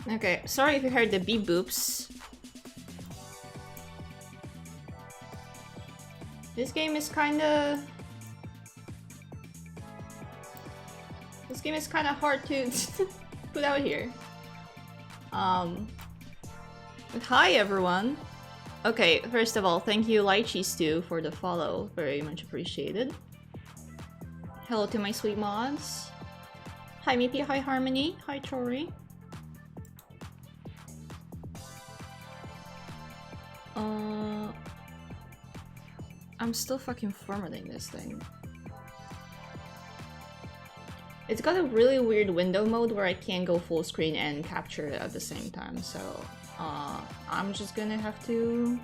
Okay, sorry if you heard the beep boops. This game is kinda... This game is kinda hard to put out here. But hi everyone! Okay, first of all, thank you Lychee Stew for the follow. Very much appreciated. Hello to my sweet mods. Hi Mipi, hi Harmony, hi Tori. I'm still fucking formatting this thing. It's got a really weird window mode where I can't go full screen and capture it at the same time, so I'm just gonna have to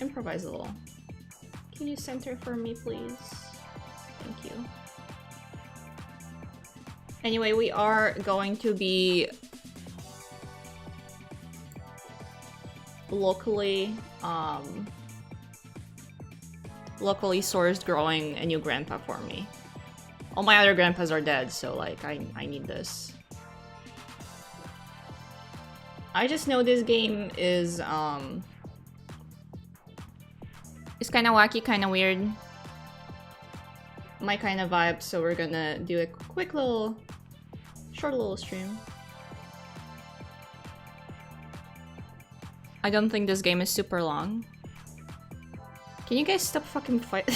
improvise a little. Can you center for me, please? Thank you. Anyway, we are going to be locally sourced growing a new grandpa for me. All my other grandpas are dead, so like I need this. I just know this game is it's kind of wacky, kind of weird. My kind of vibe, so we're gonna do a quick little short little stream. I don't think this game is super long. Can you guys stop fucking fighting?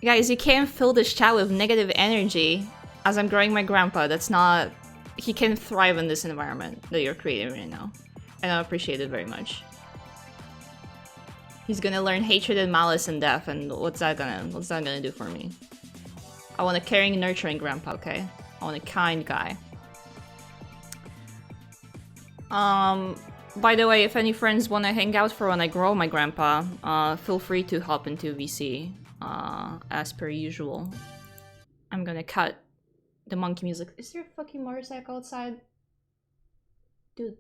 Guys, you can't fill this chat with negative energy as I'm growing my grandpa. That's not... He can thrive in this environment that you're creating right now. And I appreciate it very much. He's gonna learn hatred and malice and death, and what's that gonna do for me? I want a caring, nurturing grandpa, okay? I want a kind guy. By the way, if any friends want to hang out for when I grow my grandpa, feel free to hop into VC, as per usual. I'm gonna cut the monkey music. Is there a fucking motorcycle outside? Dude.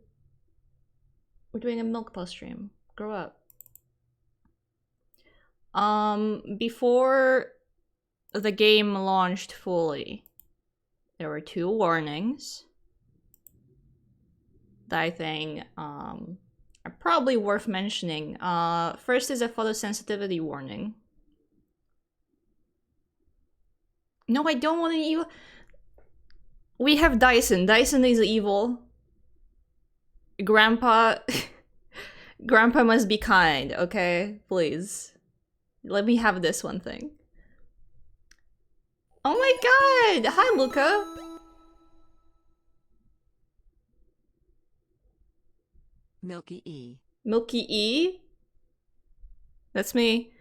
We're doing a miikpal stream. Grow up. Before the game launched fully, there were 2 warnings that I think are probably worth mentioning. First is a photosensitivity warning. No, I don't want an evil. We have Dyson. Dyson is evil. Grandpa... Grandpa must be kind, okay? Please. Let me have this one thing. Oh my god! Hi, Luca! Milky E. Milky E? That's me.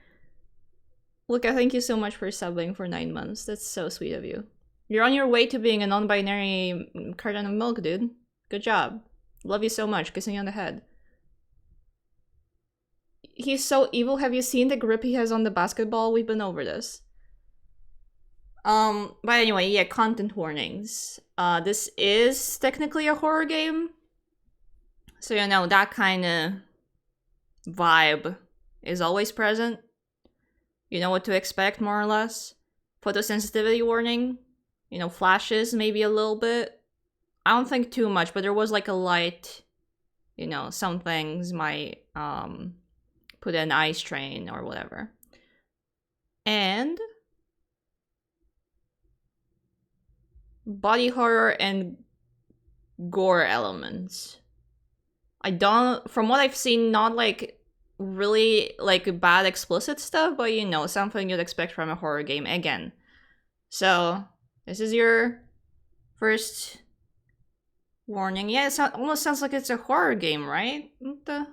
Luca, thank you so much for subbing for 9 months. That's so sweet of you. You're on your way to being a non-binary carton of milk, dude. Good job. Love you so much. Kissing you on the head. He's so evil. Have you seen the grip he has on the basketball? We've been over this. But anyway, yeah, content warnings. This is technically a horror game. So, you know, that kind of vibe is always present. You know what to expect, more or less. Photosensitivity warning. You know, flashes maybe a little bit. I don't think too much, but there was like a light, you know, some things might put an eye strain or whatever. And body horror and gore elements. I don't, from what I've seen, not like really like bad explicit stuff, but you know, something you'd expect from a horror game again. So this is your first warning. Yeah, it almost sounds like it's a horror game, right? What the?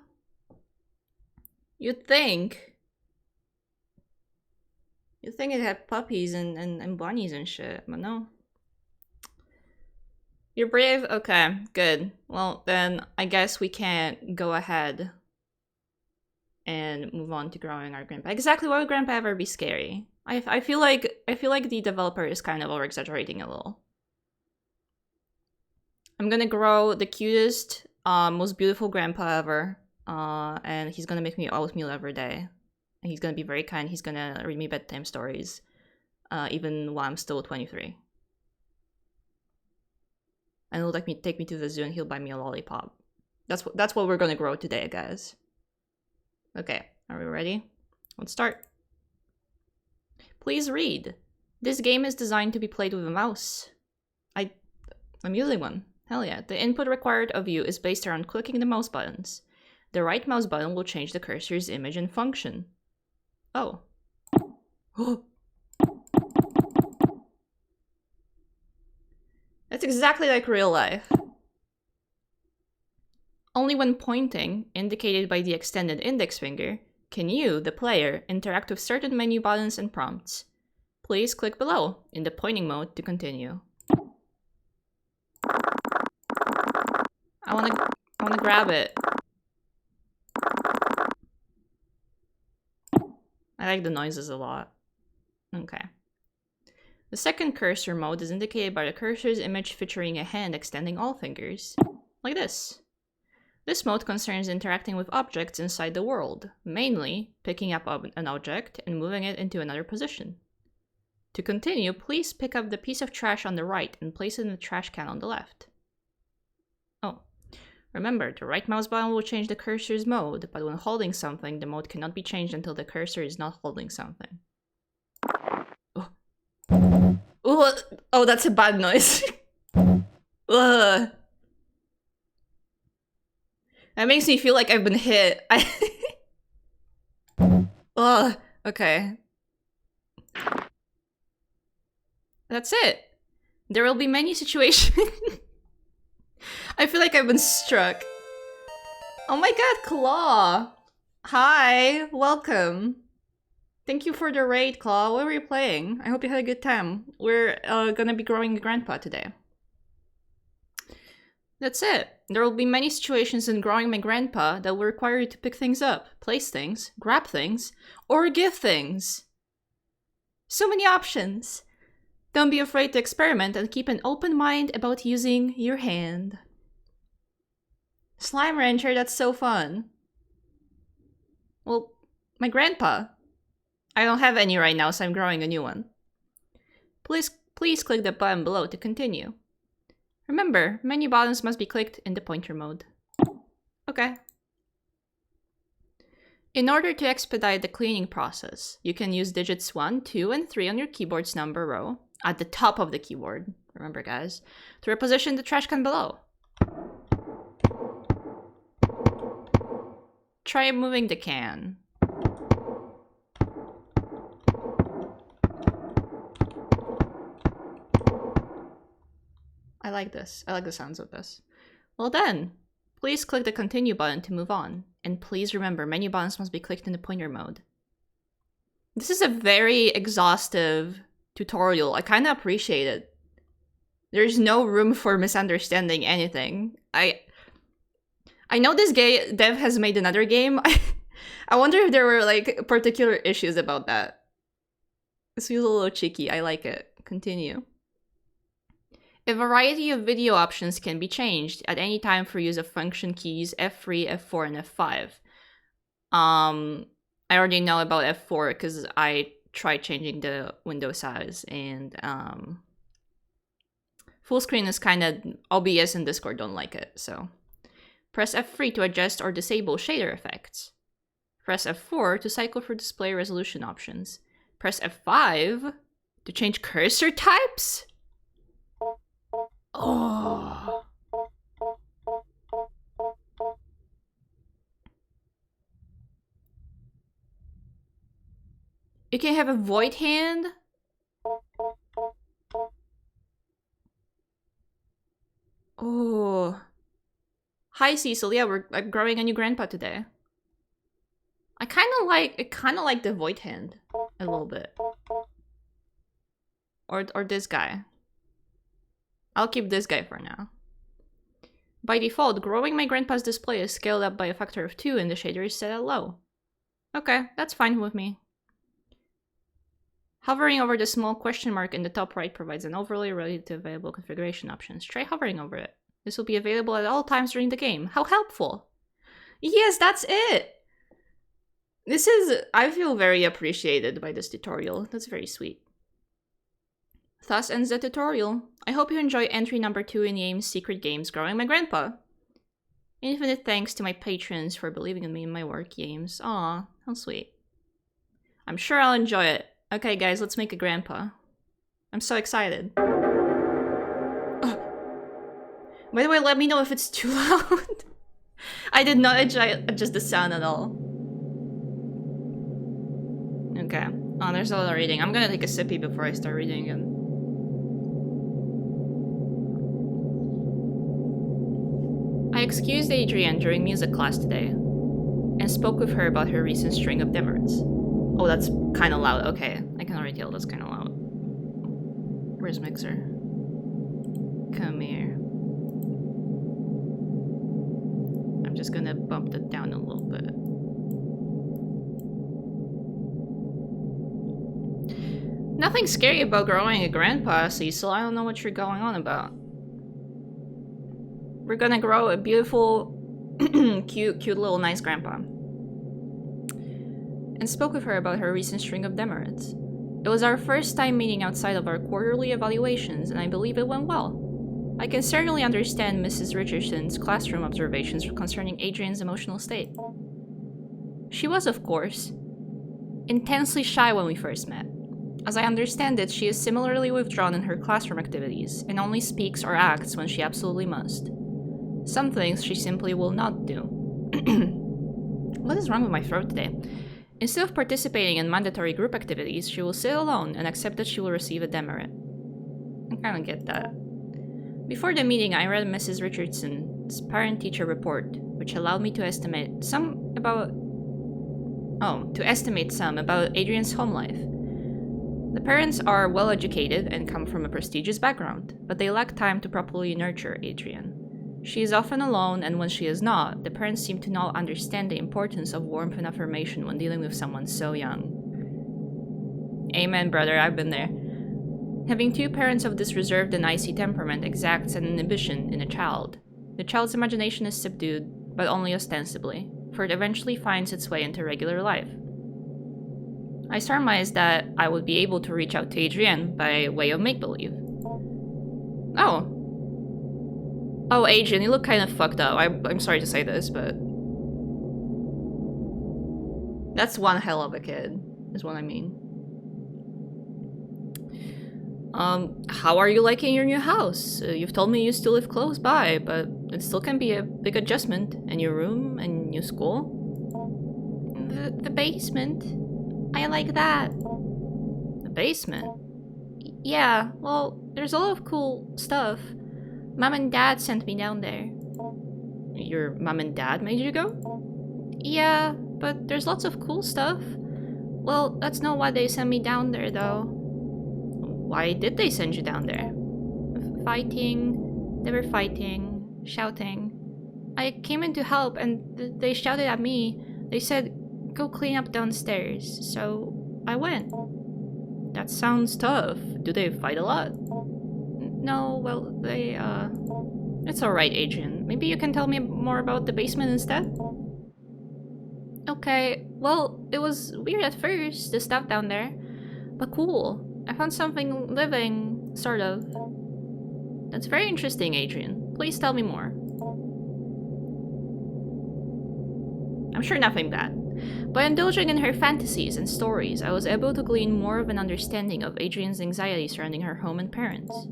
You'd think it had puppies and bunnies and shit, but no. You're brave? Okay, good. Well, then I guess we can't go ahead and move on to growing our grandpa. Exactly, why would grandpa ever be scary? I feel like the developer is kind of over exaggerating a little. I'm gonna grow the cutest, most beautiful grandpa ever, and he's gonna make me oatmeal every day. And he's gonna be very kind. He's gonna read me bedtime stories, even while I'm still 23. And he'll take me to the zoo and he'll buy me a lollipop. That's what we're gonna grow today, guys. Okay, are we ready? Let's start. Please read. This game is designed to be played with a mouse. I'm using one. Hell yeah. The input required of you is based around clicking the mouse buttons. The right mouse button will change the cursor's image and function. Oh. That's exactly like real life. Only when pointing, indicated by the extended index finger, can you, the player, interact with certain menu buttons and prompts. Please click below, in the pointing mode, to continue. I wanna grab it. I like the noises a lot. Okay. The second cursor mode is indicated by the cursor's image featuring a hand extending all fingers. Like this. This mode concerns interacting with objects inside the world, mainly picking up an object and moving it into another position. To continue, please pick up the piece of trash on the right and place it in the trash can on the left. Oh. Remember, the right mouse button will change the cursor's mode, but when holding something, the mode cannot be changed until the cursor is not holding something. Oh, oh that's a bad noise. Ugh. That makes me feel like I've been hit. Ugh. Okay. That's it. There will be many situations. I feel like I've been struck. Oh my god, Claw! Hi, welcome. Thank you for the raid, Claw. What were you playing? I hope you had a good time. We're gonna be growing grandpa today. That's it. There will be many situations in growing my grandpa that will require you to pick things up, place things, grab things, or give things. So many options. Don't be afraid to experiment and keep an open mind about using your hand. Slime Rancher, that's so fun. Well, my grandpa. I don't have any right now, so I'm growing a new one. Please click the button below to continue. Remember, menu buttons must be clicked in the pointer mode. Okay. In order to expedite the cleaning process, you can use digits 1, 2, and 3 on your keyboard's number row, at the top of the keyboard, remember guys, to reposition the trash can below. Try moving the can. I like this. I like the sounds of this. Well then, please click the continue button to move on. And please remember, menu buttons must be clicked in the pointer mode. This is a very exhaustive tutorial. I kind of appreciate it. There's no room for misunderstanding anything. I know this dev has made another game. I wonder if there were like particular issues about that. This feels a little cheeky. I like it. Continue. A variety of video options can be changed at any time for use of function keys F3, F4, and F5. I already know about F4 because I tried changing the window size, and full screen is kind of OBS and Discord don't like it, so. Press F3 to adjust or disable shader effects. Press F4 to cycle through display resolution options. Press F5 to change cursor types? Oh. You can have a void hand? Oh. Hi Cecil, yeah, I'm growing a new grandpa today. I kind of like the void hand a little bit. Or this guy. I'll keep this guy for now. By default, growing my grandpa's display is scaled up by a factor of 2 and the shader is set at low. Okay, that's fine with me. Hovering over the small question mark in the top right provides an overlay related to available configuration options. Try hovering over it. This will be available at all times during the game. How helpful! Yes, that's it! I feel very appreciated by this tutorial. That's very sweet. Thus ends the tutorial. I hope you enjoy entry number 2 in the game's Secret Games Growing My Grandpa. Infinite thanks to my patrons for believing in me and my work, James. Aw, how sweet. I'm sure I'll enjoy it. Okay guys, let's make a grandpa. I'm so excited. By the way, let me know if it's too loud. I did not adjust the sound at all. Okay. Oh, there's a lot of reading. I'm gonna take a sippy before I start reading again. I excused Adrienne during music class today and spoke with her about her recent string of demerits. Oh, that's kind of loud. Okay, I can already tell that's kind of loud. Where's Mixer? Come here. I'm just gonna bump that down a little bit. Nothing scary about growing a grandpa, Cecil. I don't know what you're going on about. We're gonna grow a beautiful, cute little nice grandpa. And spoke with her about her recent string of demerits. It was our first time meeting outside of our quarterly evaluations, and I believe it went well. I can certainly understand Mrs. Richardson's classroom observations concerning Adrian's emotional state. She was, of course, intensely shy when we first met. As I understand it, she is similarly withdrawn in her classroom activities, and only speaks or acts when she absolutely must. Some things she simply will not do. What is wrong with my throat today? Instead of participating in mandatory group activities, she will sit alone and accept that she will receive a demerit. I kinda get that. Before the meeting, I read Mrs. Richardson's parent-teacher report, which allowed me to estimate some about Adrian's home life. The parents are well-educated and come from a prestigious background, but they lack time to properly nurture Adrian. She is often alone, and when she is not, the parents seem to not understand the importance of warmth and affirmation when dealing with someone so young. Amen, brother, I've been there. Having two parents of this reserved and icy temperament exacts an inhibition in a child. The child's imagination is subdued, but only ostensibly, for it eventually finds its way into regular life. I surmised that I would be able to reach out to Adrienne by way of make-believe. Oh, Adrian, you look kind of fucked up. I'm sorry to say this, but... That's one hell of a kid, is what I mean. How are you liking your new house? You've told me you still live close by, but it still can be a big adjustment. And your room, and new school? The basement. I like that. The basement? Yeah, well, there's a lot of cool stuff. Mom and Dad sent me down there. Your mom and dad made you go? Yeah, but there's lots of cool stuff. Well, that's not why they sent me down there, though. Why did they send you down there? Fighting. They were fighting. Shouting. I came in to help, and they shouted at me. They said, go clean up downstairs. So, I went. That sounds tough. Do they fight a lot? No, well, they, It's alright, Adrian. Maybe you can tell me more about the basement instead? Okay, well, it was weird at first, the stuff down there. But cool. I found something living, sort of. That's very interesting, Adrian. Please tell me more. I'm sure nothing bad. By indulging in her fantasies and stories, I was able to glean more of an understanding of Adrian's anxiety surrounding her home and parents.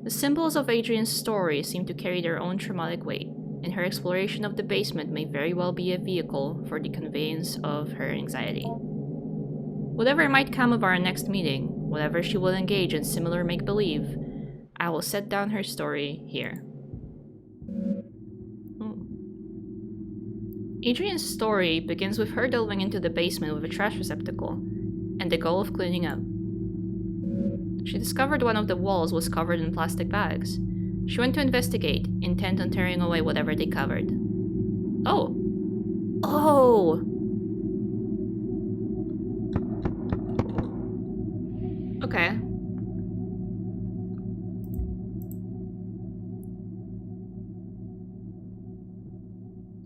The symbols of Adrian's story seem to carry their own traumatic weight, and her exploration of the basement may very well be a vehicle for the conveyance of her anxiety. Whatever might come of our next meeting, whatever she will engage in similar make-believe, I will set down her story here. Adrian's story begins with her delving into the basement with a trash receptacle, and the goal of cleaning up. She discovered one of the walls was covered in plastic bags. She went to investigate, intent on tearing away whatever they covered. Oh! Oh! Okay.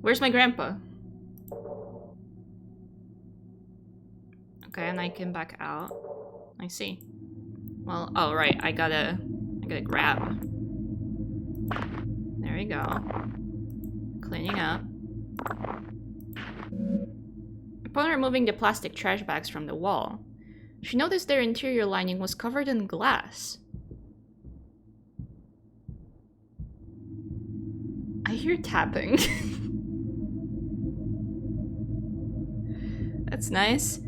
Where's my grandpa? Okay, and I can back out. I see. Well, oh right, I gotta grab. There we go. Cleaning up. Upon removing the plastic trash bags from the wall, she noticed their interior lining was covered in glass. I hear tapping. That's nice.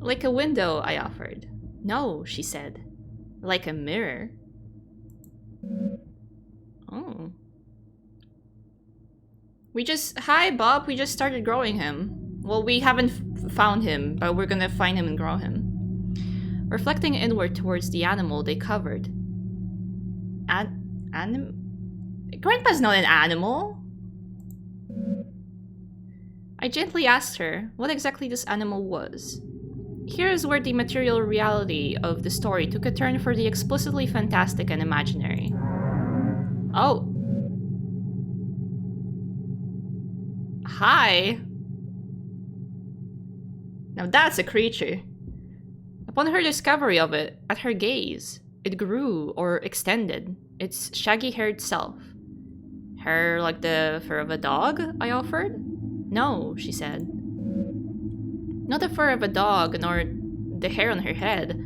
Like a window, I offered. No, she said. Like a mirror. Oh. Hi Bob, we just started growing him. Well, we haven't found him, but we're gonna find him and grow him. Reflecting inward towards the animal they covered. Grandpa's not an animal. I gently asked her what exactly this animal was. Here is where the material reality of the story took a turn for the explicitly fantastic and imaginary. Oh. Hi. Now that's a creature. Upon her discovery of it, at her gaze, it grew or extended, its shaggy-haired self. Hair like the fur of a dog? I offered. No, she said. Not the fur of a dog, nor the hair on her head.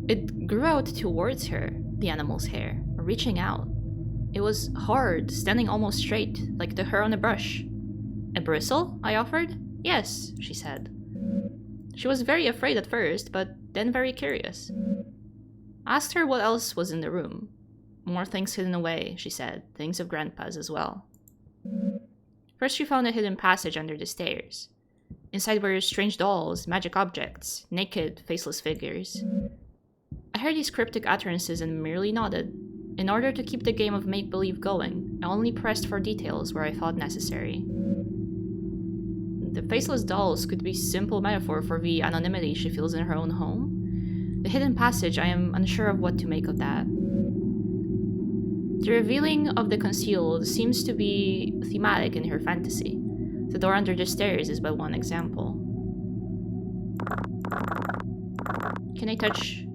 It grew out towards her, the animal's hair, reaching out. It was hard, standing almost straight, like the hair on a brush. A bristle? I offered. Yes, she said. She was very afraid at first, but then very curious. I asked her what else was in the room. More things hidden away, she said, things of Grandpa's as well. First she found a hidden passage under the stairs. Inside were strange dolls, magic objects, naked, faceless figures. I heard these cryptic utterances and merely nodded. In order to keep the game of make-believe going, I only pressed for details where I thought necessary. The faceless dolls could be simple metaphor for the anonymity she feels in her own home. The hidden passage, I am unsure of what to make of that. The revealing of the concealed seems to be thematic in her fantasy. The door under the stairs is but one example. Can I touch?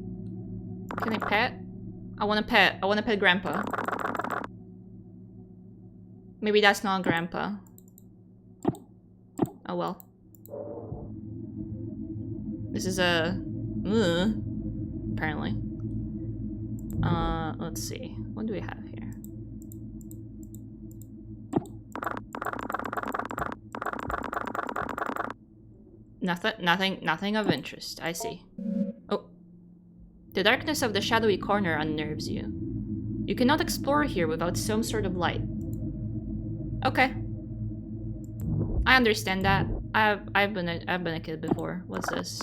Can I pet? I want to pet. I want to pet Grandpa. Maybe that's not Grandpa. Oh well. This is a... apparently. Let's see. What do we have here? Nothing of interest. I see. Oh. The darkness of the shadowy corner unnerves you. You cannot explore here without some sort of light. Okay. I understand that. I've been a kid before. What's this?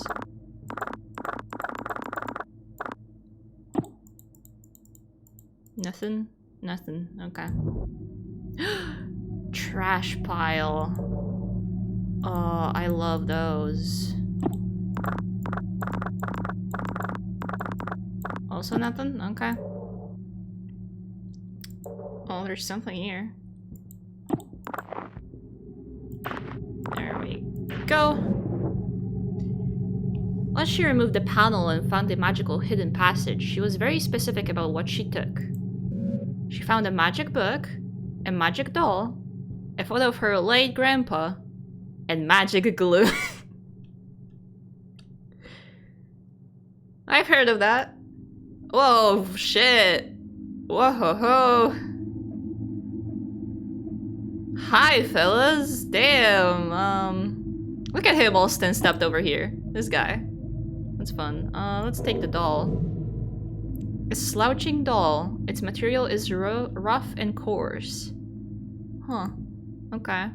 Nothing? Nothing. Okay. Trash pile. Oh, I love those. Also nothing? Okay. Oh, there's something here. There we go. Once she removed the panel and found the magical hidden passage, she was very specific about what she took. She found a magic book, a magic doll, a photo of her late grandpa, and magic glue. I've heard of that. Whoa, shit. Whoa ho ho. Hi, fellas. Damn. Look at him all stepped over here. This guy. That's fun. Let's take the doll. A slouching doll. Its material is rough and coarse. Huh. Okay.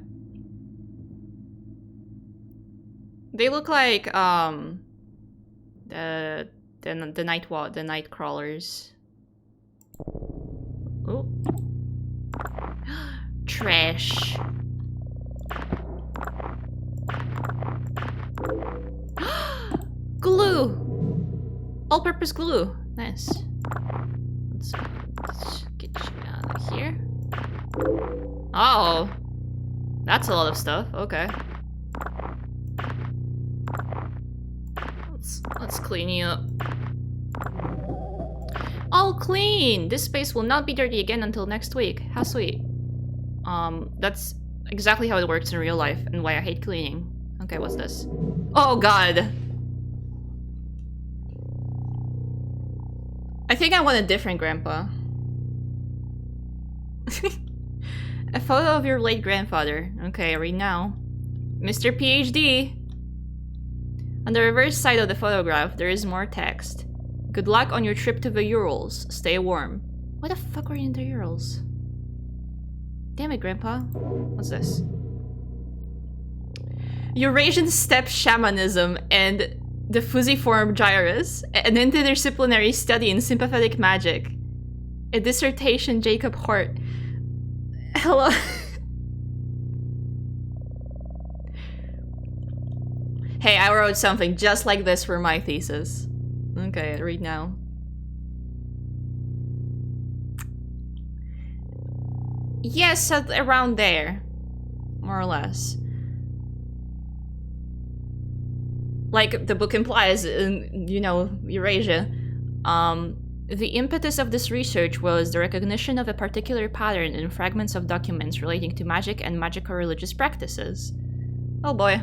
They look like, The night crawlers. Oh. Trash. Glue! All-purpose glue. Nice. Let's get you out of here. Oh. That's a lot of stuff. Okay. Let's clean you up. All clean! This space will not be dirty again until next week. How sweet. That's exactly how it works in real life and why I hate cleaning. Okay, what's this? Oh god! I think I want a different grandpa. A photo of your late grandfather. Okay, read now. Mr. PhD! On the reverse side of the photograph, there is more text. Good luck on your trip to the Urals. Stay warm. Why the fuck were you in the Urals? Damn it, Grandpa. What's this? Eurasian steppe shamanism and the fusiform gyrus, an interdisciplinary study in sympathetic magic. A dissertation, Jacob Hart. Hello. Hey, I wrote something just like this for my thesis. Okay, read now. Yes, around there. More or less. Like the book implies, you know, Eurasia. The impetus of this research was the recognition of a particular pattern in fragments of documents relating to magic and magical religious practices. Oh boy.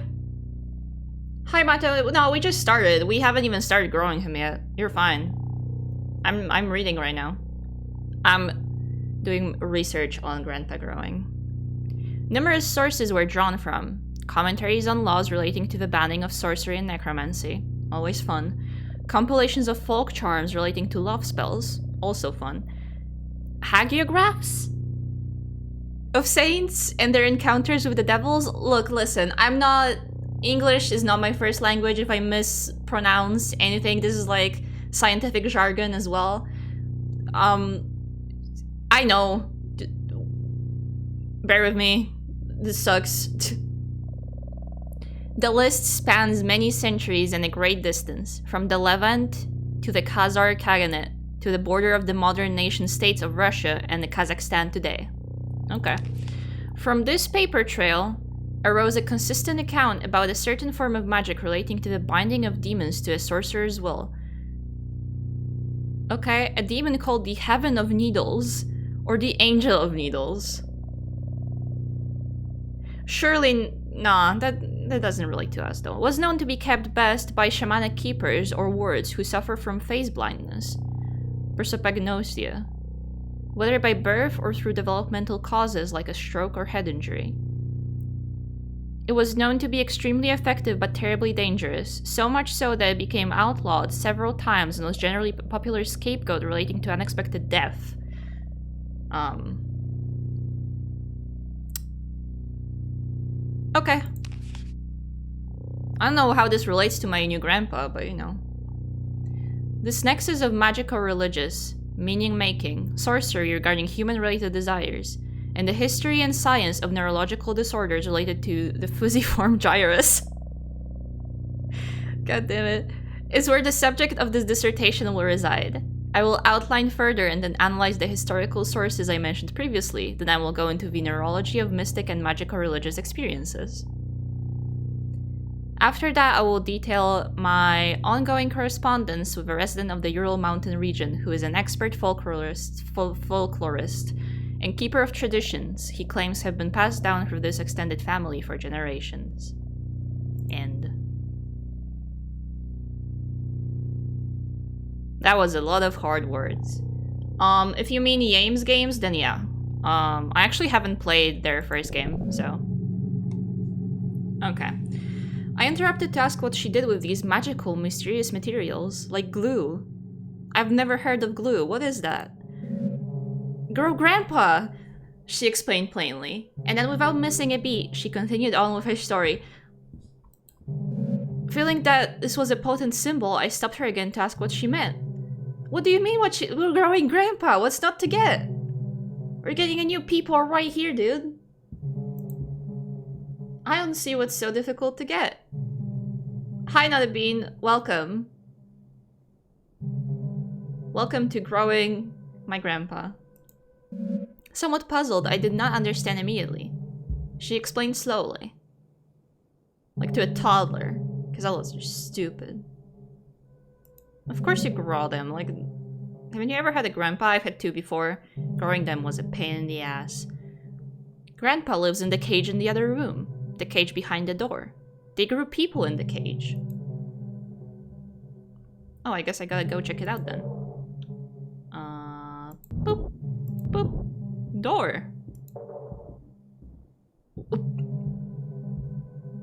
Hi, Mato. No, we just started. We haven't even started growing him yet. You're fine. I'm reading right now. I'm doing research on Grandpa growing. Numerous sources were drawn from. Commentaries on laws relating to the banning of sorcery and necromancy. Always fun. Compilations of folk charms relating to love spells. Also fun. Hagiographs? Of saints and their encounters with the devils? Look, listen, I'm not... English is not my first language. If I mispronounce anything, this is like scientific jargon as well. I know. Bear with me. This sucks. The list spans many centuries and a great distance, from the Levant to the Khazar Khaganate, to the border of the modern nation-states of Russia and the Kazakhstan today. Okay. From this paper trail arose a consistent account about a certain form of magic relating to the binding of demons to a sorcerer's will. Okay, a demon called the Heaven of Needles, or the Angel of Needles. Surely, nah, that doesn't relate to us though. Was known to be kept best by shamanic keepers or wards who suffer from phase blindness, prosopagnosia, whether by birth or through developmental causes like a stroke or head injury. It was known to be extremely effective but terribly dangerous, so much so that it became outlawed several times and was generally a popular scapegoat relating to unexpected death. Okay. I don't know how this relates to my new grandpa, but you know. This nexus of magical religious, meaning-making, sorcery regarding human-related desires, and the history and science of neurological disorders related to the fusiform gyrus. God damn it. Is where the subject of this dissertation will reside. I will outline further and then analyze the historical sources I mentioned previously, then I will go into the neurology of mystic and magical religious experiences. After that, I will detail my ongoing correspondence with a resident of the Ural Mountain region who is an expert folklorist and keeper of traditions he claims have been passed down through this extended family for generations. End. That was a lot of hard words. If you mean Yames games, then yeah. I actually haven't played their first game, so... Okay. I interrupted to ask what she did with these magical, mysterious materials, like glue. I've never heard of glue. What is that? Girl, Grandpa! She explained plainly, and then without missing a beat, she continued on with her story. Feeling that this was a potent symbol, I stopped her again to ask what she meant. What do you mean we're growing grandpa? What's not to get? We're getting a new people right here, dude. I don't see what's so difficult to get. Hi, Not a Bean. Welcome. Welcome to growing my grandpa. Somewhat puzzled, I did not understand immediately. She explained slowly. Like to a toddler. Because adults are stupid. Of course you grow them. Like, haven't you ever had a grandpa? I've had two before. Growing them was a pain in the ass. Grandpa lives in the cage in the other room. The cage behind the door. They grew people in the cage. Oh, I guess I gotta go check it out then. Boop. Boop. Door.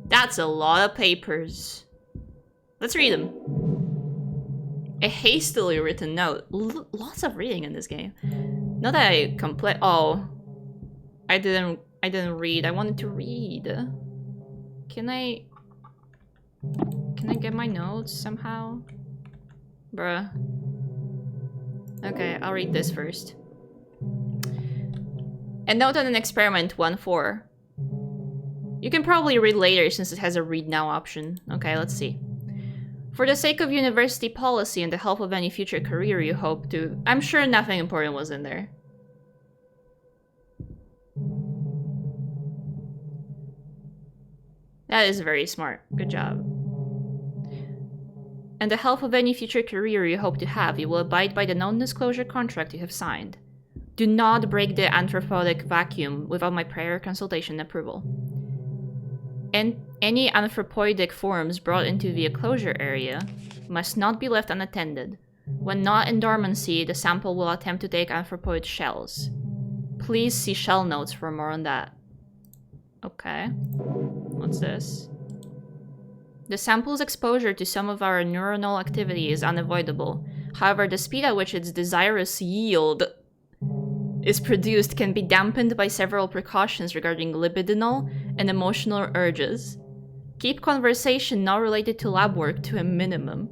That's a lot of papers. Let's read them. A hastily written note. Lots of reading in this game. Not that I complete. Oh, I didn't read. I wanted to read. Can I get my notes somehow? Bruh. Okay, I'll read this first. A note on an experiment 1-4. You can probably read later since it has a read now option. Okay, let's see. For the sake of university policy and the help of any future career you hope to... I'm sure nothing important was in there. That is very smart. Good job. And the help of any future career you hope to have, you will abide by the non-disclosure contract you have signed. Do not break the anthropodic vacuum without my prior consultation and approval. And any anthropoidic forms brought into the enclosure area must not be left unattended. When not in dormancy, the sample will attempt to take anthropoid shells. Please see shell notes for more on that. Okay. What's this? The sample's exposure to some of our neuronal activity is unavoidable. However, the speed at which its desirous yield is produced can be dampened by several precautions regarding libidinal and emotional urges. Keep conversation not related to lab work to a minimum.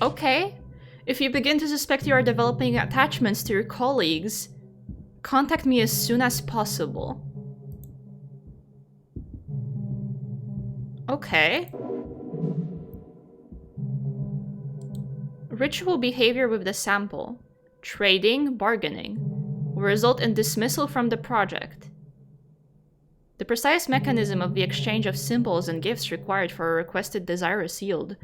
Okay. If you begin to suspect you are developing attachments to your colleagues, contact me as soon as possible. Okay. Ritual behavior with the sample, trading, bargaining, will result in dismissal from the project. The precise mechanism of the exchange of symbols and gifts required for a requested desirous yield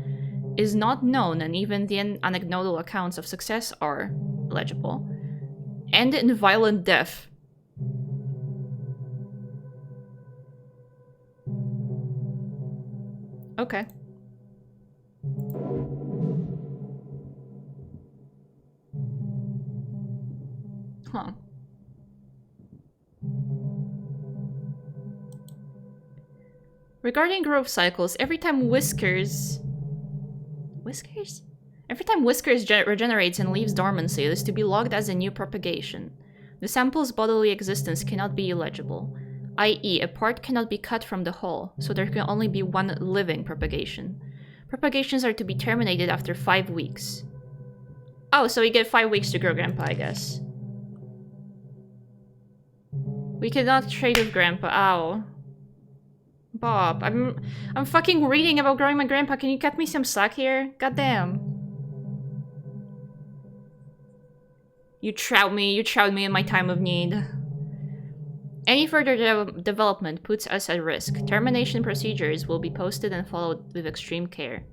is not known, and even the anecdotal accounts of success are legible. End in violent death. Okay. Huh. Regarding growth cycles, every time Whiskers regenerates and leaves dormancy, it is to be logged as a new propagation. The sample's bodily existence cannot be illegible, i.e., a part cannot be cut from the whole, so there can only be one living propagation. Propagations are to be terminated after 5 weeks. Oh, so we get 5 weeks to grow Grandpa, I guess. We cannot trade with Grandpa. Ow. Bob, I'm fucking reading about growing my grandpa. Can you cut me some slack here? Goddamn. You trout me in my time of need. Any further development puts us at risk. Termination procedures will be posted and followed with extreme care.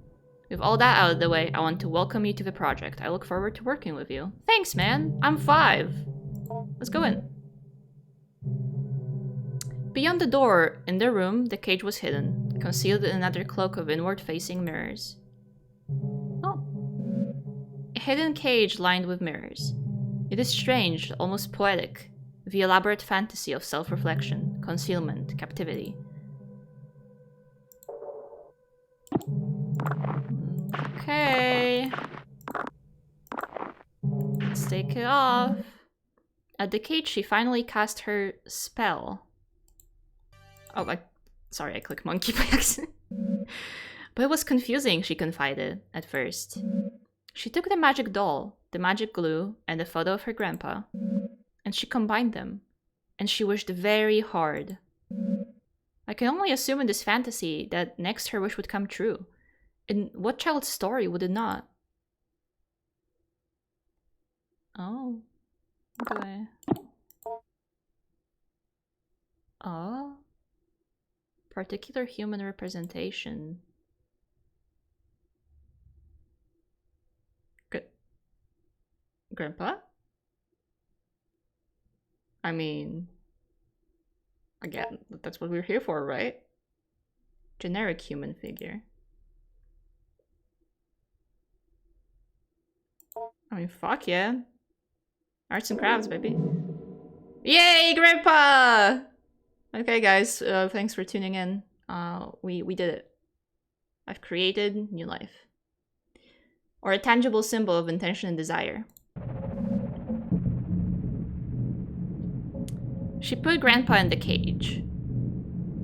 With all that out of the way, I want to welcome you to the project. I look forward to working with you. Thanks, man. I'm 5. Let's go in. Beyond the door, in the room, the cage was hidden, concealed in another cloak of inward-facing mirrors. Oh. A hidden cage lined with mirrors. It is strange, almost poetic, the elaborate fantasy of self-reflection, concealment, captivity. Okay. Let's take it off. At the cage, she finally cast her spell. Oh, I Sorry, I clicked monkey by accident. But it was confusing, she confided, at first. She took the magic doll, the magic glue, and the photo of her grandpa, and she combined them, and she wished very hard. I can only assume in this fantasy that next her wish would come true. In what child's story would it not? Oh. Okay. Oh. Particular human representation. Grandpa? I mean, again, that's what we're here for, right? Generic human figure. I mean, fuck yeah. Arts and crafts, baby. Yay, Grandpa! Okay, guys, thanks for tuning in. We did it. I've created new life. Or a tangible symbol of intention and desire. She put Grandpa in the cage,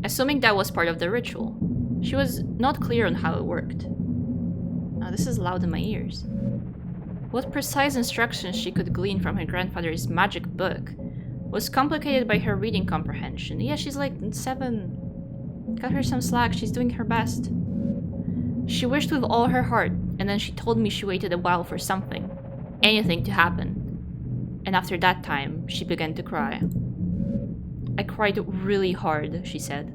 assuming that was part of the ritual. She was not clear on how it worked. Now, this is loud in my ears. What precise instructions she could glean from her grandfather's magic book was complicated by her reading comprehension. Yeah, she's like 7. Cut her some slack, she's doing her best. She wished with all her heart, and then she told me she waited a while for something, anything to happen. And after that time, she began to cry. I cried really hard, she said.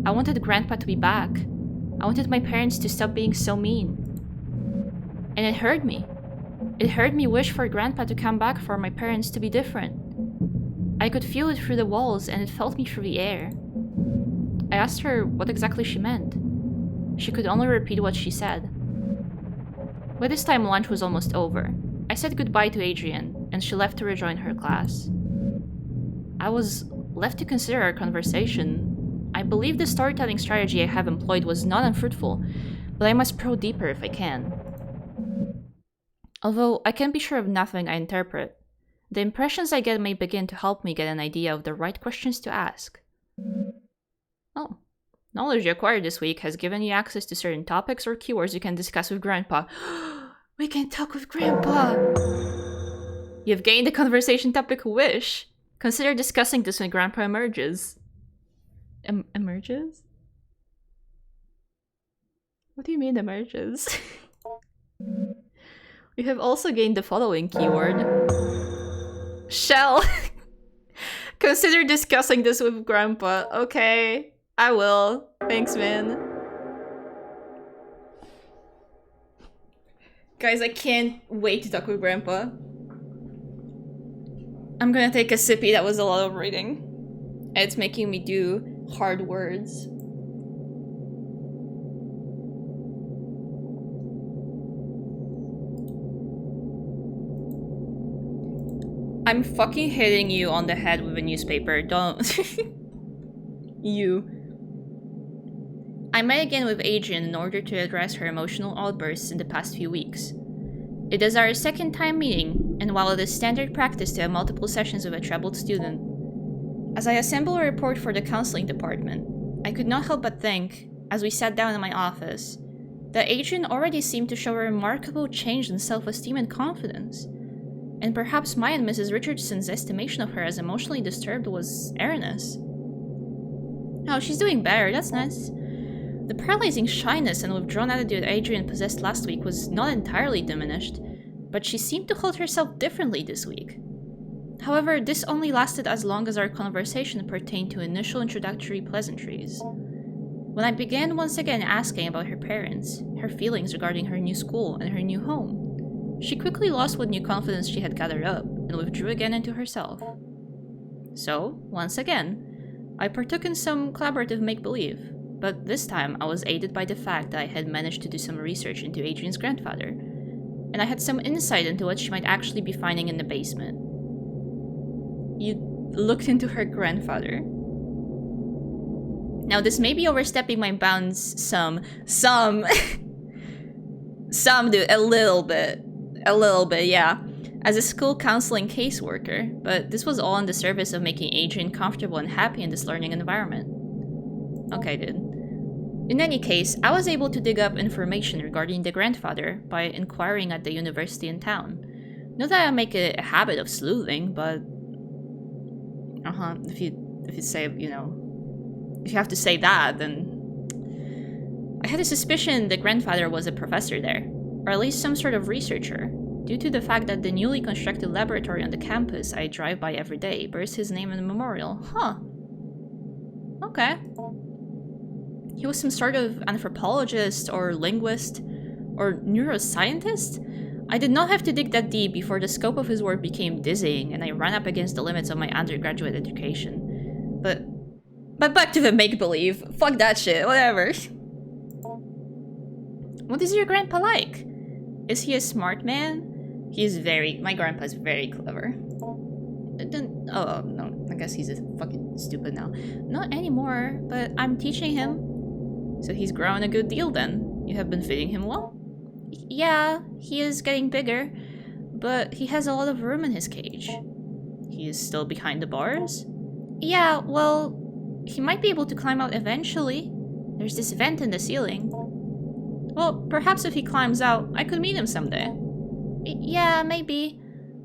I wanted Grandpa to be back. I wanted my parents to stop being so mean. And it hurt me. It hurt me wish for Grandpa to come back, for my parents to be different. I could feel it through the walls, and it felt me through the air. I asked her what exactly she meant. She could only repeat what she said. By this time, lunch was almost over. I said goodbye to Adrian, and she left to rejoin her class. I was left to consider our conversation. I believe the storytelling strategy I have employed was not unfruitful, but I must probe deeper if I can. Although I can be sure of nothing I interpret, the impressions I get may begin to help me get an idea of the right questions to ask. Oh. Knowledge you acquired this week has given you access to certain topics or keywords you can discuss with Grandpa. We can talk with Grandpa! You've gained a conversation topic wish. Consider discussing this when Grandpa emerges. Emerges? What do you mean emerges? We have also gained the following keyword. Shell. Consider discussing this with Grandpa. Okay, I will. Thanks, man. Guys, I can't wait to talk with Grandpa. I'm gonna take a sippy. That was a lot of reading. It's making me do hard words. I'm fucking hitting you on the head with a newspaper. Don't. You. I met again with Adrian in order to address her emotional outbursts in the past few weeks. It is our second time meeting, and while it is standard practice to have multiple sessions with a troubled student, as I assemble a report for the counseling department, I could not help but think, as we sat down in my office, that Adrian already seemed to show a remarkable change in self-esteem and confidence. And perhaps my and Mrs. Richardson's estimation of her as emotionally disturbed was erroneous. Oh, she's doing better, that's nice. The paralyzing shyness and withdrawn attitude Adrian possessed last week was not entirely diminished, but she seemed to hold herself differently this week. However, this only lasted as long as our conversation pertained to initial introductory pleasantries. When I began once again asking about her parents, her feelings regarding her new school and her new home, she quickly lost what new confidence she had gathered up and withdrew again into herself. So, once again, I partook in some collaborative make-believe, but this time I was aided by the fact that I had managed to do some research into Adrian's grandfather, and I had some insight into what she might actually be finding in the basement. You looked into her grandfather. Now this may be overstepping my bounds some dude, a little bit, yeah, as a school counseling caseworker, but this was all in the service of making Adrian comfortable and happy in this learning environment. Okay, dude. In any case, I was able to dig up information regarding the grandfather by inquiring at the university in town. Not that I make a habit of sleuthing, but... if you say, you know... If you have to say that, then... I had a suspicion the grandfather was a professor there, or at least some sort of researcher, due to the fact that the newly constructed laboratory on the campus I drive by every day bears his name in the memorial. Huh. Okay. He was some sort of anthropologist or linguist or neuroscientist? I did not have to dig that deep before the scope of his work became dizzying and I ran up against the limits of my undergraduate education. But back to the make-believe. Fuck that shit, whatever. What is your grandpa like? Is he a smart man? My grandpa's very clever. Oh, no, I guess he's a fucking stupid now. Not anymore, but I'm teaching him. So he's grown a good deal then. You have been feeding him well? Yeah, he is getting bigger, but he has a lot of room in his cage. He is still behind the bars? Yeah, well, he might be able to climb out eventually. There's this vent in the ceiling. Well, perhaps if he climbs out, I could meet him someday. Yeah, maybe.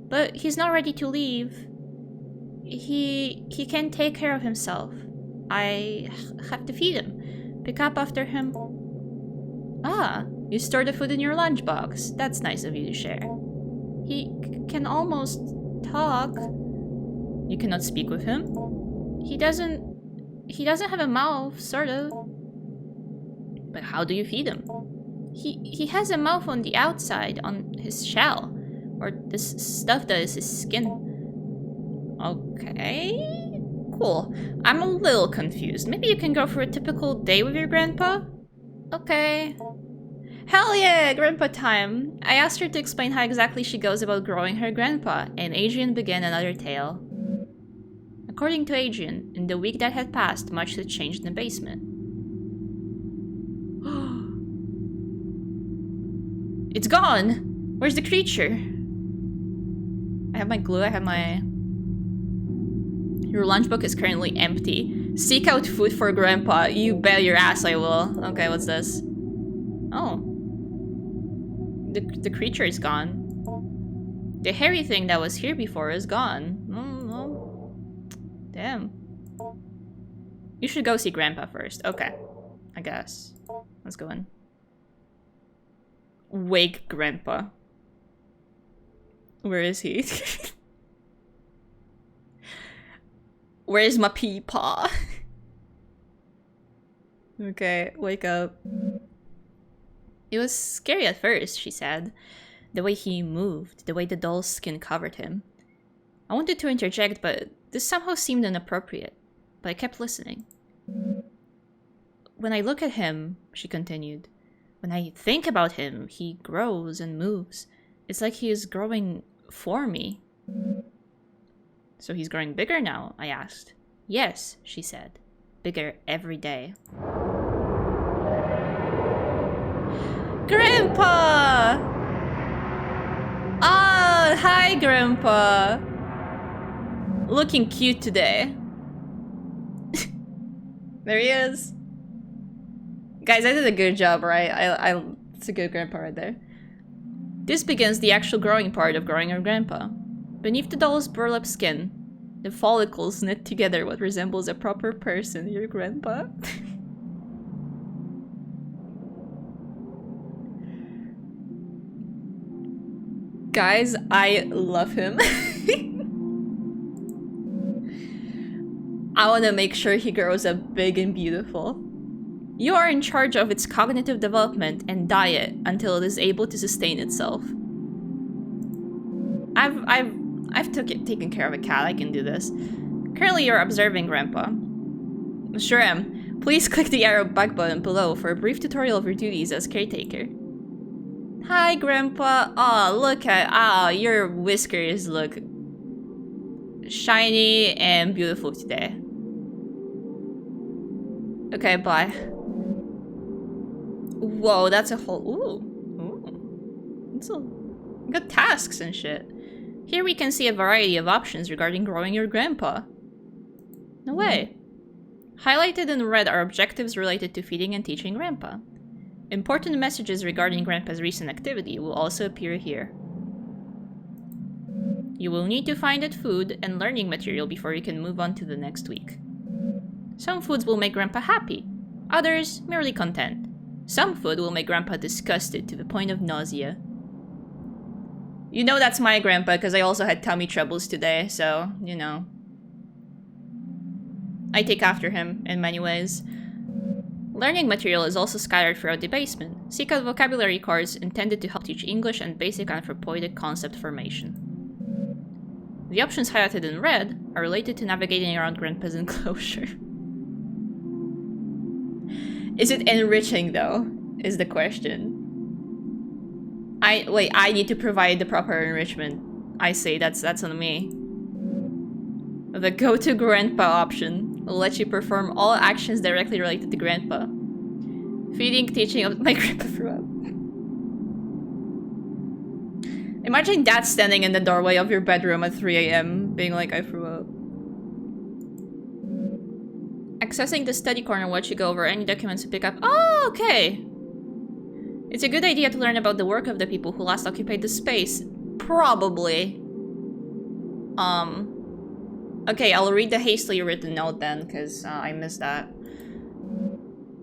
But he's not ready to leave. He can take care of himself. I have to feed him. Pick up after him. Ah, you store the food in your lunchbox. That's nice of you to share. He can almost talk. You cannot speak with him? He doesn't have a mouth, sort of. But how do you feed him? He has a mouth on the outside, on his shell. Or this stuff that is his skin. Okay. Cool. I'm a little confused. Maybe you can go for a typical day with your grandpa? Okay. Hell yeah, grandpa time. I asked her to explain how exactly she goes about growing her grandpa, and Adrian began another tale. According to Adrian, in the week that had passed, much had changed in the basement. It's gone! Where's the creature? I have my glue, I have my... Your lunchbox is currently empty. Seek out food for grandpa. You bet your ass I will. Okay, what's this? Oh. The creature is gone. The hairy thing that was here before is gone. Oh. Damn. You should go see grandpa first. Okay. I guess. Let's go in. Wake grandpa. Where is he? Where's my peepaw? Okay, wake up. It was scary at first, she said. The way he moved, the way the doll's skin covered him. I wanted to interject, but this somehow seemed inappropriate. But I kept listening. When I look at him, she continued, when I think about him, he grows and moves. It's like he is growing for me. So he's growing bigger now? I asked. Yes, she said. Bigger every day. Grandpa! Ah, hi, Grandpa. Looking cute today. There he is. Guys, I did a good job, right? It's a good grandpa right there. This begins the actual growing part of growing our grandpa. Beneath the doll's burlap skin, the follicles knit together what resembles a proper person, your grandpa. Guys, I love him. I want to make sure he grows up big and beautiful. You are in charge of its cognitive development and diet until it is able to sustain itself. I've taken care of a cat. I can do this. Currently, you're observing Grandpa. Sure am. Please click the arrow back button below for a brief tutorial of your duties as caretaker. Hi, Grandpa. Aw, your whiskers look shiny and beautiful today. Okay, bye. Whoa, that's a whole... Ooh. It's a... got tasks and shit. Here we can see a variety of options regarding growing your grandpa. No way. Highlighted in red are objectives related to feeding and teaching Grandpa. Important messages regarding Grandpa's recent activity will also appear here. You will need to find it food and learning material before you can move on to the next week. Some foods will make Grandpa happy, others merely content. Some food will make Grandpa disgusted to the point of nausea. You know that's my Grandpa because I also had tummy troubles today, so, you know. I take after him in many ways. Learning material is also scattered throughout the basement. Seek out vocabulary cards intended to help teach English and basic anthropoidic concept formation. The options highlighted in red are related to navigating around Grandpa's enclosure. Is it enriching though? Is the question. I need to provide the proper enrichment. I say that's on me. The go to Grandpa option will let you perform all actions directly related to Grandpa. Feeding, teaching of my Grandpa threw up. Imagine Dad standing in the doorway of your bedroom at 3 AM, being like, I threw up. Accessing the study corner will let you go over any documents to pick up. Oh, okay. It's a good idea to learn about the work of the people who last occupied the space. Probably. Okay, I'll read the hastily written note then, because I missed that.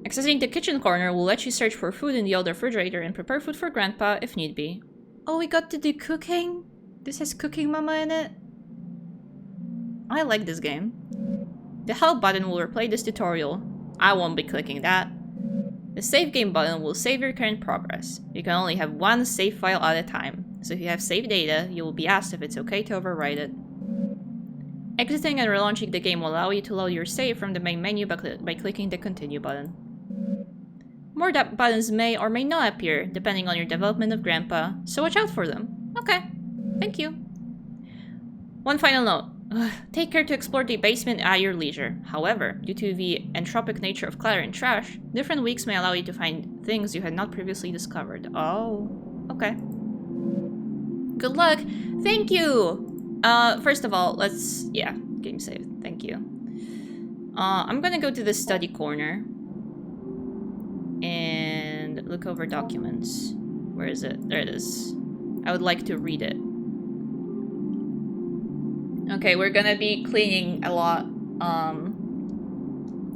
Accessing the kitchen corner will let you search for food in the old refrigerator and prepare food for Grandpa if need be. Oh, we got to do cooking? This has Cooking Mama in it? I like this game. The help button will replay this tutorial. I won't be clicking that. The save game button will save your current progress. You can only have one save file at a time, so if you have saved data, you will be asked if it's okay to overwrite it. Exiting and relaunching the game will allow you to load your save from the main menu by clicking the continue button. More buttons may or may not appear, depending on your development of Grandpa, so watch out for them. Okay, thank you. One final note. Take care to explore the basement at your leisure. However, due to the entropic nature of clutter and trash, different weeks may allow you to find things you had not previously discovered. Oh, okay. Good luck! Thank you! First of all, game saved. Thank you. I'm gonna go to the study corner and look over documents. Where is it? There it is. I would like to read it. Okay, we're gonna be cleaning a lot.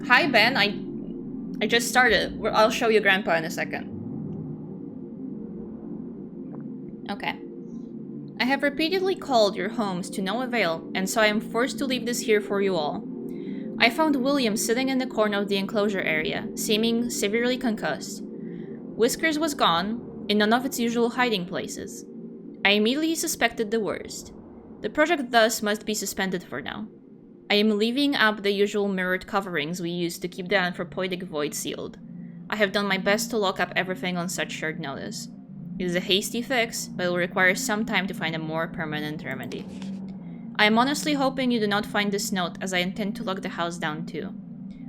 Hi Ben, I just started. I'll show you Grandpa in a second. Okay. I have repeatedly called your homes to no avail, and so I am forced to leave this here for you all. I found William sitting in the corner of the enclosure area, seeming severely concussed. Whiskers was gone, in none of its usual hiding places. I immediately suspected the worst. The project thus must be suspended for now. I am leaving up the usual mirrored coverings we use to keep the anthropoidic void sealed. I have done my best to lock up everything on such short notice. It is a hasty fix, but it will require some time to find a more permanent remedy. I am honestly hoping you do not find this note, as I intend to lock the house down too.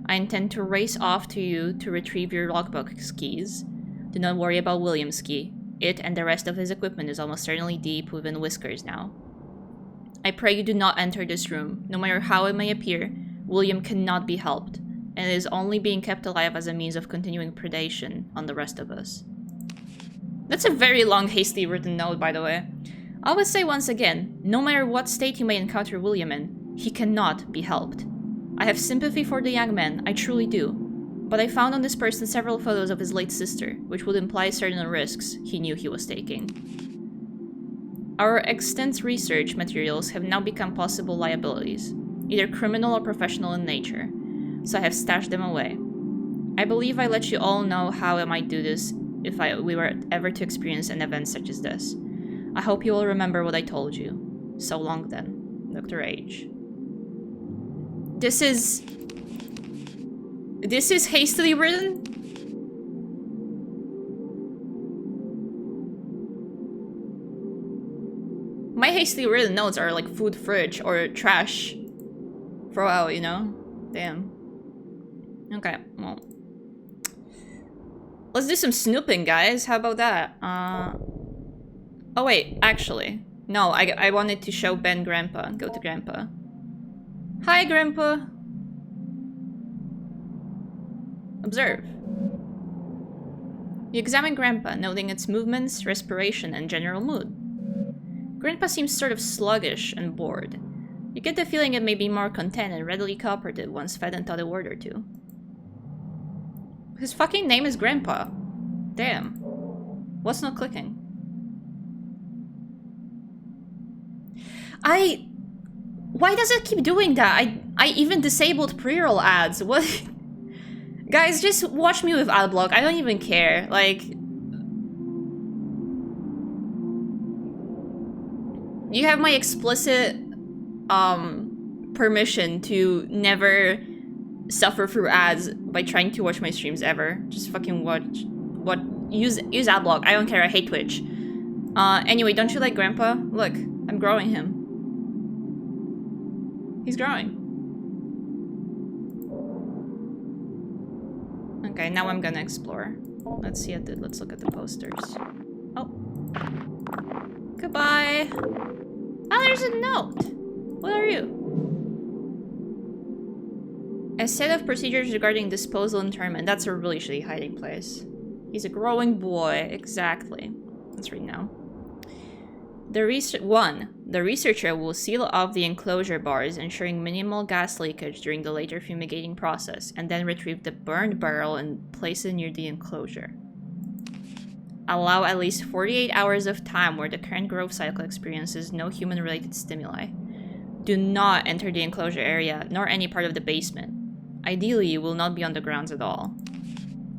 I intend to race off to you to retrieve your logbook keys. Do not worry about William's key. It and the rest of his equipment is almost certainly deep within Whiskers now. I pray you do not enter this room. No matter how it may appear, William cannot be helped, and is only being kept alive as a means of continuing predation on the rest of us. That's a very long, hastily written note, by the way. I would say once again, no matter what state you may encounter William in, he cannot be helped. I have sympathy for the young man, I truly do, but I found on this person several photos of his late sister, which would imply certain risks he knew he was taking. Our extensive research materials have now become possible liabilities, either criminal or professional in nature, so I have stashed them away. I believe I let you all know how I might do this if we were ever to experience an event such as this. I hope you will remember what I told you. So long then, Dr. H. This is hastily written? My hastily written notes are like food fridge or trash throw out, you know? Damn. Okay, well. Let's do some snooping, guys. How about that? Oh wait, actually. No, I wanted to show Ben Grandpa. Go to Grandpa. Hi, Grandpa. Observe. You examine Grandpa, noting its movements, respiration, and general mood. Grandpa seems sort of sluggish and bored. You get the feeling it may be more content and readily cooperative once fed and taught a word or two. His fucking name is Grandpa. Damn. What's not clicking? Why does it keep doing that? I even disabled pre-roll ads. What? Guys, just watch me with adblock. I don't even care. Like... You have my explicit, permission to never suffer through ads by trying to watch my streams ever. Just fucking watch... Use adblock. I don't care. I hate Twitch. Anyway, don't you like Grandpa? Look, I'm growing him. He's growing. Okay, now I'm gonna explore. Let's look at the posters. Oh. Goodbye. Oh, there's a note. What are you? A set of procedures regarding disposal and internment. That's a really shitty hiding place. He's a growing boy. Exactly. Let's read now. The researcher will seal off the enclosure bars, ensuring minimal gas leakage during the later fumigating process, and then retrieve the burned barrel and place it near the enclosure. Allow at least 48 hours of time where the current growth cycle experiences no human-related stimuli. Do not enter the enclosure area, nor any part of the basement. Ideally, you will not be on the grounds at all.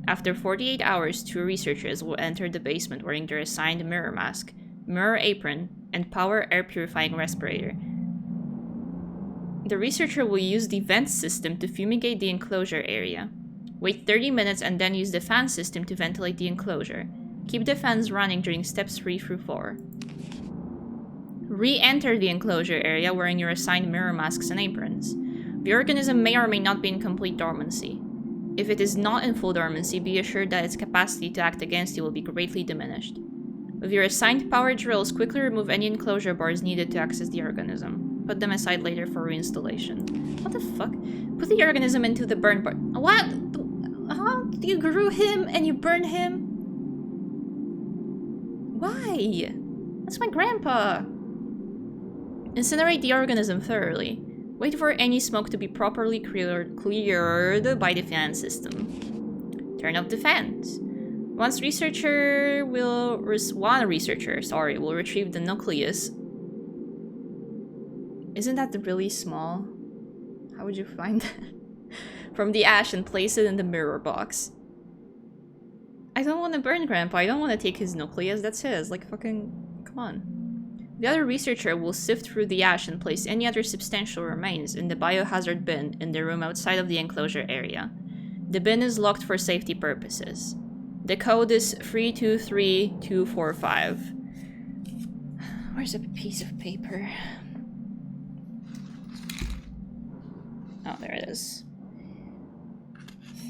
After 48 hours, 2 researchers will enter the basement wearing their assigned mirror mask, mirror apron, and power air purifying respirator. The researcher will use the vent system to fumigate the enclosure area. Wait 30 minutes and then use the fan system to ventilate the enclosure. Keep the fans running during steps 3 through 4. Re-enter the enclosure area wearing your assigned mirror masks and aprons. The organism may or may not be in complete dormancy. If it is not in full dormancy, be assured that its capacity to act against you will be greatly diminished. With your assigned power drills, quickly remove any enclosure bars needed to access the organism. Put them aside later for reinstallation. What the fuck? Put the organism into the burn bar. What? Huh? You grew him and you burned him? Why? That's my grandpa. Incinerate the organism thoroughly. Wait for any smoke to be properly cleared by the fan system. Turn off the fans. One researcher will retrieve the nucleus. Isn't that really small? How would you find that? From the ash and place it in the mirror box. I don't want to burn Grandpa. I don't want to take his nucleus. That's his. Like, fucking... Come on. The other researcher will sift through the ash and place any other substantial remains in the biohazard bin in the room outside of the enclosure area. The bin is locked for safety purposes. The code is 323245. Where's a piece of paper? Oh, there it is.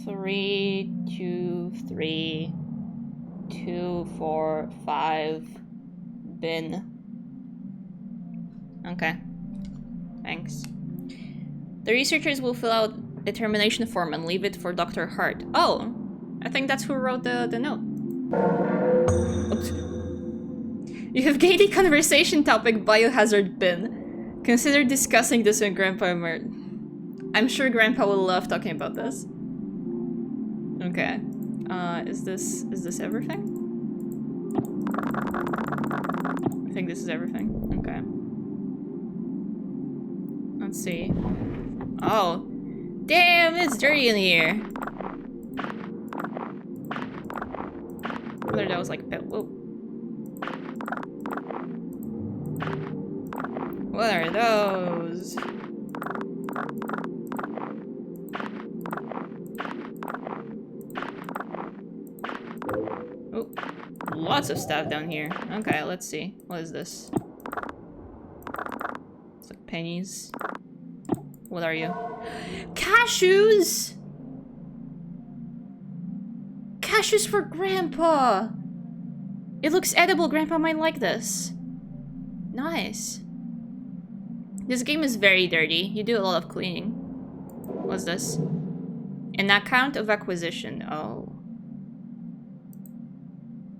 323245 bin. Okay. Thanks. The researchers will fill out a termination form and leave it for Dr. Hart. Oh! I think that's who wrote the note. Oops. You have gained a conversation topic, biohazard bin. Consider discussing this with Grandpa and I'm sure Grandpa will love talking about this. Okay. Is this everything? I think this is everything. Okay. Let's see. Oh. Damn, it's dirty in here. Whether that was like whoa. What are those? Oh, lots of stuff down here. Okay, let's see. What is this? It's like pennies. What are you? Cashews! Cashews for Grandpa! It looks edible. Grandpa might like this. Nice. This game is very dirty. You do a lot of cleaning. What's this? An account of acquisition. Oh.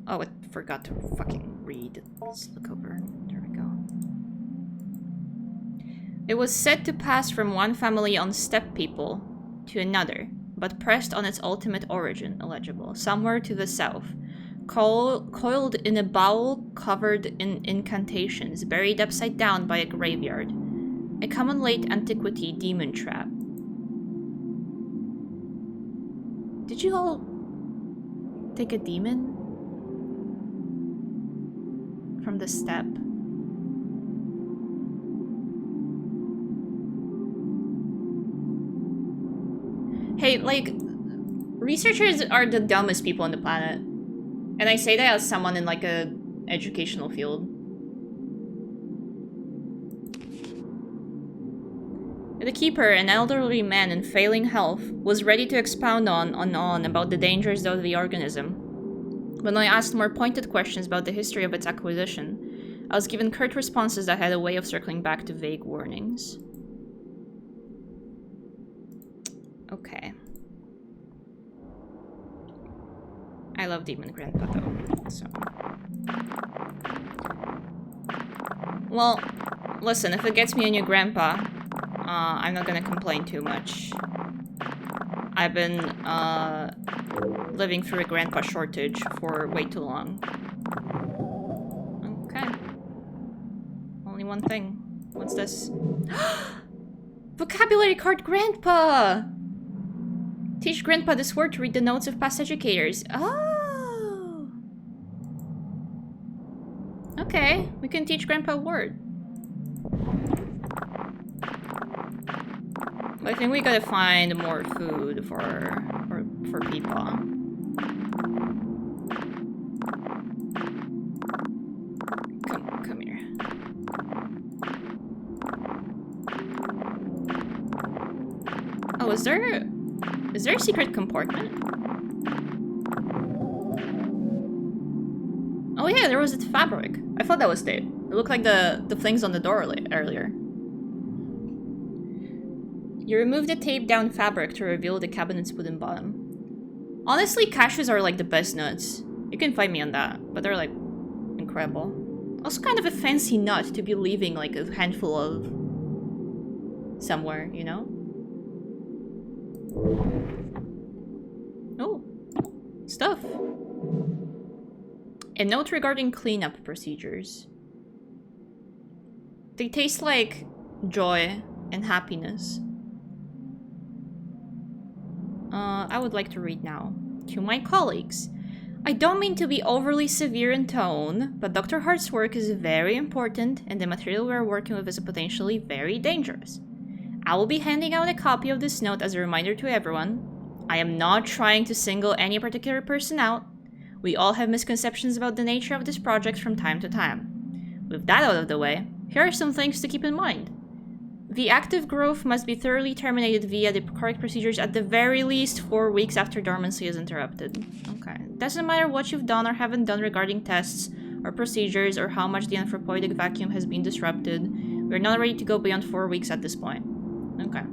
Oh, I forgot to fucking read. Let's look over. There we go. It was said to pass from one family on steppe people to another, but pressed on its ultimate origin, illegible, somewhere to the south. Coiled in a bowl covered in incantations, buried upside down by a graveyard. A common late antiquity demon trap. Did you all take a demon from the steppe? Hey, like, researchers are the dumbest people on the planet. And I say that as someone in, like, a educational field. The keeper, an elderly man in failing health, was ready to expound on about the dangers of the organism. When I asked more pointed questions about the history of its acquisition, I was given curt responses that had a way of circling back to vague warnings. Okay. I love Demon Grandpa though, so... Well, listen, if it gets me a new grandpa, I'm not gonna complain too much. I've been, living through a grandpa shortage for way too long. Okay. Only one thing. What's this? Vocabulary card Grandpa! Teach Grandpa this word to read the notes of past educators. Oh! Okay, we can teach Grandpa a word. But I think we gotta find more food for people. Come here. Oh, is there a secret compartment? Oh yeah, there was a fabric. I thought that was it. It looked like the things on the door earlier. You remove the taped down fabric to reveal the cabinet's wooden bottom. Honestly, cashews are like the best nuts. You can fight me on that, but they're like incredible. Also kind of a fancy nut to be leaving like a handful of somewhere, you know? Oh, stuff. A note regarding cleanup procedures. They taste like joy and happiness. I would like to read now. To my colleagues, I don't mean to be overly severe in tone, but Dr. Hart's work is very important and the material we're working with is potentially very dangerous. I will be handing out a copy of this note as a reminder to everyone. I am not trying to single any particular person out. We all have misconceptions about the nature of this project from time to time. With that out of the way, here are some things to keep in mind. The active growth must be thoroughly terminated via the correct procedures at the very least 4 weeks after dormancy is interrupted. Okay. Doesn't matter what you've done or haven't done regarding tests or procedures or how much the anthropoidic vacuum has been disrupted. We're not ready to go beyond 4 weeks at this point. Okay.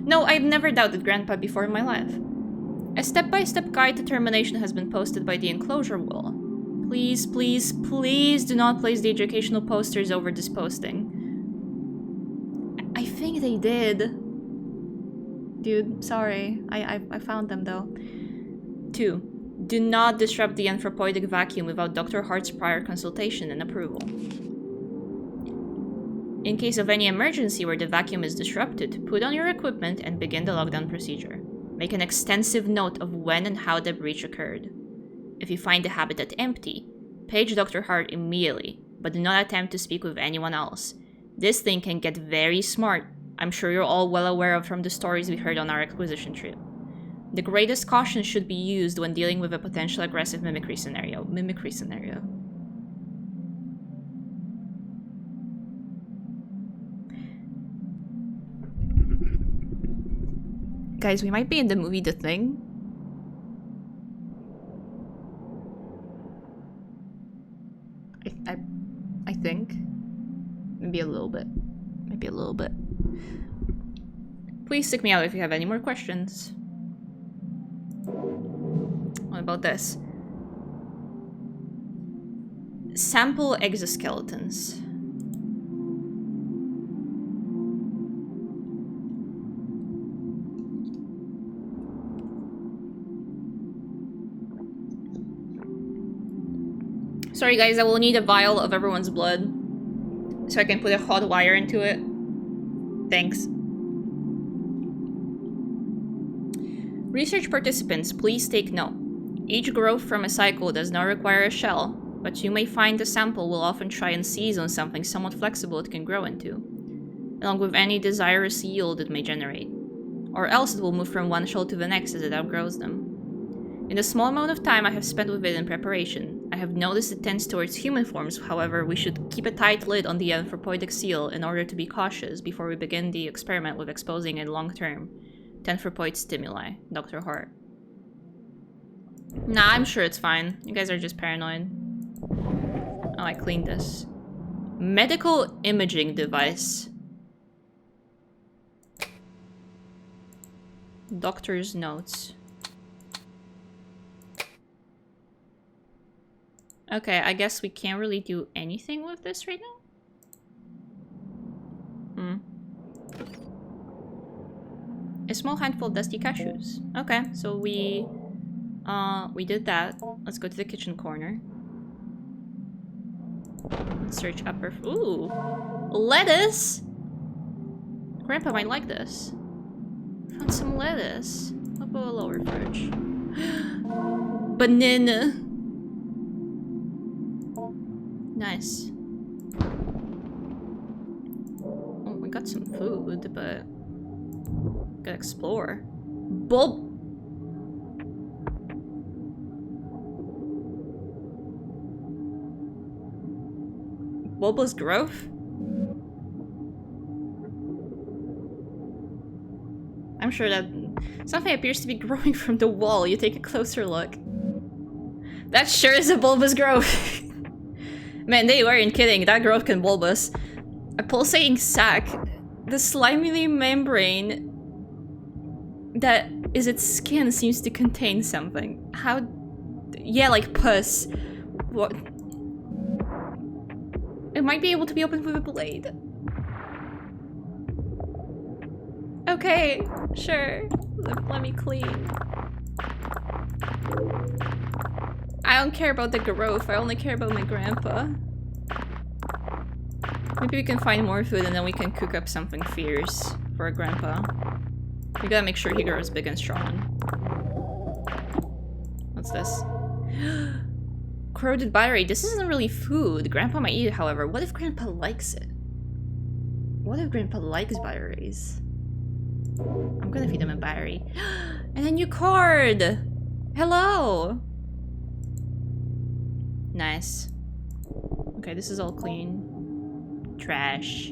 No, I've never doubted Grandpa before in my life. A step-by-step guide to termination has been posted by the enclosure wall. Please, please, please do not place the educational posters over this posting. I think they did. Dude, sorry. I found them though. 2. Do not disrupt the anthropoidic vacuum without Dr. Hart's prior consultation and approval. In case of any emergency where the vacuum is disrupted, put on your equipment and begin the lockdown procedure. Make an extensive note of when and how the breach occurred. If you find the habitat empty, page Dr. Hart immediately, but do not attempt to speak with anyone else. This thing can get very smart. I'm sure you're all well aware of from the stories we heard on our acquisition trip. The greatest caution should be used when dealing with a potential aggressive mimicry scenario. Guys, we might be in the movie The Thing. I think. Maybe a little bit. Maybe a little bit. Please stick me out if you have any more questions. What about this? Sample exoskeletons. Sorry guys, I will need a vial of everyone's blood so I can put a hot wire into it. Thanks. Research participants, please take note. Each growth from a cycle does not require a shell, but you may find the sample will often try and seize on something somewhat flexible it can grow into, along with any desirous yield it may generate. Or else it will move from one shell to the next as it outgrows them. In the small amount of time I have spent with it in preparation, I have noticed it tends towards human forms. However, we should keep a tight lid on the anthropoidic seal in order to be cautious before we begin the experiment with exposing it long-term to anthropoid stimuli. Dr. Hart. Nah, I'm sure it's fine. You guys are just paranoid. Oh, I cleaned this. Medical imaging device. Doctor's notes. Okay, I guess we can't really do anything with this right now. A small handful of dusty cashews. Okay, so we did that. Let's go to the kitchen corner. Let's search upper. Ooh, lettuce. Grandpa might like this. Found some lettuce. What about a lower fridge? Banana. Nice. Oh, we got some food, but gotta explore. Bulbous growth? I'm sure that something appears to be growing from the wall. You take a closer look. That sure is a bulbous growth. Man, they weren't kidding. That growth can bulbous. A pulsating sac. The slimy membrane that is its skin seems to contain something. How? Yeah, like pus. What? It might be able to be opened with a blade. Okay, sure. Let me clean. I don't care about the growth, I only care about my grandpa. Maybe we can find more food and then we can cook up something fierce for our grandpa. We gotta make sure he grows big and strong. What's this? Corroded battery. This isn't really food. Grandpa might eat it, however. What if Grandpa likes it? What if Grandpa likes batteries? I'm gonna feed him a battery. And a new card! Hello! Nice. Okay, this is all clean. Trash.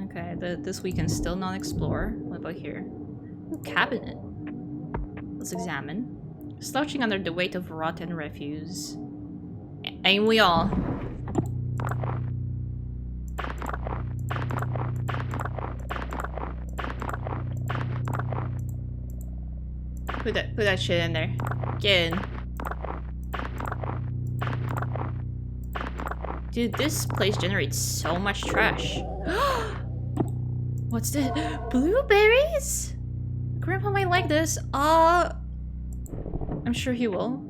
Okay, this we can still not explore. What about here? Ooh, cabinet. Let's examine. Slouching under the weight of rotten refuse. Ain't we all? Put that shit in there. Get in. Dude, this place generates so much trash. What's this? Blueberries? Grandpa might like this. I'm sure he will.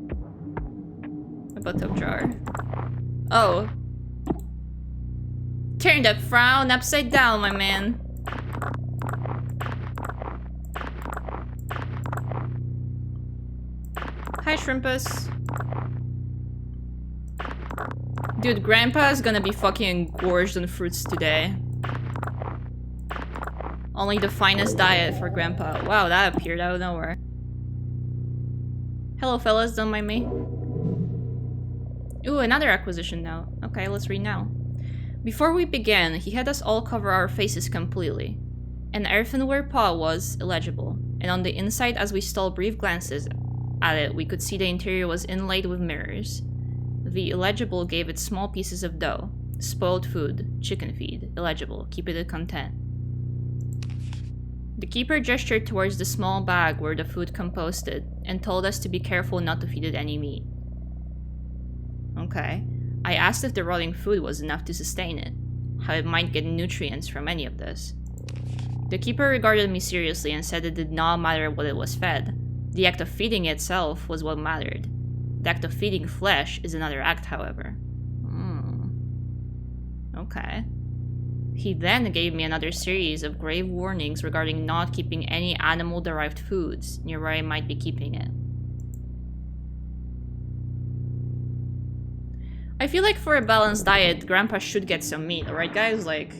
A bathtub jar. Oh. Turn that frown upside down, my man. Hi, Shrimpus. Dude, Grandpa's gonna be fucking engorged on fruits today. Only the finest diet for Grandpa. Wow, that appeared out of nowhere. Hello, fellas, don't mind me. Ooh, another acquisition now. Okay, let's read now. Before we began, he had us all cover our faces completely. An earthenware paw was illegible, and on the inside, as we stole brief glances at it, we could see the interior was inlaid with mirrors. The illegible gave it small pieces of dough. Spoiled food. Chicken feed. Illegible. Keep it at content. The keeper gestured towards the small bag where the food composted and told us to be careful not to feed it any meat. Okay. I asked if the rotting food was enough to sustain it, how it might get nutrients from any of this. The keeper regarded me seriously and said it did not matter what it was fed. The act of feeding itself was what mattered. The act of feeding flesh is another act, however. Okay. He then gave me another series of grave warnings regarding not keeping any animal-derived foods near where I might be keeping it. I feel like for a balanced diet, Grandpa should get some meat, alright guys? Like...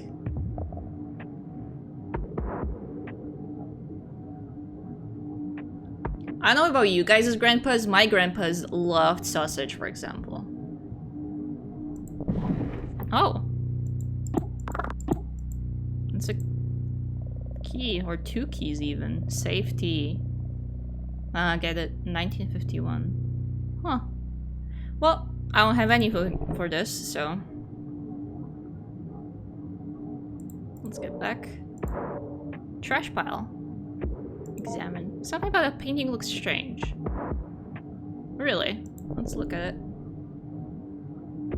I don't know about you guys' grandpas, my grandpas loved sausage, for example. Oh. It's a key, or 2 keys even. Safety. Get it. 1951. Huh. Well, I don't have any food for this, so... Let's get back. Trash pile. Examine. Something about that painting looks strange. Really? Let's look at it.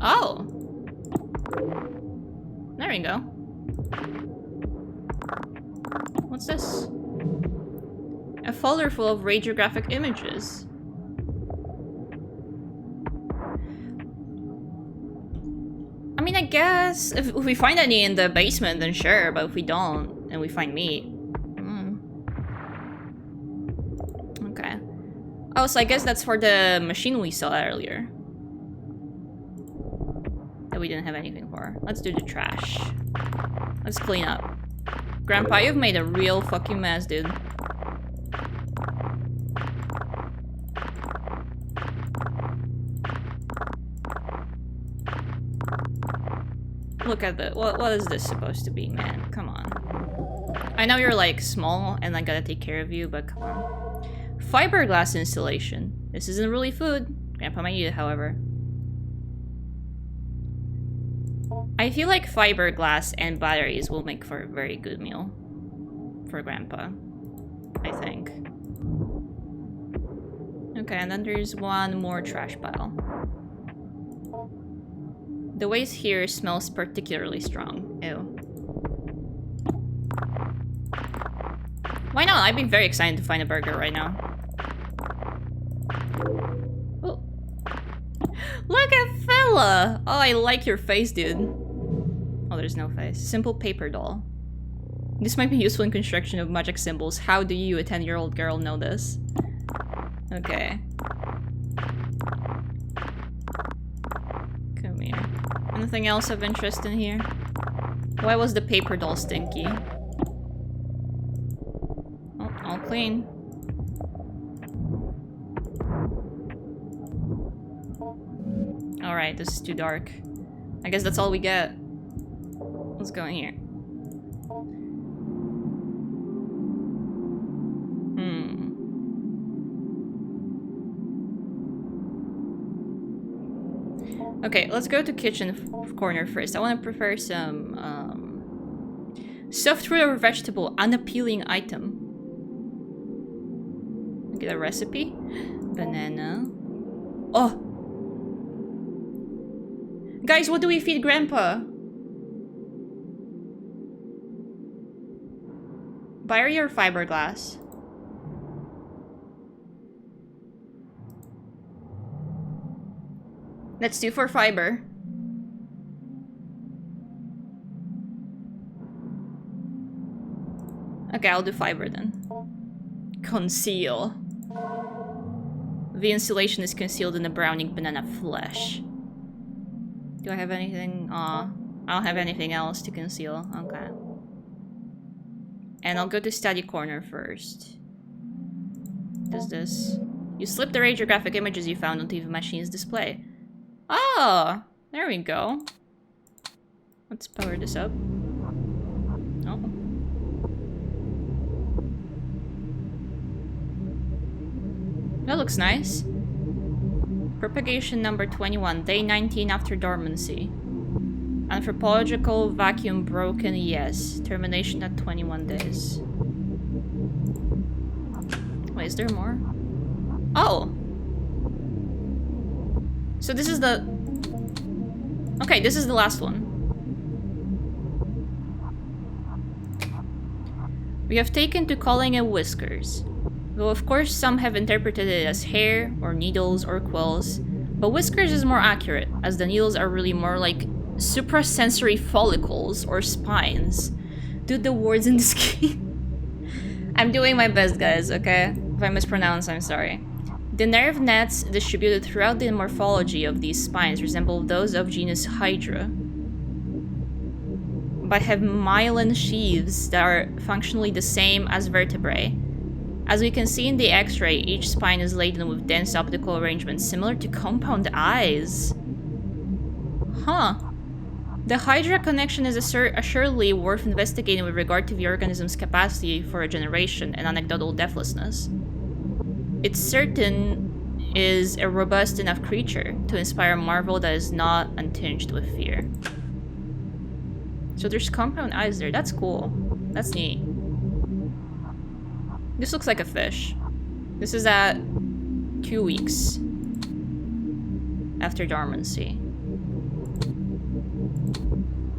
Oh! There we go. What's this? A folder full of radiographic images. I mean, I guess if we find any in the basement, then sure, but if we don't, and we find meat... Okay. Oh, so I guess that's for the machine we saw earlier. That we didn't have anything for. Let's do the trash. Let's clean up. Grandpa, you've made a real fucking mess, dude. Look at the... What is this supposed to be, man? Come on. I know you're, like, small and I gotta take care of you, but come on. Fiberglass installation. This isn't really food. Grandpa might eat it, however. I feel like fiberglass and batteries will make for a very good meal. For Grandpa. I think. Okay, and then there's one more trash pile. The waste here smells particularly strong. Ew. Why not? I'd be very excited to find a burger right now. Oh. Look at fella! Oh, I like your face, dude. Oh, there's no face. Simple paper doll. This might be useful in construction of magic symbols. How do you, a 10-year-old girl, know this? Okay. Come here. Anything else of interest in here? Why was the paper doll stinky? Oh, all clean. Alright, this is too dark. I guess that's all we get. Let's go in here. Okay, let's go to kitchen corner first. I want to prepare some stuffed fruit or vegetable, unappealing item. Get a recipe. Banana. Oh! Guys, what do we feed Grandpa? Battery or fiberglass? Let's do for fiber. Okay, I'll do fiber then. Conceal. The installation is concealed in the browning banana flesh. Do I have anything? Aw, I don't have anything else to conceal. Okay. And I'll go to study corner first. Does this? You slip the radiographic images you found onto the machine's display. Oh, there we go. Let's power this up. Oh. That looks nice. Propagation number 21, day 19 after dormancy. Anthropological vacuum broken, yes. Termination at 21 days. Wait, is there more? Oh! So this is the... Okay, this is the last one. We have taken to calling it whiskers. Though of course some have interpreted it as hair, or needles, or quills. But whiskers is more accurate, as the needles are really more like suprasensory follicles, or spines. Dude, the words in this game. I'm doing my best, guys, okay? If I mispronounce, I'm sorry. The nerve nets distributed throughout the morphology of these spines resemble those of genus Hydra, but have myelin sheaths that are functionally the same as vertebrae. As we can see in the X-ray, each spine is laden with dense optical arrangements similar to compound eyes. Huh. The Hydra connection is assuredly worth investigating with regard to the organism's capacity for regeneration and anecdotal deathlessness. It's certain is a robust enough creature to inspire marvel that is not untinged with fear. So there's compound eyes there. That's cool. That's neat. This looks like a fish. This is at 2 weeks after dormancy.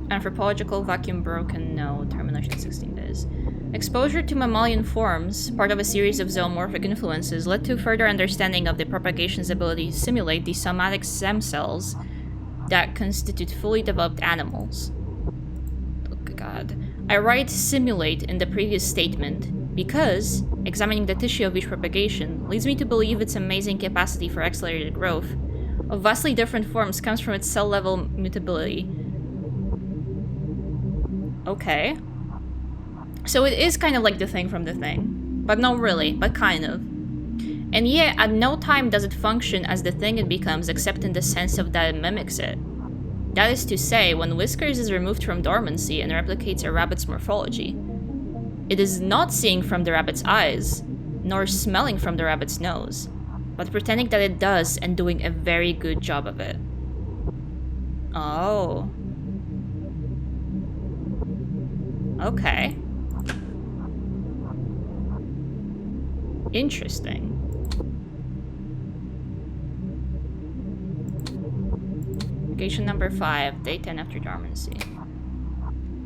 Anthropological vacuum broken, no. Termination 16 days. Exposure to mammalian forms, part of a series of zoomorphic influences, led to further understanding of the propagation's ability to simulate the somatic stem cells that constitute fully developed animals. Oh god. I write simulate in the previous statement because examining the tissue of each propagation leads me to believe its amazing capacity for accelerated growth of vastly different forms comes from its cell-level mutability. Okay. So it is kind of like the thing from the thing. But not really, but kind of. And yet, at no time does it function as the thing it becomes except in the sense of that it mimics it. That is to say, when Whiskers is removed from dormancy and replicates a rabbit's morphology, it is not seeing from the rabbit's eyes, nor smelling from the rabbit's nose, but pretending that it does and doing a very good job of it. Oh. Okay. Interesting. Location number 5, day 10 after dormancy.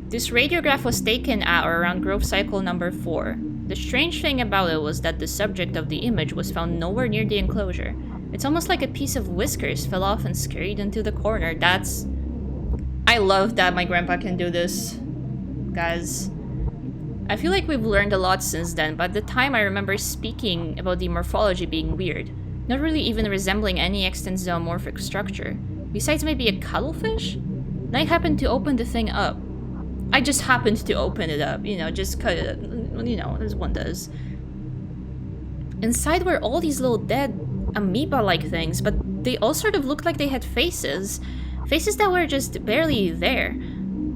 This radiograph was taken at or around growth cycle number 4. The strange thing about it was that the subject of the image was found nowhere near the enclosure. It's almost like a piece of whiskers fell off and scurried into the corner. That's... I love that my grandpa can do this, guys. I feel like we've learned a lot since then, but at the time I remember speaking about the morphology being weird, not really even resembling any extant zoomorphic structure, besides maybe a cuttlefish? Then I happened to open the thing up. I just happened to open it up, you know, just cut it, you know, as one does. Inside were all these little dead amoeba-like things, but they all sort of looked like they had faces. Faces that were just barely there.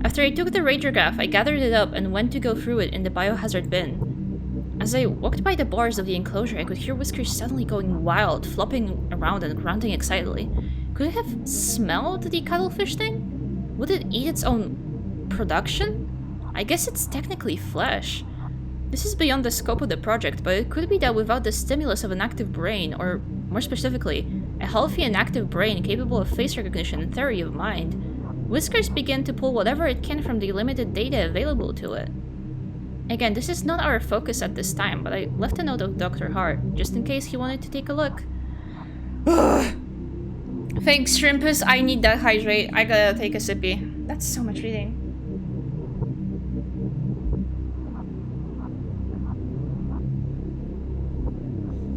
After I took the radiograph, I gathered it up and went to go through it in the biohazard bin. As I walked by the bars of the enclosure, I could hear Whiskers suddenly going wild, flopping around and grunting excitedly. Could it have smelled the cuttlefish thing? Would it eat its own production? I guess it's technically flesh. This is beyond the scope of the project, but it could be that without the stimulus of an active brain, or more specifically, a healthy and active brain capable of face recognition and theory of mind, Whiskers began to pull whatever it can from the limited data available to it. Again, this is not our focus at this time, but I left a note of Dr. Hart, just in case he wanted to take a look. Thanks, Shrimpus. I need that hydrate. I gotta take a sippy. That's so much reading.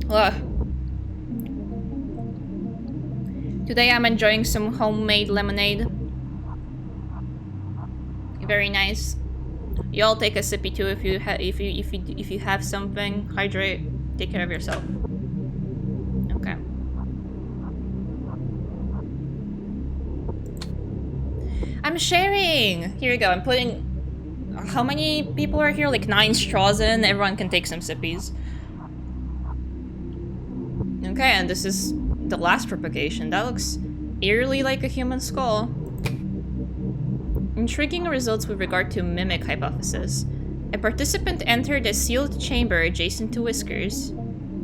Ugh. Today I'm enjoying some homemade lemonade. Very nice. Y'all take a sippy too if you have something. Hydrate. Take care of yourself. Okay. I'm sharing. Here you go. I'm putting. How many people are here? Like 9 straws in. Everyone can take some sippies. Okay, and this is the last propagation. That looks eerily like a human skull. Intriguing results with regard to mimic hypothesis. A participant entered a sealed chamber adjacent to Whiskers,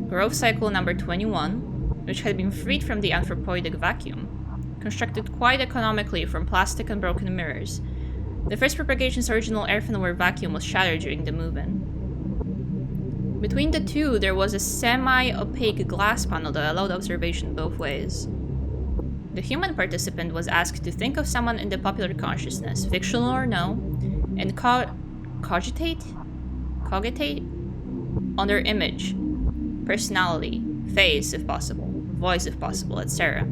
growth cycle number 21, which had been freed from the anthropoidic vacuum, constructed quite economically from plastic and broken mirrors. The first propagation's original earthenware vacuum was shattered during the move-in. Between the two, there was a semi-opaque glass panel that allowed observation both ways. The human participant was asked to think of someone in the popular consciousness, fictional or no, and cogitate on their image, personality, face if possible, voice if possible, etc.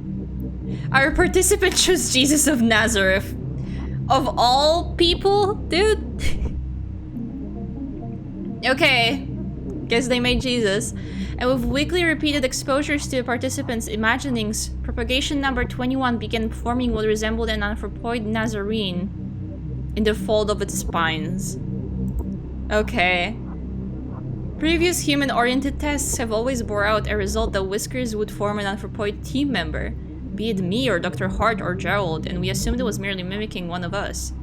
Our participant chose Jesus of Nazareth. Of all people, dude. Okay, guess they made Jesus. And with weekly repeated exposures to the participants' imaginings, propagation number 21 began forming what resembled an anthropoid Nazarene in the fold of its spines. Okay. Previous human-oriented tests have always bore out a result that Whiskers would form an anthropoid team member, be it me or Dr. Hart or Gerald, and we assumed it was merely mimicking one of us.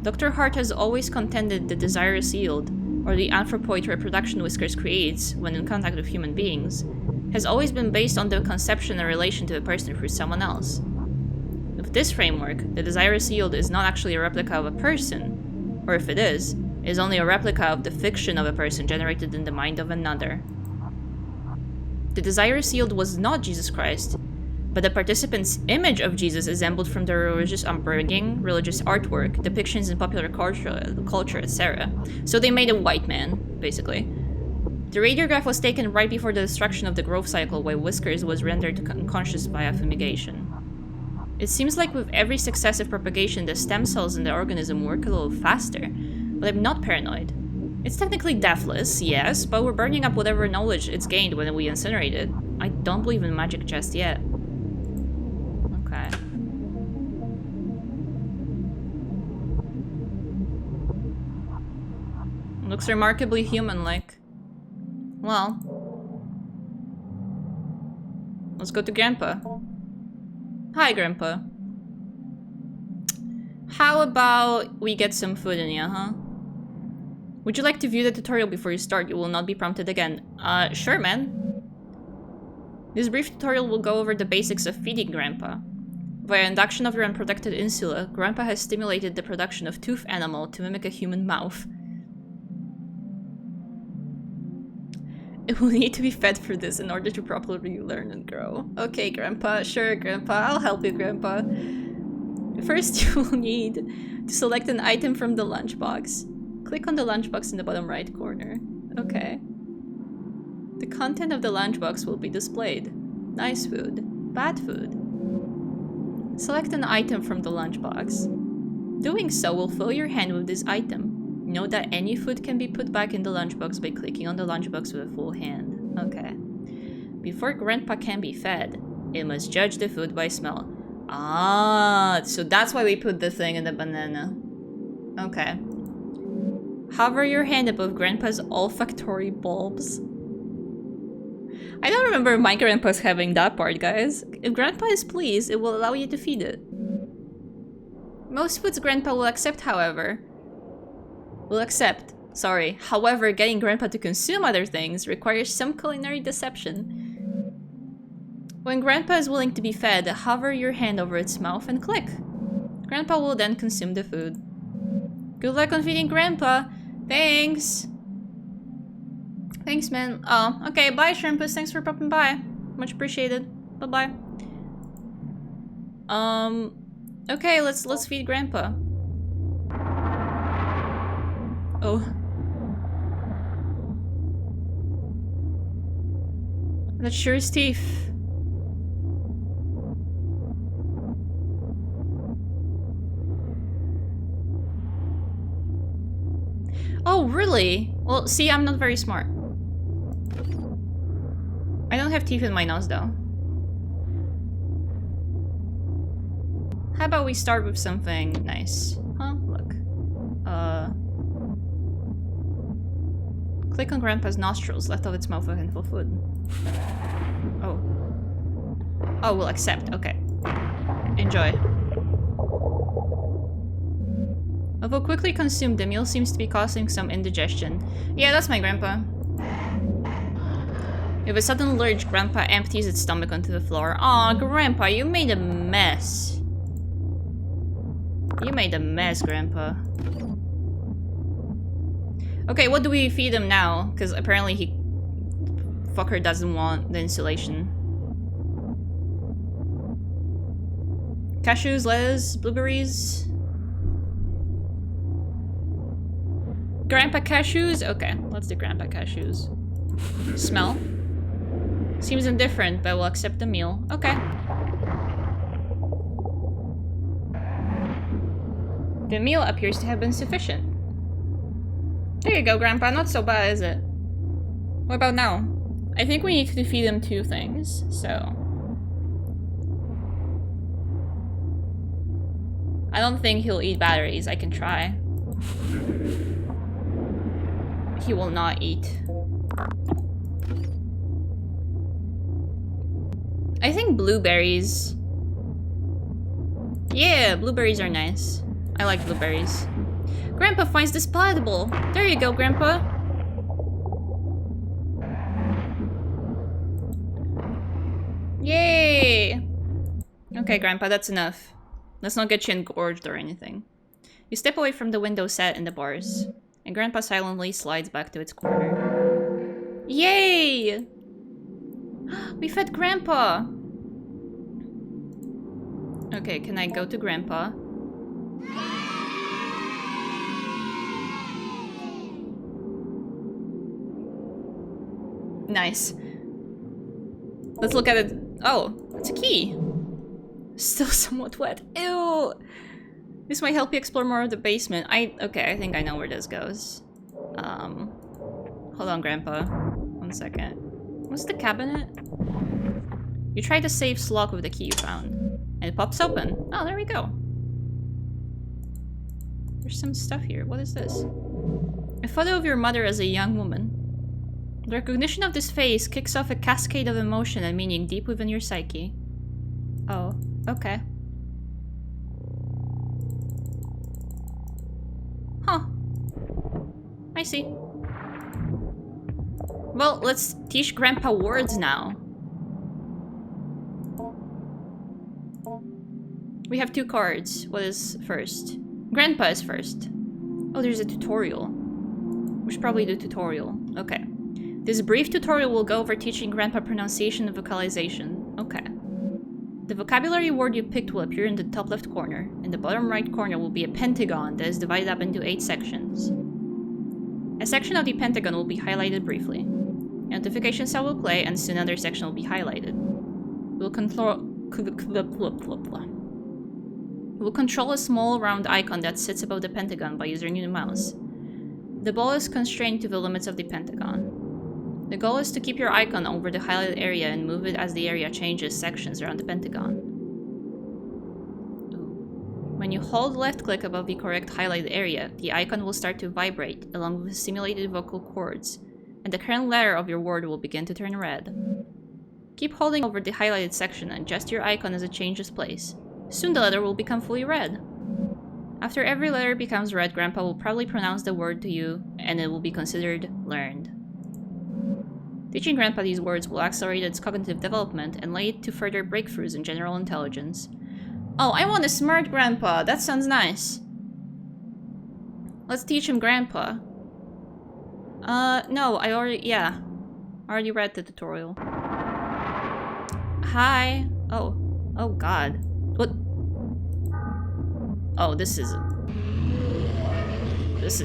Dr. Hart has always contended the desirous yield, or the anthropoid reproduction Whiskers creates when in contact with human beings, has always been based on the conception and relation to a person through someone else. With this framework, the desirous yield is not actually a replica of a person, or if it is only a replica of the fiction of a person generated in the mind of another. The desirous yield was not Jesus Christ, but the participant's image of Jesus assembled from their religious upbringing, religious artwork, depictions in popular culture, etc. So they made a white man, basically. The radiograph was taken right before the destruction of the growth cycle, while Whiskers was rendered unconscious via fumigation. It seems like with every successive propagation, the stem cells in the organism work a little faster, but I'm not paranoid. It's technically deathless, yes, but we're burning up whatever knowledge it's gained when we incinerate it. I don't believe in magic just yet. Okay. Looks remarkably human-like. Well, let's go to Grandpa. Hi, Grandpa. How about we get some food in ya, huh? Would you like to view the tutorial before you start? You will not be prompted again. Sure, man. This brief tutorial will go over the basics of feeding Grandpa. Via induction of your unprotected insula, Grandpa has stimulated the production of toothed animal to mimic a human mouth. It will need to be fed for this in order to properly learn and grow. Okay, Grandpa. Sure, Grandpa. I'll help you, Grandpa. First, you will need to select an item from the lunchbox. Click on the lunchbox in the bottom right corner. Okay. The content of the lunchbox will be displayed. Nice food. Bad food. Select an item from the lunchbox. Doing so will fill your hand with this item. Note that any food can be put back in the lunchbox by clicking on the lunchbox with a full hand. Okay. Before Grandpa can be fed, it must judge the food by smell. Ah, so that's why we put the thing in the banana. Okay. Hover your hand above Grandpa's olfactory bulbs. I don't remember my Grandpa's having that part, guys. If Grandpa is pleased, it will allow you to feed it. Most foods Grandpa will accept, however, However, getting Grandpa to consume other things requires some culinary deception. When Grandpa is willing to be fed, hover your hand over its mouth and click. Grandpa will then consume the food. Good luck on feeding Grandpa. Thanks. Thanks, man. Oh, okay. Bye, Shrimpus. Thanks for popping by. Much appreciated. Bye-bye. Okay, let's feed Grandpa. Oh. That sure is teeth. Oh, really? Well, see, I'm not very smart. I don't have teeth in my nose, though. How about we start with something nice? Huh? Look. Click on Grandpa's nostrils, left of its mouth a handful of food. Oh. Oh, we'll accept. Okay. Enjoy. Although quickly consumed, the meal seems to be causing some indigestion. Yeah, that's my grandpa. With a sudden lurch, Grandpa empties its stomach onto the floor. Aw, Grandpa, you made a mess. You made a mess, Grandpa. Okay, what do we feed him now? Because apparently he... fucker doesn't want the insulation. Cashews, lettuce, blueberries. Grandpa cashews? Okay, let's do Grandpa cashews. Smell? Seems indifferent, but will accept the meal. Okay. The meal appears to have been sufficient. There you go, Grandpa. Not so bad, is it? What about now? I think we need to feed him 2 things, so... I don't think he'll eat batteries. I can try. He will not eat. I think blueberries. Yeah, blueberries are nice. I like blueberries. Grandpa finds this palatable. There you go, Grandpa. Yay! Okay, Grandpa, that's enough. Let's not get you engorged or anything. You step away from the window set in the bars, and Grandpa silently slides back to its corner. Yay! We fed Grandpa! Okay, can I go to Grandpa? Nice. Let's look at it. Oh, it's a key. Still somewhat wet. Ew! This might help you explore more of the basement. Okay, I think I know where this goes. Hold on, Grandpa. 1 second. What's the cabinet? You try the safe's lock with the key you found. And it pops open. Oh, there we go. There's some stuff here. What is this? A photo of your mother as a young woman. The recognition of this face kicks off a cascade of emotion and meaning deep within your psyche. Oh, okay. Huh. I see. Well, let's teach Grandpa words now. We have 2 cards. What is first? Grandpa is first. Oh, there's a tutorial. We should probably do tutorial. Okay. This brief tutorial will go over teaching Grandpa pronunciation and vocalization. Okay. The vocabulary word you picked will appear in the top left corner. In the bottom right corner will be a pentagon that is divided up into 8 sections. A section of the pentagon will be highlighted briefly. A notification cell will play and soon another section will be highlighted. We'll control a small round icon that sits above the pentagon by using your mouse. The ball is constrained to the limits of the pentagon. The goal is to keep your icon over the highlighted area and move it as the area changes sections around the pentagon. When you hold left click above the correct highlighted area, the icon will start to vibrate along with the simulated vocal cords, and the current letter of your word will begin to turn red. Keep holding over the highlighted section and adjust your icon as it changes place. Soon the letter will become fully red. After every letter becomes red, Grandpa will probably pronounce the word to you, and it will be considered learned. Teaching Grandpa these words will accelerate its cognitive development and lead to further breakthroughs in general intelligence. Oh, I want a smart Grandpa! That sounds nice. Let's teach him Grandpa. No, I already read the tutorial. Hi. Oh God. What? Oh, this is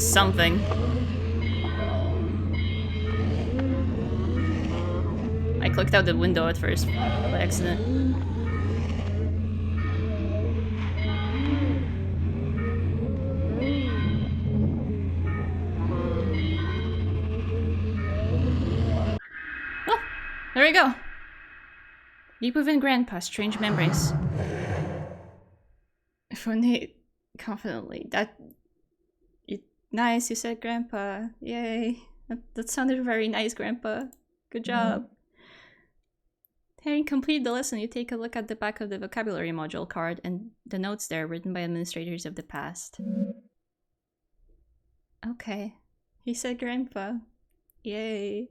something. I clicked out the window at first by accident. Oh, there we go. Deep within Grandpa, strange memories. Phonate confidently. Nice, you said Grandpa. Yay. That sounded very nice, Grandpa. Good job. Having completed the lesson, you take a look at the back of the vocabulary module card and the notes there written by administrators of the past. Okay. He said grandpa. Yay.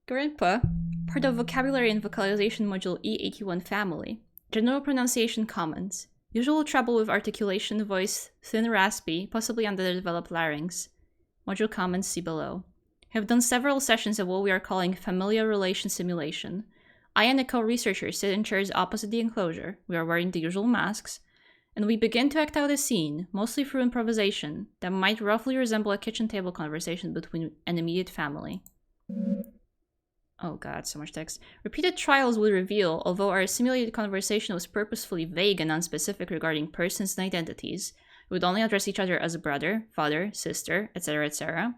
Grandpa, part of vocabulary and vocalization module E81 family. General pronunciation comments. Usual trouble with articulation, voice thin, raspy, possibly underdeveloped larynx. Module comments see below. Have done several sessions of what we are calling familiar relation simulation. I and a co-researcher sit in chairs opposite the enclosure. We are wearing the usual masks. And we begin to act out a scene, mostly through improvisation, that might roughly resemble a kitchen table conversation between an immediate family. Oh god, so much text. Repeated trials would reveal, although our simulated conversation was purposefully vague and unspecific regarding persons and identities, we would only address each other as a brother, father, sister, etc., etc.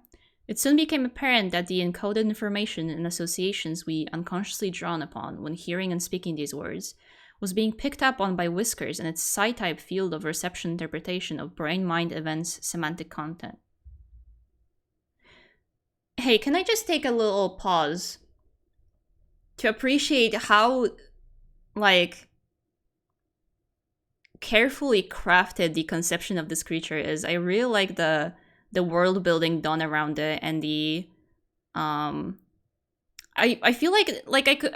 It soon became apparent that the encoded information and associations we unconsciously drawn upon when hearing and speaking these words was being picked up on by Whiskers and its psi-type field of reception interpretation of brain-mind events' semantic content. Hey, can I just take a little pause to appreciate how, like, carefully crafted the conception of this creature is? I really like the world building done around it, and the I feel like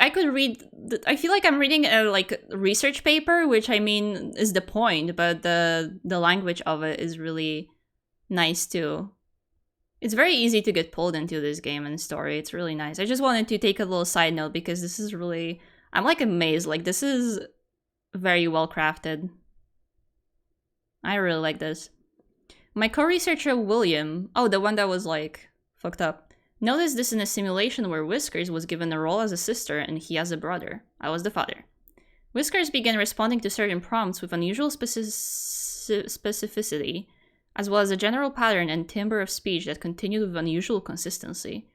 I could read. I feel like I'm reading a research paper, which I mean is the point, but the language of it is really nice too. It's very easy to get pulled into this game and story. It's really nice. I just wanted to take a little side note because this is really, I'm like amazed. Like, this is very well crafted. I really like this. My co-researcher William, oh, the one that was like fucked up, noticed this in a simulation where Whiskers was given a role as a sister and he as a brother. I was the father. Whiskers began responding to certain prompts with unusual specificity, as well as a general pattern and timbre of speech that continued with unusual consistency.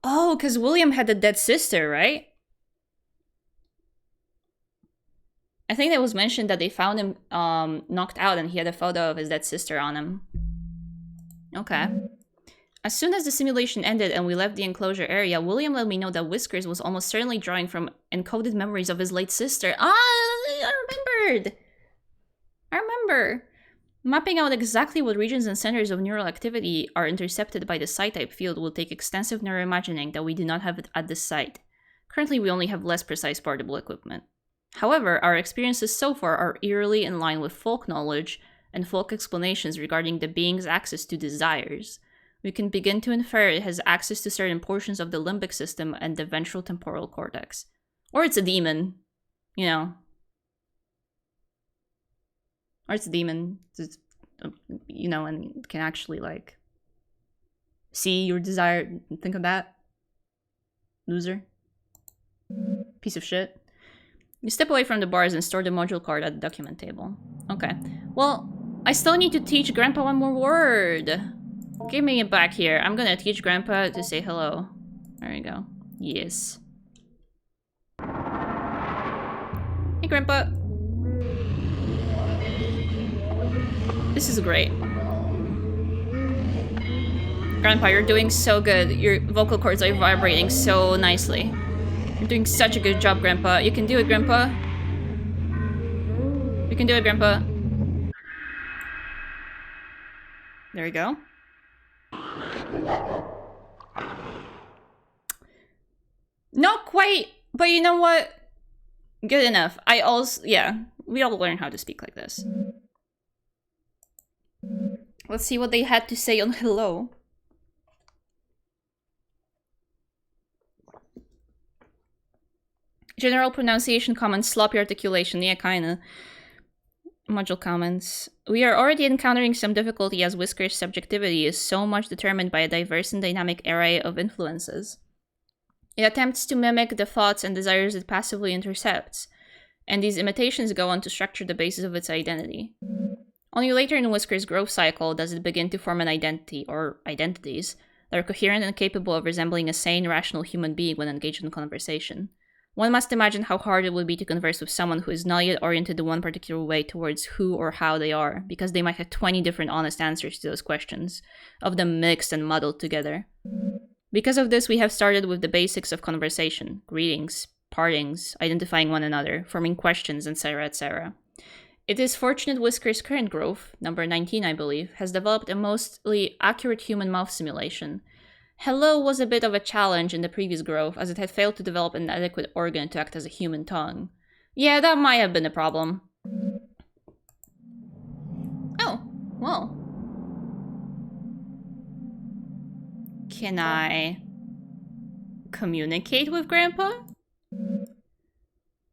Oh, because William had a dead sister, right? I think it was mentioned that they found him knocked out and he had a photo of his dead sister on him. Okay. As soon as the simulation ended and we left the enclosure area, William let me know that Whiskers was almost certainly drawing from encoded memories of his late sister. Ah, I remembered! I remember! Mapping out exactly what regions and centers of neural activity are intercepted by the psi-type field will take extensive neuroimagining that we do not have at this site. Currently, we only have less precise portable equipment. However, our experiences so far are eerily in line with folk knowledge and folk explanations regarding the being's access to desires. We can begin to infer it has access to certain portions of the limbic system and the ventral temporal cortex. Or it's a demon, you know. Or it's a demon, you know, and can actually, like, see your desire. Think of that. Loser. Piece of shit. You step away from the bars and store the module card at the document table. Okay. Well, I still need to teach Grandpa one more word. Give me it back here. I'm gonna teach Grandpa to say hello. There you go. Yes. Hey, Grandpa. This is great. Grandpa, you're doing so good. Your vocal cords are vibrating so nicely. You're doing such a good job, Grandpa. You can do it, Grandpa. You can do it, Grandpa. There we go. Not quite, but you know what? Good enough. I also, yeah, we all learn how to speak like this. Let's see what they had to say on hello. General pronunciation comments, sloppy articulation. Yeah, kinda. Module comments. We are already encountering some difficulty as Whisker's subjectivity is so much determined by a diverse and dynamic array of influences. It attempts to mimic the thoughts and desires it passively intercepts, and these imitations go on to structure the basis of its identity. Only later in Whisker's growth cycle does it begin to form an identity, or identities, that are coherent and capable of resembling a sane, rational human being when engaged in conversation. One must imagine how hard it would be to converse with someone who is not yet oriented in one particular way towards who or how they are, because they might have 20 different honest answers to those questions, of them mixed and muddled together. Because of this, we have started with the basics of conversation, greetings, partings, identifying one another, forming questions, etc., etc. It is fortunate Whisker's current growth, number 19 I believe, has developed a mostly accurate human mouth simulation. Hello was a bit of a challenge in the previous growth, as it had failed to develop an adequate organ to act as a human tongue. Yeah, that might have been a problem. Oh, well. Can I communicate with Grandpa?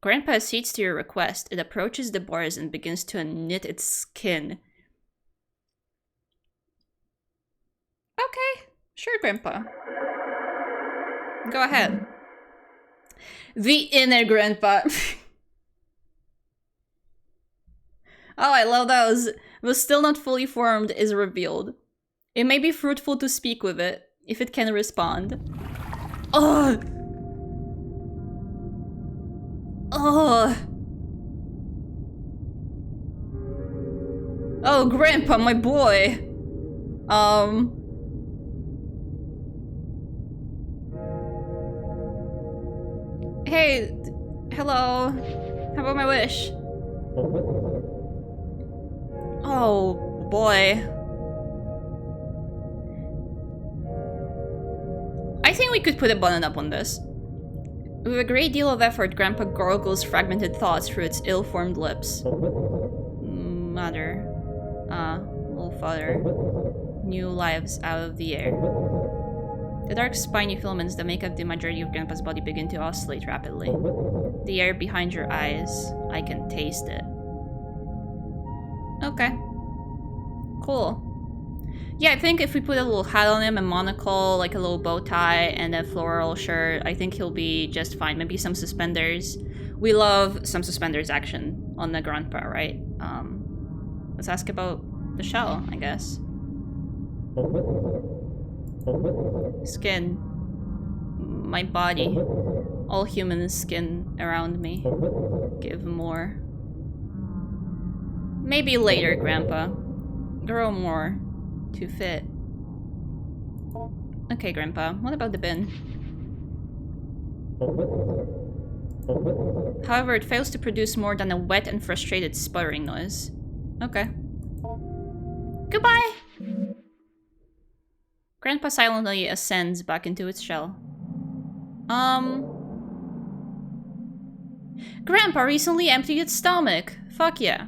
Grandpa accedes to your request. It approaches the bars and begins to unknit its skin. Okay, sure, Grandpa. Go ahead. The inner Grandpa. Oh, I love those. Was still not fully formed is revealed. It may be fruitful to speak with it, if it can respond. Oh! Oh! Oh, Grandpa, my boy! Hey, hello. How about my wish? Oh, boy. I think we could put a button up on this. With a great deal of effort, Grandpa gurgles fragmented thoughts through its ill-formed lips. Mother. Little father. New lives out of the air. The dark spiny filaments that make up the majority of Grandpa's body begin to oscillate rapidly. The air behind your eyes. I can taste it. Okay. Cool. Yeah, I think if we put a little hat on him, a monocle, like a little bow tie, and a floral shirt, I think he'll be just fine. Maybe some suspenders. We love some suspenders action on the Grandpa, right? Let's ask about the shell, I guess. Skin. My body. All human skin around me. Give more. Maybe later, Grandpa. Grow more. To fit. Okay, Grandpa, what about the bin? However, it fails to produce more than a wet and frustrated sputtering noise. Okay. Goodbye! Grandpa silently ascends back into its shell. Grandpa recently emptied its stomach. Fuck yeah.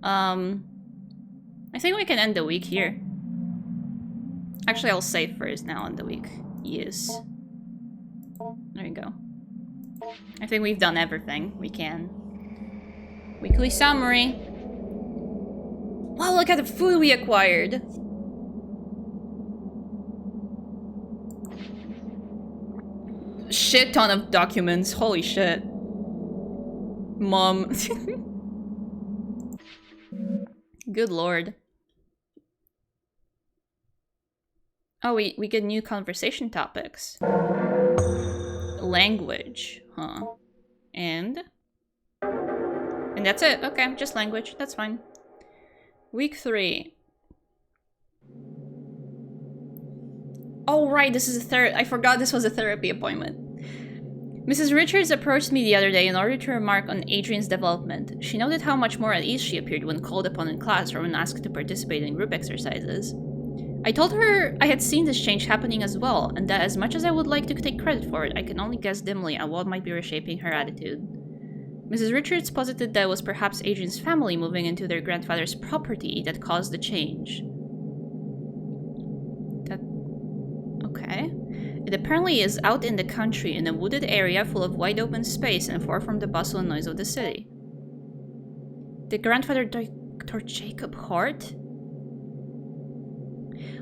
I think we can end the week here. Actually, I'll save first now on the week. Yes. There you go. I think we've done everything we can. Weekly summary. Wow, look at the food we acquired. Shit ton of documents. Holy shit. Mom. Good lord. Oh, we get new conversation topics. Language, huh? And that's it. Okay, just language. That's fine. Week 3. Oh, right, this is a I forgot this was a therapy appointment. Mrs. Richards approached me the other day in order to remark on Adrian's development. She noted how much more at ease she appeared when called upon in class or when asked to participate in group exercises. I told her I had seen this change happening as well, and that as much as I would like to take credit for it, I can only guess dimly at what might be reshaping her attitude. Mrs. Richards posited that it was perhaps Adrian's family moving into their grandfather's property that caused the change. Okay. It apparently is out in the country in a wooded area full of wide open space and far from the bustle and noise of the city. Did grandfather Dr. Jacob Hart?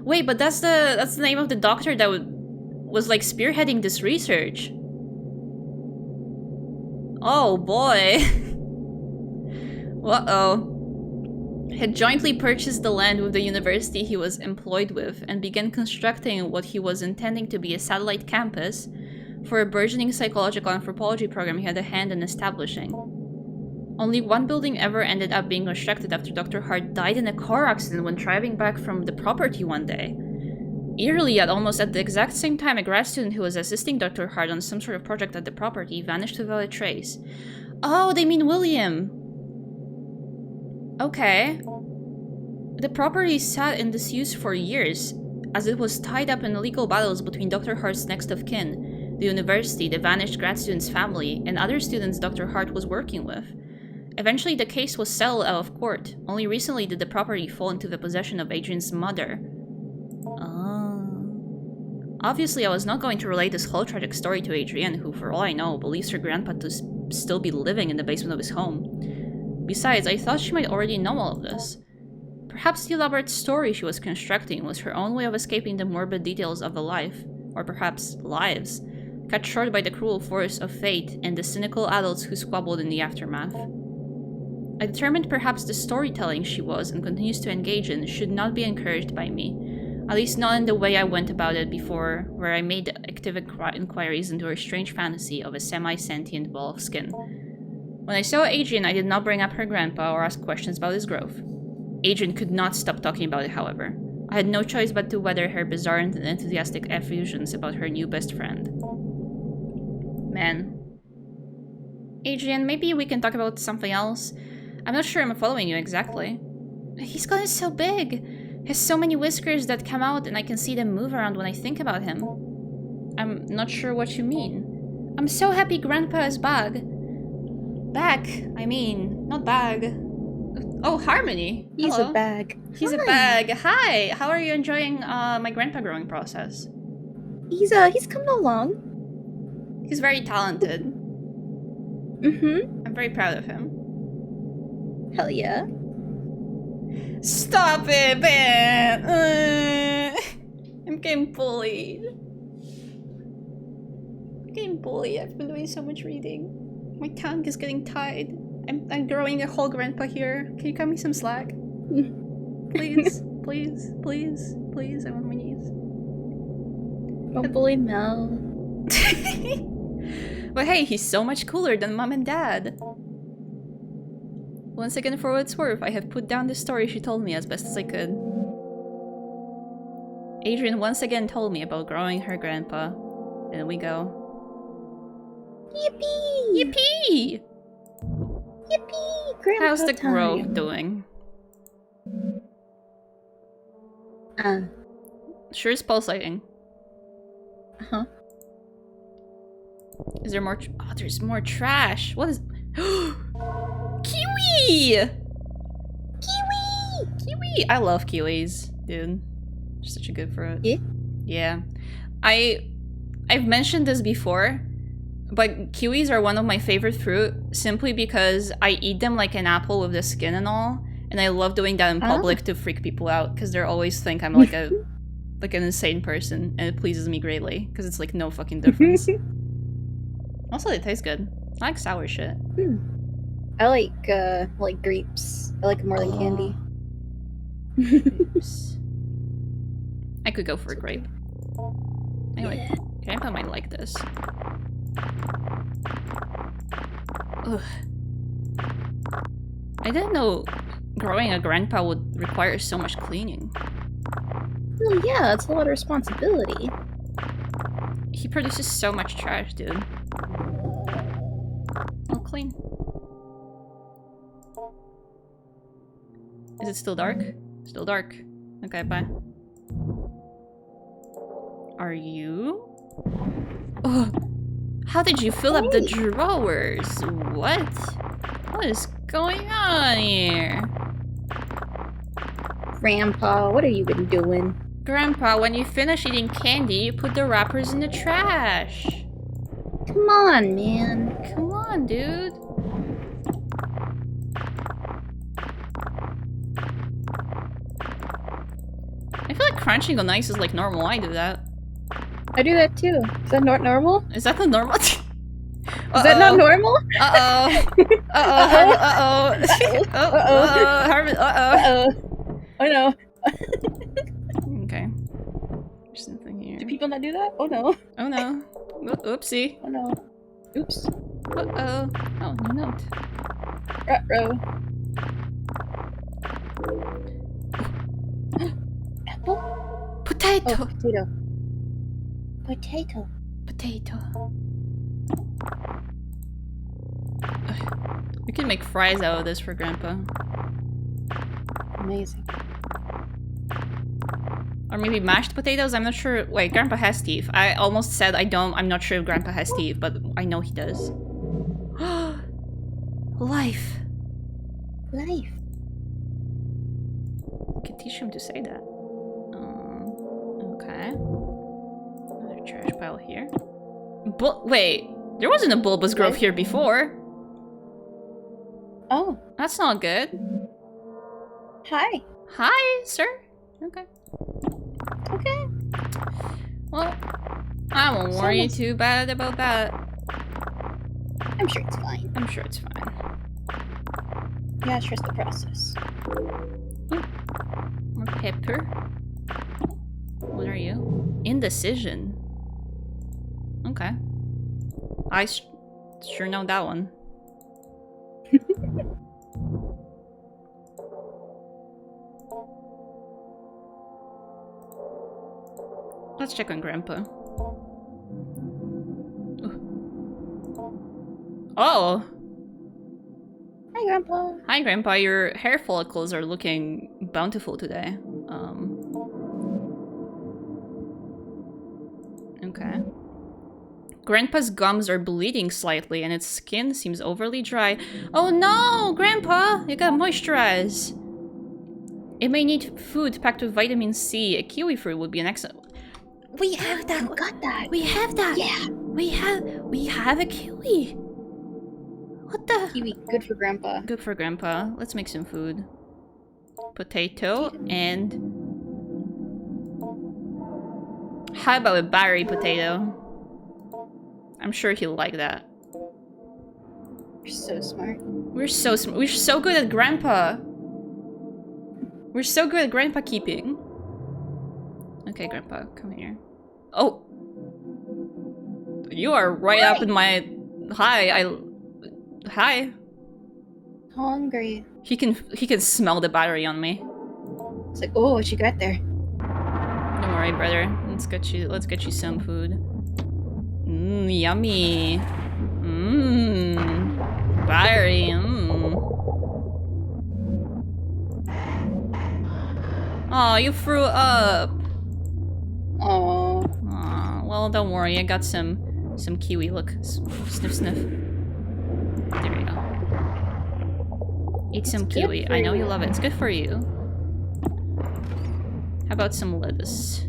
Wait, but that's the name of the doctor that was like spearheading this research. Oh boy. Uh-oh. Had jointly purchased the land with the university he was employed with and began constructing what he was intending to be a satellite campus for a burgeoning psychological anthropology program he had a hand in establishing. Only one building ever ended up being constructed after Dr. Hart died in a car accident when driving back from the property one day. Eerily, yet almost at the exact same time, a grad student who was assisting Dr. Hart on some sort of project at the property vanished without a trace. Oh, they mean William! Okay. The property sat in disuse for years, as it was tied up in legal battles between Dr. Hart's next of kin, the university, the vanished grad student's family, and other students Dr. Hart was working with. Eventually, the case was settled out of court. Only recently did the property fall into the possession of Adrian's mother. Obviously, I was not going to relate this whole tragic story to Adrian, who, for all I know, believes her grandpa to still be living in the basement of his home. Besides, I thought she might already know all of this. Perhaps the elaborate story she was constructing was her own way of escaping the morbid details of a life, or perhaps lives, cut short by the cruel force of fate and the cynical adults who squabbled in the aftermath. I determined perhaps the storytelling she was and continues to engage in should not be encouraged by me, at least not in the way I went about it before, where I made active inquiries into her strange fantasy of a semi-sentient ball of skin. When I saw Adrian, I did not bring up her grandpa or ask questions about his growth. Adrian could not stop talking about it, however. I had no choice but to weather her bizarre and enthusiastic effusions about her new best friend. Man. Adrian, maybe we can talk about something else? I'm not sure I'm following you exactly. He's gotten so big. He has so many whiskers that come out and I can see them move around when I think about him. I'm not sure what you mean. I'm so happy Grandpa is back. Not bag. Oh, Harmony. He's Hello. a bag. He's Hi. a bag. Hi. How are you enjoying my grandpa growing process? He's coming along. He's very talented. Mm-hmm. I'm very proud of him. Hell yeah. Stop it, man! I'm getting bullied. I've been doing so much reading. My tongue is getting tied. I'm growing a whole grandpa here. Can you cut me some slack? Please, please, please, please. I'm on my knees. Don't bully Mel. But hey, he's so much cooler than Mom and Dad. Once again, for what it's worth, I have put down the story she told me as best as I could. Adrian once again told me about growing her grandpa. And we go. Yippee! Yippee! Yippee! Grandpa How's the time. growth doing? Sure is pulsating. Uh-huh. Is there more? Oh, there's more trash. What is? Kiwi! Kiwi! I love kiwis, dude. They're such a good fruit. Yeah? Yeah. I've mentioned this before, but kiwis are one of my favorite fruit simply because I eat them like an apple with the skin and all, and I love doing that in public to freak people out because they always think I'm like an insane person, and it pleases me greatly because it's like no fucking difference. Also, they taste good. I like sour shit. I like grapes. I like them more than candy. Grapes. I could go for a grape. Anyway, Grandpa might like this. Ugh. I didn't know growing a grandpa would require so much cleaning. Well, yeah, it's a lot of responsibility. He produces so much trash, dude. I'll clean. Is it still dark? Still dark. Okay, bye. Are you? Oh, how did you fill up the drawers? What? What is going on here? Grandpa, what have you been doing? Grandpa, when you finish eating candy, you put the wrappers in the trash. Come on, man. Come on, dude. I feel like crunching on ice is like normal. I do that. I do that too. Is that not normal? Is that the normal? Is that not normal? Uh-oh. Harvard. Uh-oh. Oh no. Okay. There's something here. Do people not do that? Oh no. Oh no. Oopsie. Oh no. Oops. Uh-oh. Oh, new note. Ruh-roh. Apple? Potato. Oh, potato. Potato. Potato. We can make fries out of this for Grandpa. Amazing. Or maybe mashed potatoes? I'm not sure. Wait, Grandpa has teeth. I almost said I'm not sure if Grandpa has teeth, but I know he does. Life. Life. I can teach him to say that. Okay. Another trash pile here. Wait, there wasn't a bulbous growth here before. Oh, That's not good. hi. Hi, sir. Okay. Okay. Well, I won't worry Sounds- too bad about that. I'm sure it's fine. I'm sure it's fine. Yeah, trust the process. More pepper. What are you? Indecision. Okay. I sure know that one. Let's check on Grandpa. Oh! Hi, Grandpa. Hi, Grandpa. Your hair follicles are looking bountiful today. Okay. Grandpa's gums are bleeding slightly and its skin seems overly dry. Oh no, Grandpa! You gotta moisturize! It may need food packed with vitamin C. A kiwi fruit would be an excellent... We have that! You got that. We have that! Yeah. We have a kiwi! What the? Kiwi, good for Grandpa. Good for Grandpa. Let's make some food. Potato and... How about a berry potato? I'm sure he'll like that. You're so smart. We're so We're so good at Grandpa. We're so good at Grandpa keeping. Okay, Grandpa, come here. Oh, you are right up in my. Hi. Hungry. He can smell the battery on me. It's like, oh, what you got there? Don't worry, brother. Let's get you some food. Mmm, yummy. Mmm. Battery. Mmm. Oh, you threw up. Oh. Aw, well, don't worry. I got some kiwi. Look, sniff, sniff. There we go. Eat some kiwi. I know you love it. It's good for you. How about some lettuce?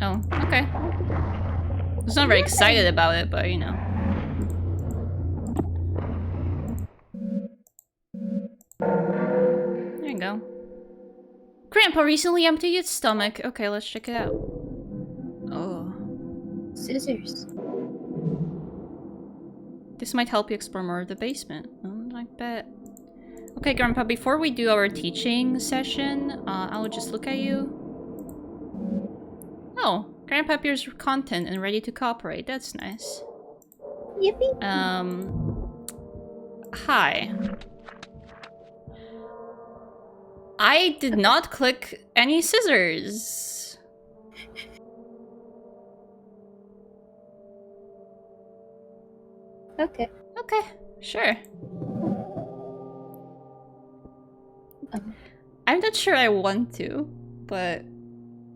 Oh, okay. I was not very excited about it, but you know. There you go. Grandpa recently emptied its stomach. Okay, let's check it out. Oh. Scissors. This might help you explore more of the basement. Oh, I bet. Okay, Grandpa, before we do our teaching session, I'll just look at you. Oh, Grandpa appears content and ready to cooperate. That's nice. Yippee. Hi. I did not click any scissors. Okay. Okay, sure. I'm not sure I want to, but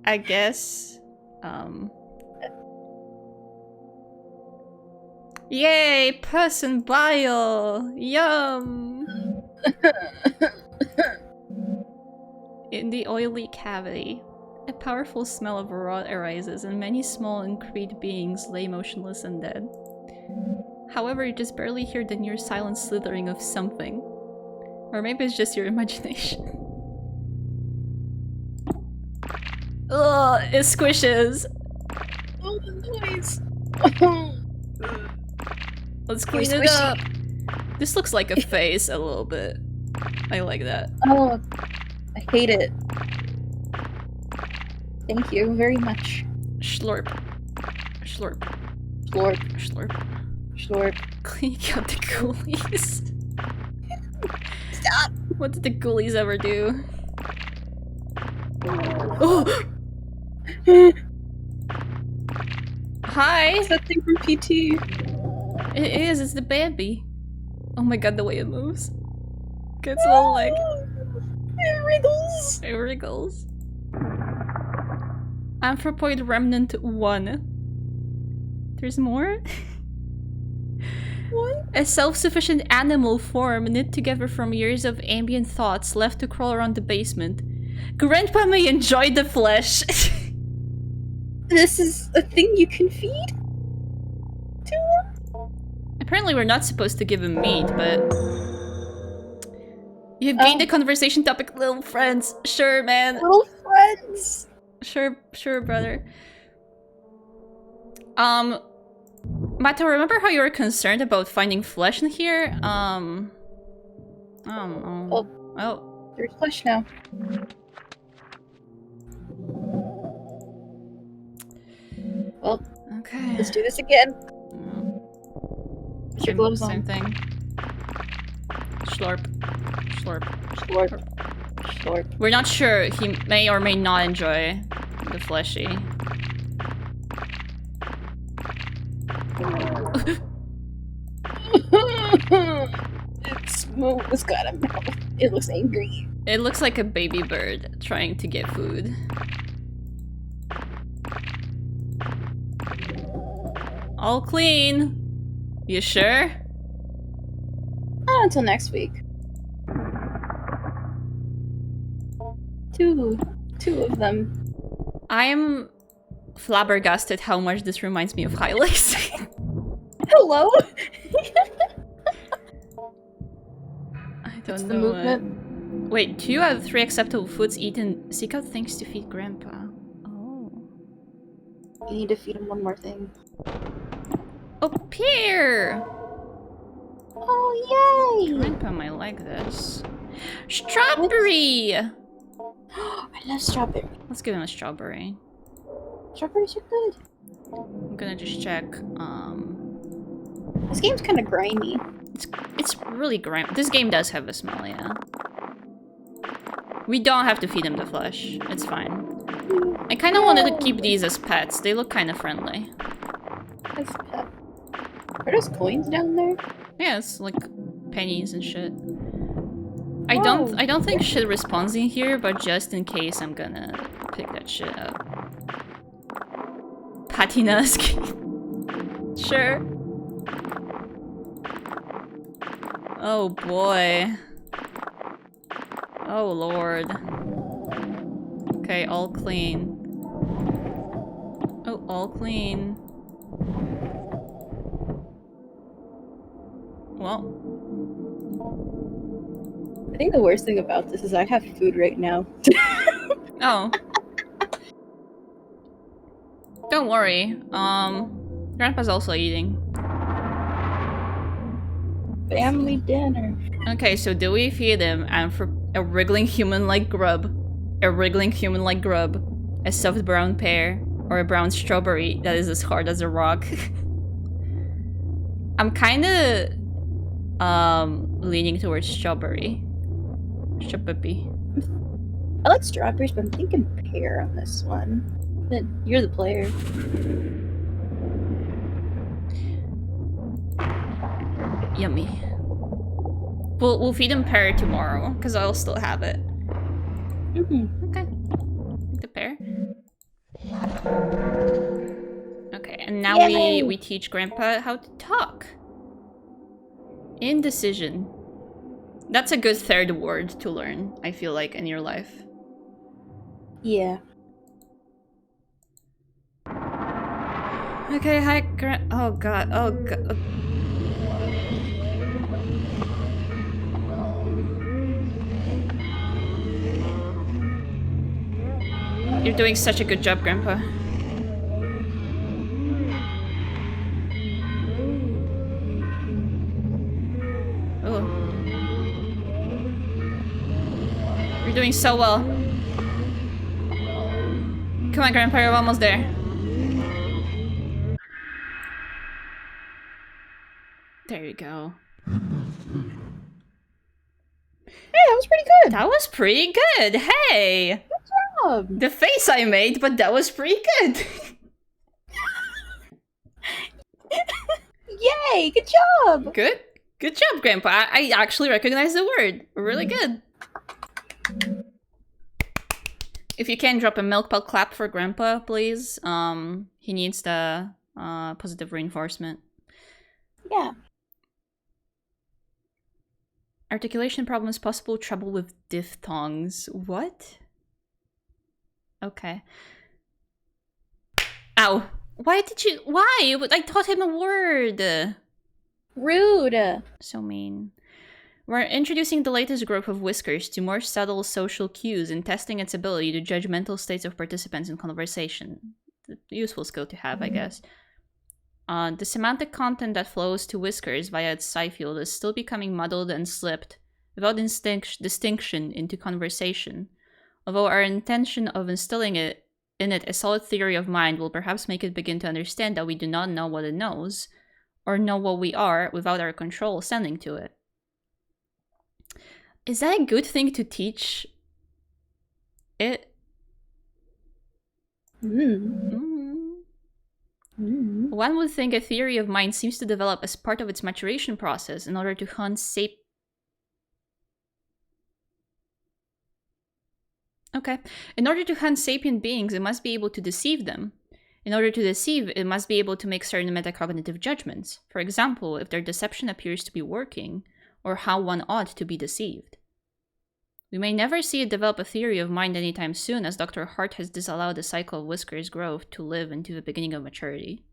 I guess, Yay, pus and bile! Yum! In the oily cavity, a powerful smell of rot arises and many small increed beings lay motionless and dead. However, you just barely hear the near silent slithering of something. Or maybe it's just your imagination. Ugh, it squishes! Oh, the noise. Let's clean it Squishy. up! This looks like a face a little bit. I like that. Oh, I hate it. Thank you very much. Schlorp. Schlorp. Slorp. Schlorp. Slorp. Cleaning out the ghoulies. Stop! What did the ghoulies ever do? Oh! Hi! It's that thing from PT. It is, it's the baby. Oh my god, the way it moves. Good little leg. It wriggles. It wriggles. Anthropoid Remnant 1. There's more? What? A self-sufficient animal form knit together from years of ambient thoughts left to crawl around the basement. Grandpa may enjoy the flesh. This is a thing you can feed to him? Apparently we're not supposed to give him meat, but... You've gained a conversation topic, little friends. Sure, man. Little friends. Sure, brother. Mato, remember how you were concerned about finding flesh in here? Oh. There's flesh now. Well, Okay. let's do this again. Put your Same, gloves same on. thing. Slurp. Slurp. Slurp. Slurp. We're not sure. He may or may not enjoy the fleshy. It's got a mouth. It looks angry. It looks like a baby bird trying to get food. All clean. You sure? Not until next week. Two of them. I am flabbergasted how much this reminds me of Hylics. Hello? I don't It's know. the movement. Wait, 2 out of 3 acceptable foods eaten. Seek out things to feed Grandpa. Oh. You need to feed him one more thing. Oh, pear! Oh, yay! Grandpa might like this. Strawberry! I love strawberry. Let's give him a strawberry. Strawberries are good. I'm gonna just check. This game's kind of grimy. It's really grimy. This game does have a smell, yeah. We don't have to feed him the flesh. It's fine. I kind of wanted to keep these as pets. They look kind of friendly. That's pet. Are those coins down there? Yeah, it's like pennies and shit. I Whoa. don't think shit respawns in here, but just in case, I'm gonna pick that shit up. Patinusk. Sure. Oh boy. Oh lord. Okay, all clean. Oh, all clean. Well. I think the worst thing about this is I have food right now. Oh. Don't worry. Grandpa's also eating. Family dinner. Okay, so do we feed him and for a wriggling human-like grub, a wriggling human-like grub, a soft brown pear, or a brown strawberry that is as hard as a rock? I'm kinda leaning towards strawberry. Strawberry. I like strawberries, but I'm thinking pear on this one. But you're the player. Yummy. We'll feed him pear tomorrow, because I'll still have it. Okay. The pear. Okay, and now Yay! we teach Grandpa how to talk. Indecision. That's a good third word to learn, I feel like, in your life. Yeah. Okay, hi, oh god, oh god. You're doing such a good job, Grandpa. Oh. You're doing so well. Come on, Grandpa, you're almost there. There you go. Hey, that was pretty good. That was pretty good. Hey! The face I made, but that was pretty good. Yay! Good job. Good? Good job, Grandpa. I actually recognize the word. Really good. If you can drop a miikpal clap for Grandpa, please. He needs the positive reinforcement. Yeah. Articulation problems, possible trouble with diphthongs. What? Okay. Ow. Why did you... Why? I taught him a word. Rude. So mean. We're introducing the latest group of whiskers to more subtle social cues and testing its ability to judge mental states of participants in conversation. Useful skill to have, I guess. The semantic content that flows to whiskers via its psi field is still becoming muddled and slipped without distinction into conversation. Although our intention of instilling in it a solid theory of mind will perhaps make it begin to understand that we do not know what it knows, or know what we are without our control sending to it. Is that a good thing to teach it? One would think a theory of mind seems to develop as part of its maturation process in order to hunt In order to hunt sapient beings, it must be able to deceive them. In order to deceive, it must be able to make certain metacognitive judgments. For example, if their deception appears to be working, or how one ought to be deceived. We may never see it develop a theory of mind anytime soon, as Dr. Hart has disallowed the cycle of whiskers growth to live into the beginning of maturity.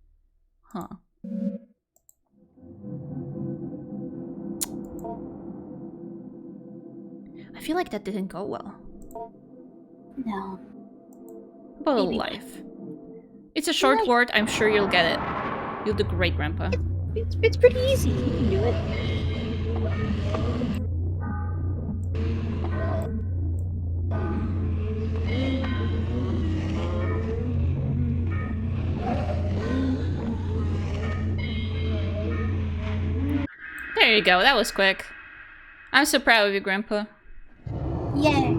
Huh. I feel like that didn't go well. No. About a life. It's a short word, I'm sure you'll get it. You'll do great, Grandpa. It's pretty easy. You can do it. There you go, that was quick. I'm so proud of you, Grandpa. Yay.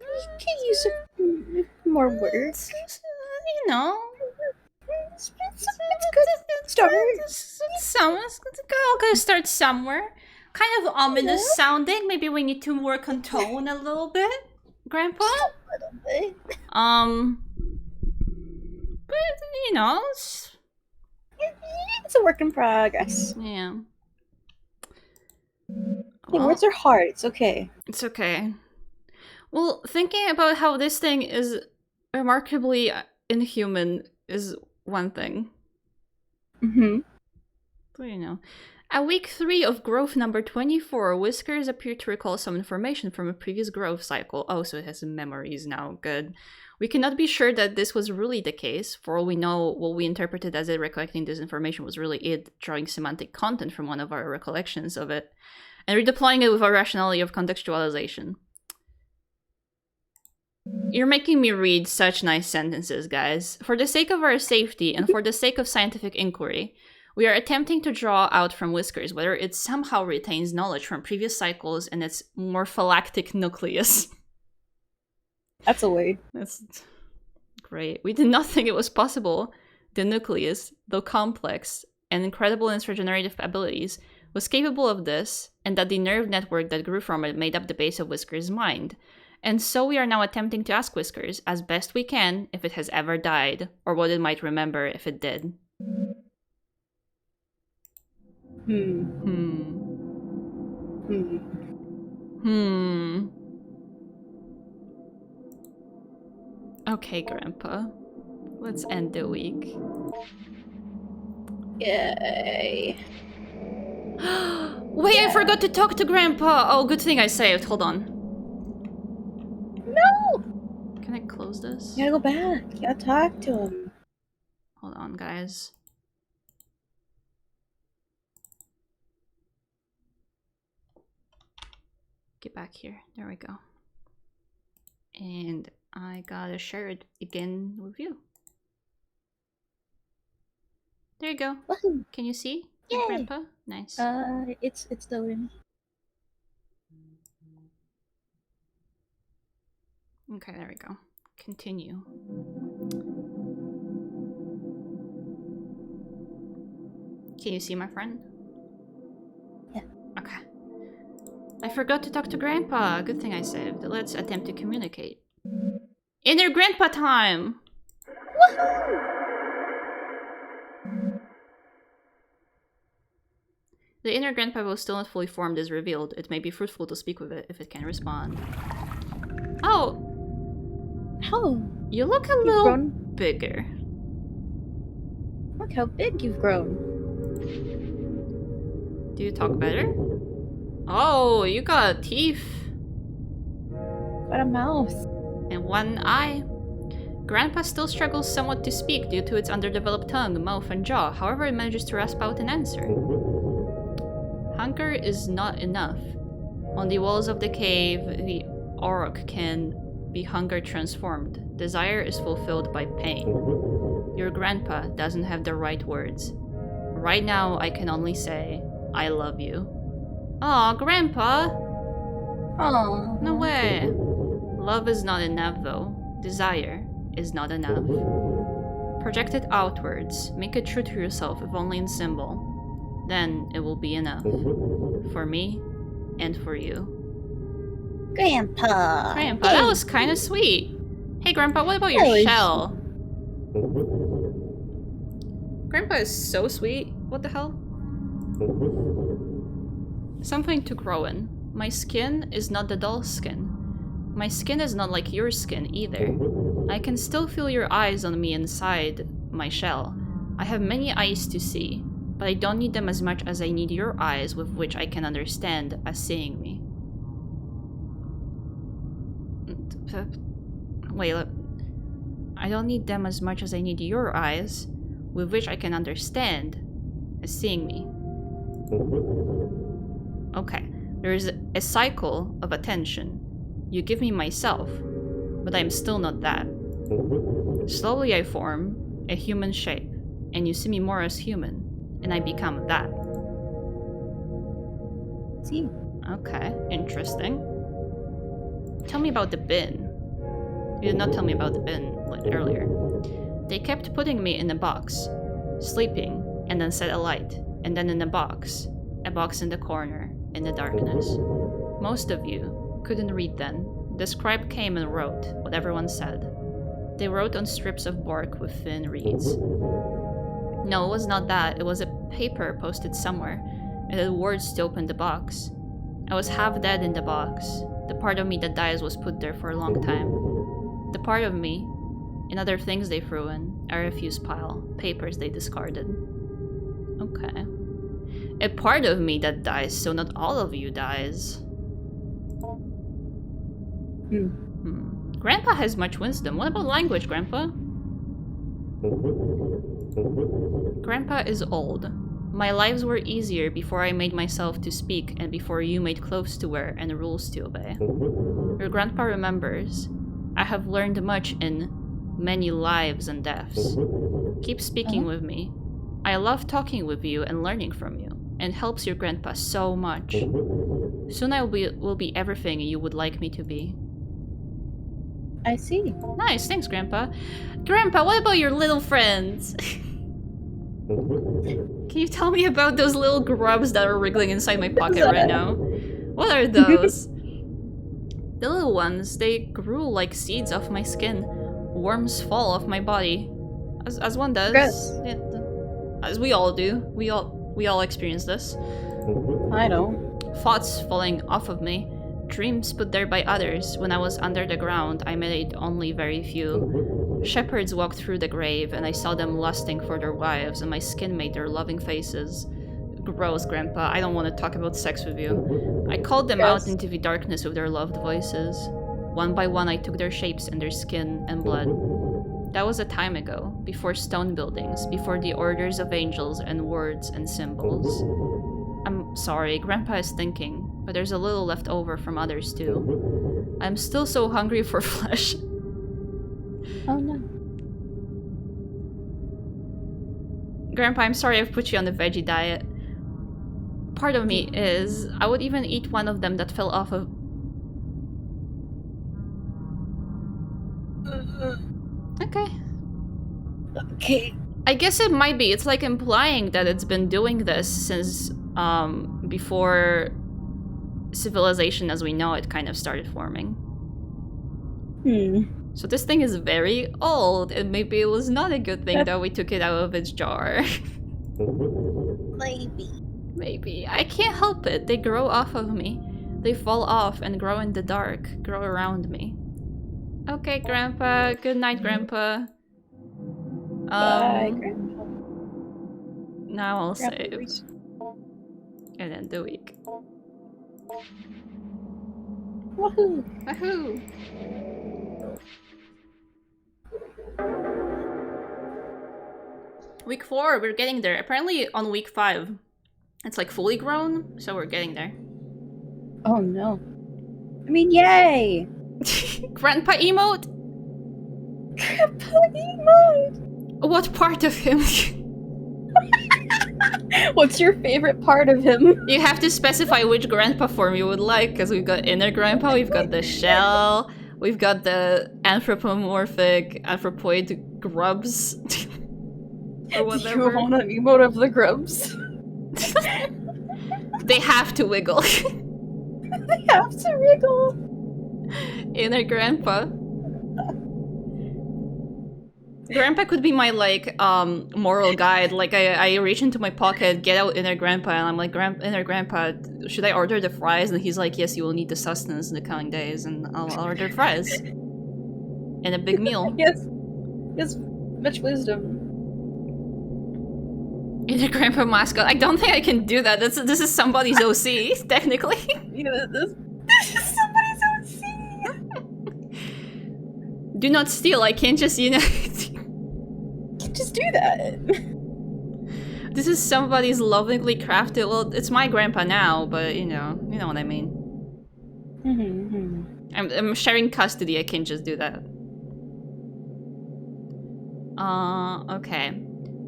You can use more words. You know. It's good start. I'll go start somewhere. Kind of ominous sounding. Maybe we need to work on tone a little bit, Grandpa. A little bit. But you know, it's a work in progress. Yeah. Hey, words are hard. It's okay. It's okay. Well, thinking about how this thing is remarkably inhuman is one thing. But you know. At week 3 of growth number 24, Whiskers appeared to recall some information from a previous growth cycle. Oh, so it has memories now. Good. We cannot be sure that this was really the case. For all we know, what we interpreted as it recollecting this information was really it drawing semantic content from one of our recollections of it, and redeploying it with our rationality of contextualization. You're making me read such nice sentences, guys. For the sake of our safety and for the sake of scientific inquiry, we are attempting to draw out from Whiskers whether it somehow retains knowledge from previous cycles in its morphylactic nucleus. That's a word. That's great. We did not think it was possible. The nucleus, though complex and incredible in its regenerative abilities, was capable of this, and that the nerve network that grew from it made up the base of Whiskers' mind. And so we are now attempting to ask Whiskers, as best we can, if it has ever died, or what it might remember if it did. Okay, Grandpa. Let's end the week. Yay. Wait, I forgot to talk to Grandpa! Oh, good thing I saved. Hold on. No! Can I close this? You gotta go back. You gotta talk to him. Hold on, guys. Get back here. There we go. And I gotta share it again with you. There you go. Woohoo. Can you see? Yay. Grandpa? Nice. It's loading. Okay, there we go. Continue. Can you see my friend? Yeah. Okay. I forgot to talk to Grandpa. Good thing I saved. Let's attempt to communicate. Inner Grandpa time! The inner grandpa will still not fully formed is revealed. It may be fruitful to speak with it if it can respond. Oh! Oh, You look a you've little grown. bigger. Look how big you've grown. Do you talk better? Oh, you got teeth. Got a mouth. And one eye. Grandpa still struggles somewhat to speak due to its underdeveloped tongue, mouth, and jaw. However, it manages to rasp out an answer. Hunger is not enough. On the walls of the cave, the Auroch can be hunger transformed. Desire is fulfilled by pain. Your grandpa doesn't have the right words. Right now, I can only say, I love you. Aw, Grandpa! Oh. No way! Love is not enough, though. Desire is not enough. Project it outwards. Make it true to yourself, if only in symbol. Then it will be enough. For me, and for you. Grandpa. Grandpa, Hey. that was kind of sweet. Hey, Grandpa, what about your That was- shell? Grandpa is so sweet. What the hell? Something to grow in. My skin is not the doll skin. My skin is not like your skin either. I can still feel your eyes on me inside my shell. I have many eyes to see, but I don't need them as much as I need your eyes with which I can understand as seeing me. Wait, look. I don't need them as much as I need your eyes with which I can understand as seeing me. Okay, there is a cycle of attention. You give me myself, but I'm still not that. Slowly I form a human shape, and you see me more as human, and I become that. See. Okay, interesting. Tell me about the bin. You did not tell me about the bin earlier. They kept putting me in a box, sleeping, and then set a light, and then in a box in the corner, in the darkness. Most of you couldn't read then. The scribe came and wrote what everyone said. They wrote on strips of bark with thin reeds. No, it was not that. It was a paper posted somewhere. It had words to open the box. I was half dead in the box. The part of me that dies was put there for a long time. The part of me, and other things they threw in, a refuse pile, papers they discarded. Okay. A part of me that dies, so not all of you dies. Grandpa has much wisdom. What about language, Grandpa? Grandpa is old. My lives were easier before I made myself to speak and before you made clothes to wear and rules to obey. Your grandpa remembers. I have learned much in many lives and deaths. Keep speaking with me. I love talking with you and learning from you, and helps your grandpa so much. Soon I will be everything you would like me to be. I see. Nice, thanks, Grandpa. Grandpa, what about your little friends? Can you tell me about those little grubs that are wriggling inside my pocket right now? What are those? The little ones, they grew like seeds off my skin. Worms fall off my body. As one does. Gross. Yeah, as we all do. We all experience this. I don't. Thoughts falling off of me. Dreams put there by others. When I was under the ground, I made only very few. Shepherds walked through the grave, and I saw them lusting for their wives, and my skin made their loving faces. Gross, Grandpa. I don't want to talk about sex with you. I called them out into the darkness with their loved voices. One by one, I took their shapes and their skin and blood. That was a time ago, before stone buildings, before the orders of angels and words and symbols. I'm sorry, Grandpa is thinking, but there's a little left over from others too. I'm still so hungry for flesh. Oh no. Grandpa, I'm sorry I've put you on the veggie diet. Part of me is, I would even eat one of them that fell off of... Uh, Okay. Okay. I guess it might be. It's like implying that it's been doing this since before civilization as we know it kind of started forming. So this thing is very old, and maybe it was not a good thing that we took it out of its jar. Maybe. Maybe. I can't help it. They grow off of me. They fall off and grow in the dark, grow around me. Okay, Grandpa. Good night, Grandpa. Bye, Grandpa. Now I'll Grandpa save. Reese. And then the week. Woohoo! Wahoo! Week 4, we're getting there. Apparently on week 5, it's like fully grown, so we're getting there. Oh no. I mean, yay! Grandpa emote? Grandpa emote! What part of him? What's your favorite part of him? You have to specify which grandpa form you would like, because we've got inner grandpa, we've got the shell, we've got the anthropoid grubs. Or whatever. You want an emote of the grubs? They have to wiggle. They have to wriggle. Inner grandpa. Grandpa could be my, like, moral guide. Like, I reach into my pocket, get out inner grandpa, and I'm like, inner grandpa, should I order the fries? And he's like, yes, you will need the sustenance in the coming days, and I'll order fries. And a big meal. Yes. Yes. Much wisdom. Inner grandpa mascot. I don't think I can do that. This is somebody's OC, technically. You know, this is somebody's OC. Do not steal. I can't just, you know. Just do that. This is somebody's lovingly crafted. Well, it's my grandpa now, but you know what I mean. I'm sharing custody. I can't just do that. Okay.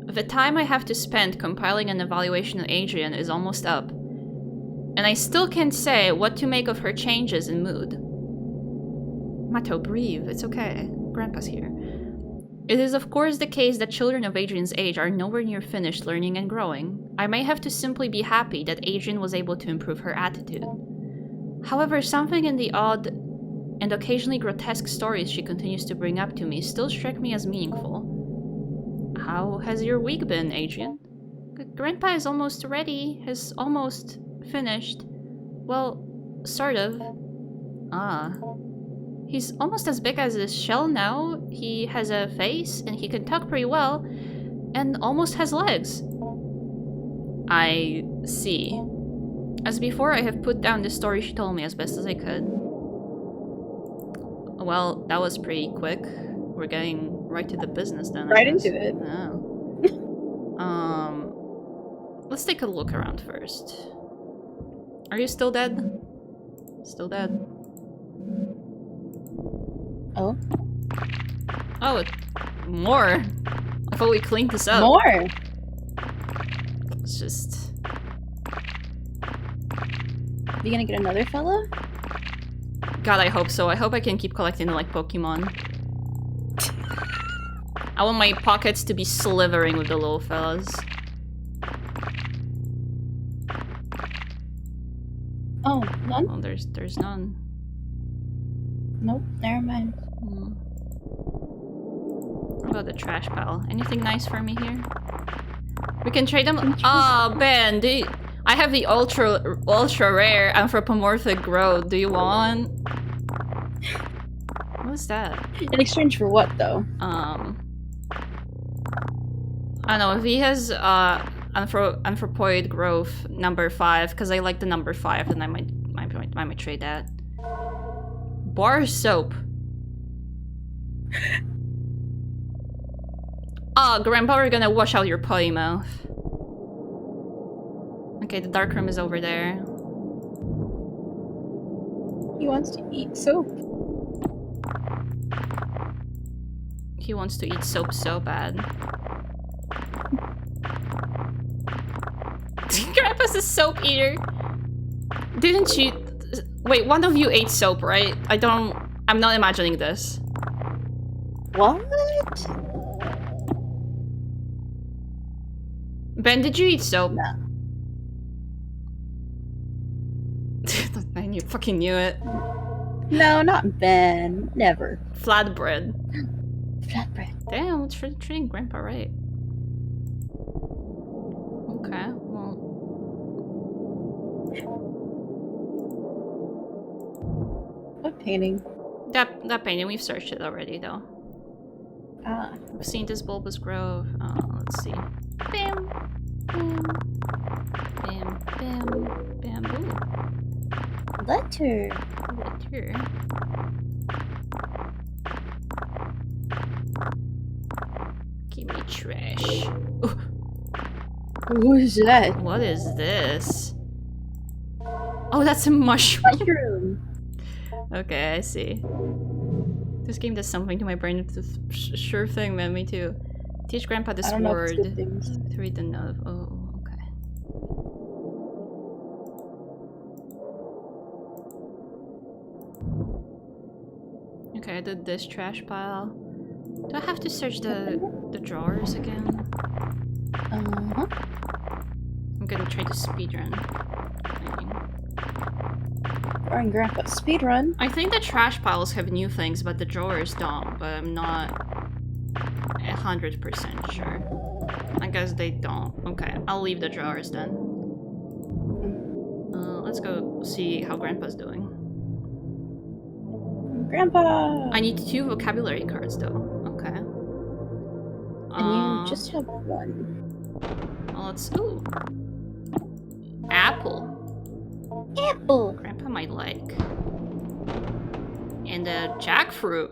The time I have to spend compiling an evaluation of Adrian is almost up. And I still can't say what to make of her changes in mood. Mato, breathe. It's okay. Grandpa's here. It is of course the case that children of Adrian's age are nowhere near finished learning and growing. I may have to simply be happy that Adrian was able to improve her attitude. However, something in the odd and occasionally grotesque stories she continues to bring up to me still strike me as meaningful. How has your week been, Adrian? Grandpa is almost ready. Is almost finished. Well, sort of. He's almost as big as his shell now. He has a face, and he can talk pretty well, and almost has legs. I see. As before, I have put down the story she told me as best as I could. Well, that was pretty quick. We're getting right to the business then. Right into it. Oh. Let's take a look around first. Are you still dead? Still dead. Oh. Oh, more. I thought we cleaned this up. More. It's just. You gonna get another fella? God, I hope so. I hope I can keep collecting like Pokemon. I want my pockets to be slithering with the little fellas. Oh, none? Oh, there's none. Nope, never mind. What about the trash pile? Anything nice for me here? We can trade them. Ah, Ben, I have the ultra rare anthropomorphic growth. Do you want? What's that? In exchange for what, though? I don't know, if he has anthropoid growth number 5, because I like the number 5, then I might trade that. Bar soap. Ah, Grandpa, we're gonna wash out your potty mouth. Okay, the dark room is over there. He wants to eat soap. He wants to eat soap so bad. Grandpa's a soap eater. Didn't you? Wait, one of you ate soap, right? I'm not imagining this. What? Ben, did you eat soap? No. Man, you fucking knew it. No, not Ben. Never. Flatbread. Flatbread. Damn, it's treating Grandpa right. Okay, well. What painting? That painting, we've searched it already, though. Ah. We've seen this bulbous grove. Let's see. Bam! Bam! Bam! Bam! Bam! Ooh. Letter. Letter. Give me trash. Ooh. What is that? What is this? Oh, that's a mushroom. Mushroom. Okay, I see. This game does something to my brain. It's a sure thing, man. Me too. Teach Grandpa this I don't know if word. it's good things. To read the note. Oh, okay. Okay, I did this trash pile. Do I have to search the drawers again? Uh-huh. I'm gonna try to speedrun. Drawing Grandpa speedrun. I think the trash piles have new things, but the drawers don't. But I'm not 100% sure. I guess they don't. Okay, I'll leave the drawers then. Let's go see how Grandpa's doing. Grandpa! I need 2 vocabulary cards though. Okay. And you just have one. Well, let's. Ooh. Apple. Apple! Grandpa might like. And jackfruit.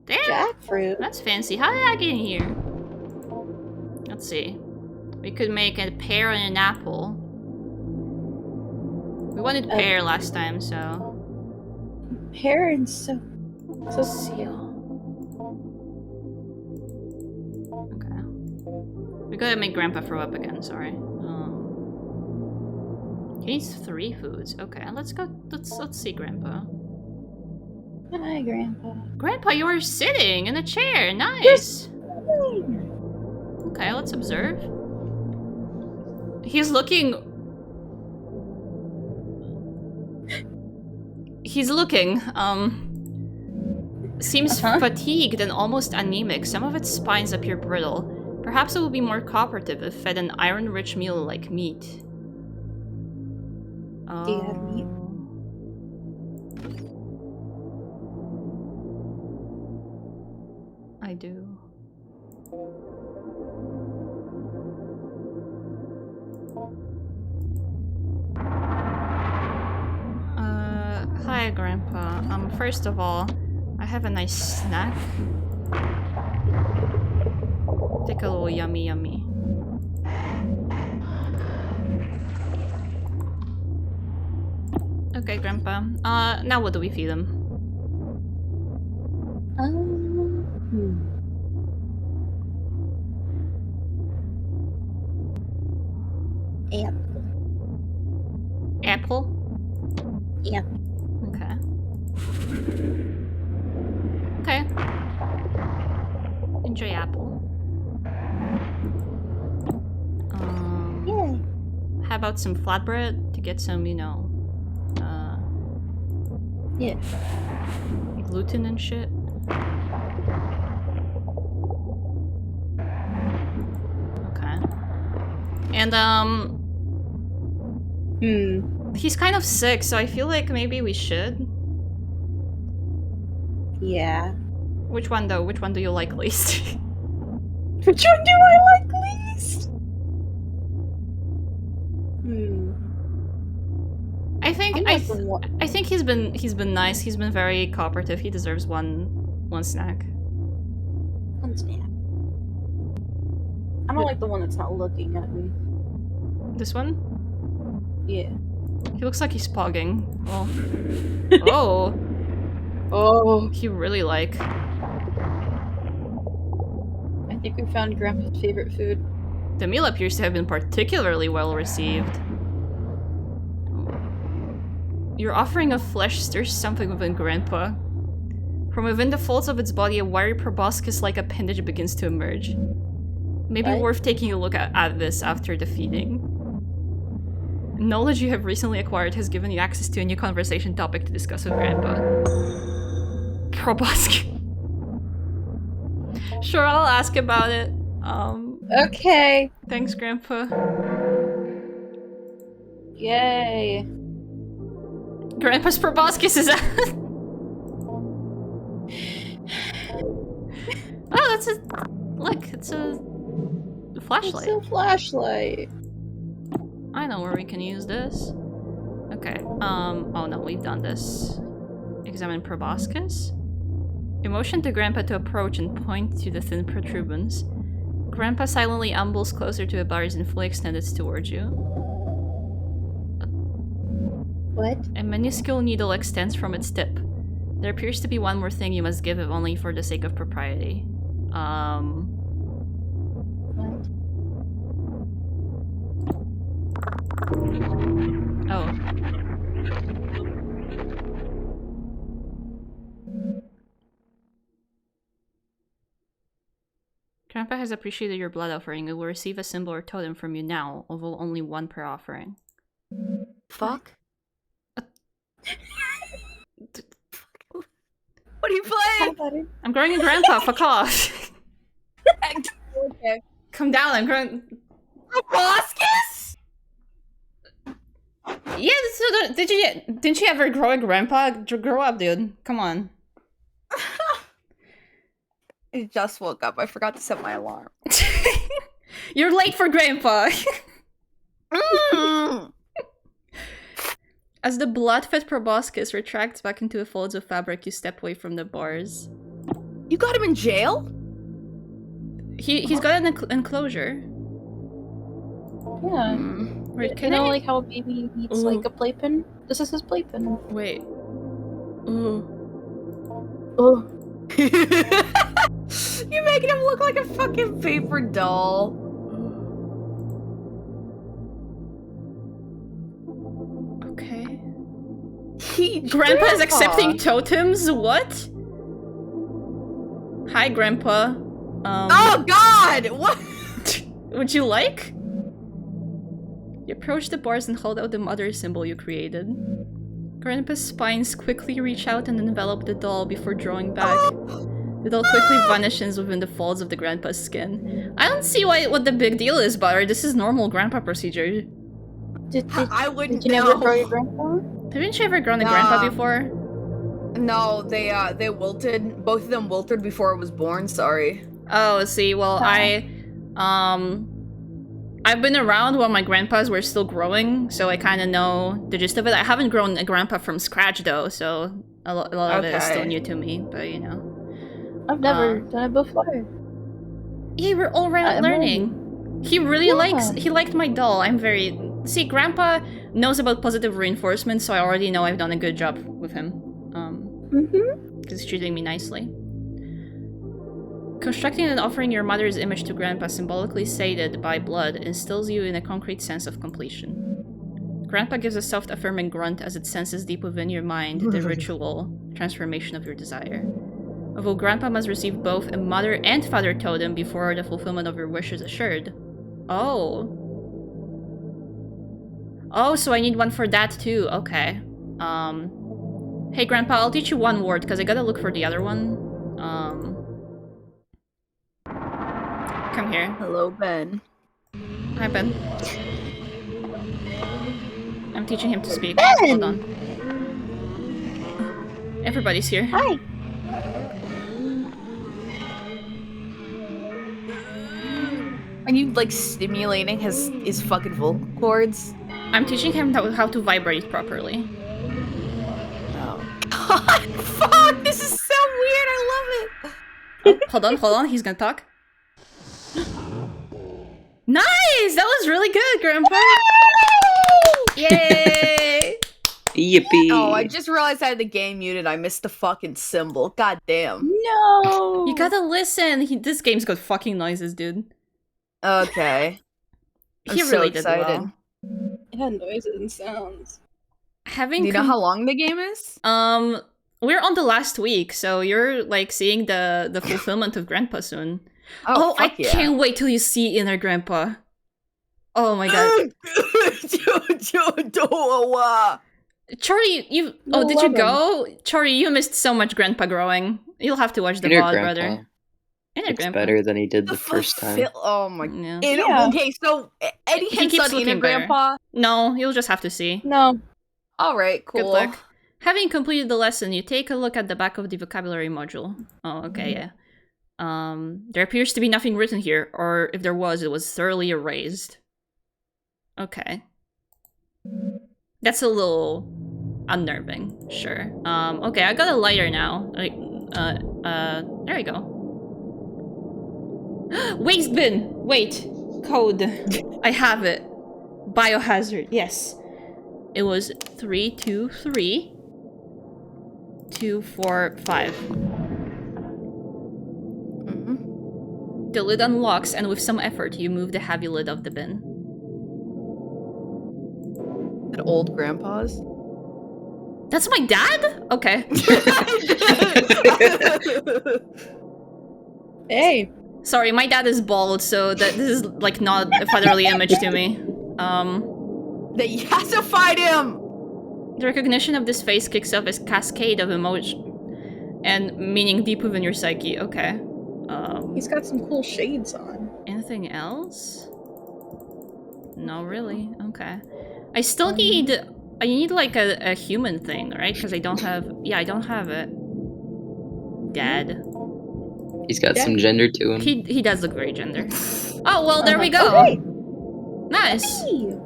Damn! Jackfruit. That's fancy. How did I get in here? Let's see. We could make a pear and an apple. We wanted pear last time, so. Pear and so seal. Okay. We gotta make Grandpa throw up again. Sorry. He needs 3 foods. Okay, let's go. Let's see Grandpa. Hi, Grandpa. Grandpa, you are sitting in a chair. Nice. Okay, let's observe. He's looking. Seems fatigued and almost anemic. Some of its spines appear brittle. Perhaps it will be more cooperative if fed an iron-rich meal like meat. Do you have meat? I do. Hi, Grandpa. First of all, I have a nice snack. Take a little yummy yummy. Okay, Grandpa. Now what do we feed him? Apple. Apple? Yep. Okay. Okay. Enjoy apple. Yay. How about some flatbread to get some, you know, Yeah. gluten and shit? Okay. And, he's kind of sick, so I feel like maybe we should. Yeah. Which one, though? Which one do you like least? Which one do I like least? I think he's been nice. He's been very cooperative. He deserves one snack. One snack. I don't like the one that's not looking at me. This one? Yeah. He looks like he's pogging. Well. Oh. Oh. He really like. I think we found Grandpa's favorite food. The meal appears to have been particularly well received. Your offering of flesh stirs something within Grandpa. From within the folds of its body, a wiry proboscis-like appendage begins to emerge. Maybe What? worth taking a look at this after defeating. Knowledge you have recently acquired has given you access to a new conversation topic to discuss with Grandpa. Proboscis. Sure, I'll ask about it. Okay. Thanks, Grandpa. Yay. Grandpa's proboscis is out. Oh, that's a... Look, it's a flashlight. It's a flashlight. I know where we can use this. Okay, oh no, we've done this. Examine proboscis. You motion to Grandpa to approach and point to the thin protuberance. Grandpa silently ambles closer to the bars and fully extended towards you. What? A minuscule needle extends from its tip. There appears to be one more thing you must give, if only for the sake of propriety. What? Oh. Grandpa has appreciated your blood offering and will receive a symbol or totem from you now, although only one per offering. Fuck. What are you playing? I'm growing a grandpa, fuck off! Okay. Come down, I'm growing... Proboscis? Yeah, so didn't you ever grow a grandpa? Grow up, dude. Come on. I just woke up. I forgot to set my alarm. You're late for grandpa! As the blood-fed proboscis retracts back into the folds of fabric, you step away from the bars. You got him in jail? He's got an enclosure. Yeah. Wait, You can know, I? like how a baby needs Ooh. like a playpen? This is his playpen. Wait. Ooh. Oh. You're making him look like a fucking paper doll. Okay. Grandpa Grandpa is accepting totems? What? Hi, Grandpa. Oh God! What? Would you like? You approach the bars and hold out the mother symbol you created. Grandpa's spines quickly reach out and envelop the doll before drawing back. The doll quickly vanishes within the folds of the grandpa's skin. I don't see what the big deal is, Butter. This is normal grandpa procedure. I wouldn't Did you never know. grow your grandpa? Haven't you ever grown a grandpa Nah. before? No, they wilted. Both of them wilted before I was born. Sorry. Oh, see, well, I've been around while my grandpas were still growing, so I kind of know the gist of it. I haven't grown a grandpa from scratch, though, so a lot of it is still Okay. new to me, but you know. I've never done it before. Yeah, we're all I'm learning. He really he liked my doll. I'm very... See, Grandpa knows about positive reinforcement, so I already know I've done a good job with him. Because he's treating me nicely. Constructing and offering your mother's image to Grandpa, symbolically sated by blood, instills you in a concrete sense of completion. Grandpa gives a soft affirming grunt as it senses deep within your mind the ritual transformation of your desire. Although Grandpa must receive both a mother and father totem before the fulfillment of your wish is assured. Oh. Oh, so I need one for that too. Okay. Hey Grandpa, I'll teach you one word, because I gotta look for the other one. Come here. Hello, Ben. Hi, Ben. I'm teaching him to speak. Ben! Hold on. Everybody's here. Hi. Are you like stimulating his fucking vocal cords? I'm teaching him how to vibrate properly. Oh. God, fuck! This is so weird. I love it. Oh, hold on. He's gonna talk. Nice! That was really good, Grandpa! Yay! Yippee! Oh, I just realized I had the game muted. I missed the fucking symbol. God damn. No. You gotta listen. This game's got fucking noises, dude. Okay. He I'm really so did excited. well. It had noises and sounds. Having Do you know how long the game is? we're on the last week, so you're like seeing the fulfillment of Grandpa soon. Oh, I fuck yeah. can't wait till you see inner grandpa. Oh my god. Chori, you oh, did you go? Chori, you missed so much grandpa growing. You'll have to watch the Inner VOD, grandpa brother. Inner looks grandpa. better than he did the first time. Oh my. Yeah. Yeah. Okay, so Eddie He hints keeps on inner looking better. grandpa. No, you'll just have to see. No. All right, cool. Good luck. Having completed the lesson, you take a look at the back of the vocabulary module. Oh, okay, yeah. There appears to be nothing written here, or if there was, it was thoroughly erased. Okay. That's a little unnerving, sure. Okay, I got a lighter now. Like, there we go. Waste bin! Wait, code. I have it. Biohazard, yes. It was 323 245. The lid unlocks, and with some effort, you move the heavy lid of the bin. An old grandpa's. That's my dad? Okay. Hey. Sorry, my dad is bald, so that this is like not a fatherly image to me. They have to fight him. The recognition of this face kicks off a cascade of emotion and meaning deep within your psyche. Okay. He's got some cool shades on. Anything else? No, really. Okay. I still need. I need like a human thing, right? Because I don't have. Yeah, I don't have it. Dad. He's got some gender to him. He does look very gender. Oh well, there we go. Okay. Nice. Hey.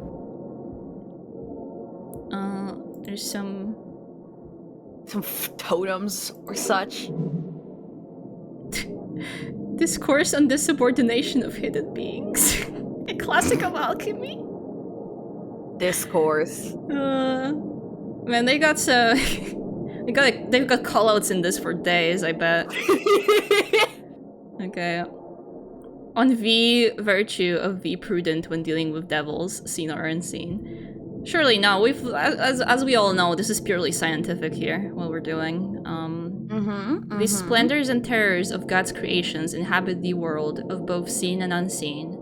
There's some totems or such. discourse on the subordination of hidden beings. A classic of alchemy. Discourse. Man, they got so they've got callouts in this for days, I bet. Okay. On V, virtue of V prudent when dealing with devils, seen or unseen. Surely no, as we all know, this is purely scientific here, what we're doing. The splendors and terrors of God's creations inhabit the world of both seen and unseen.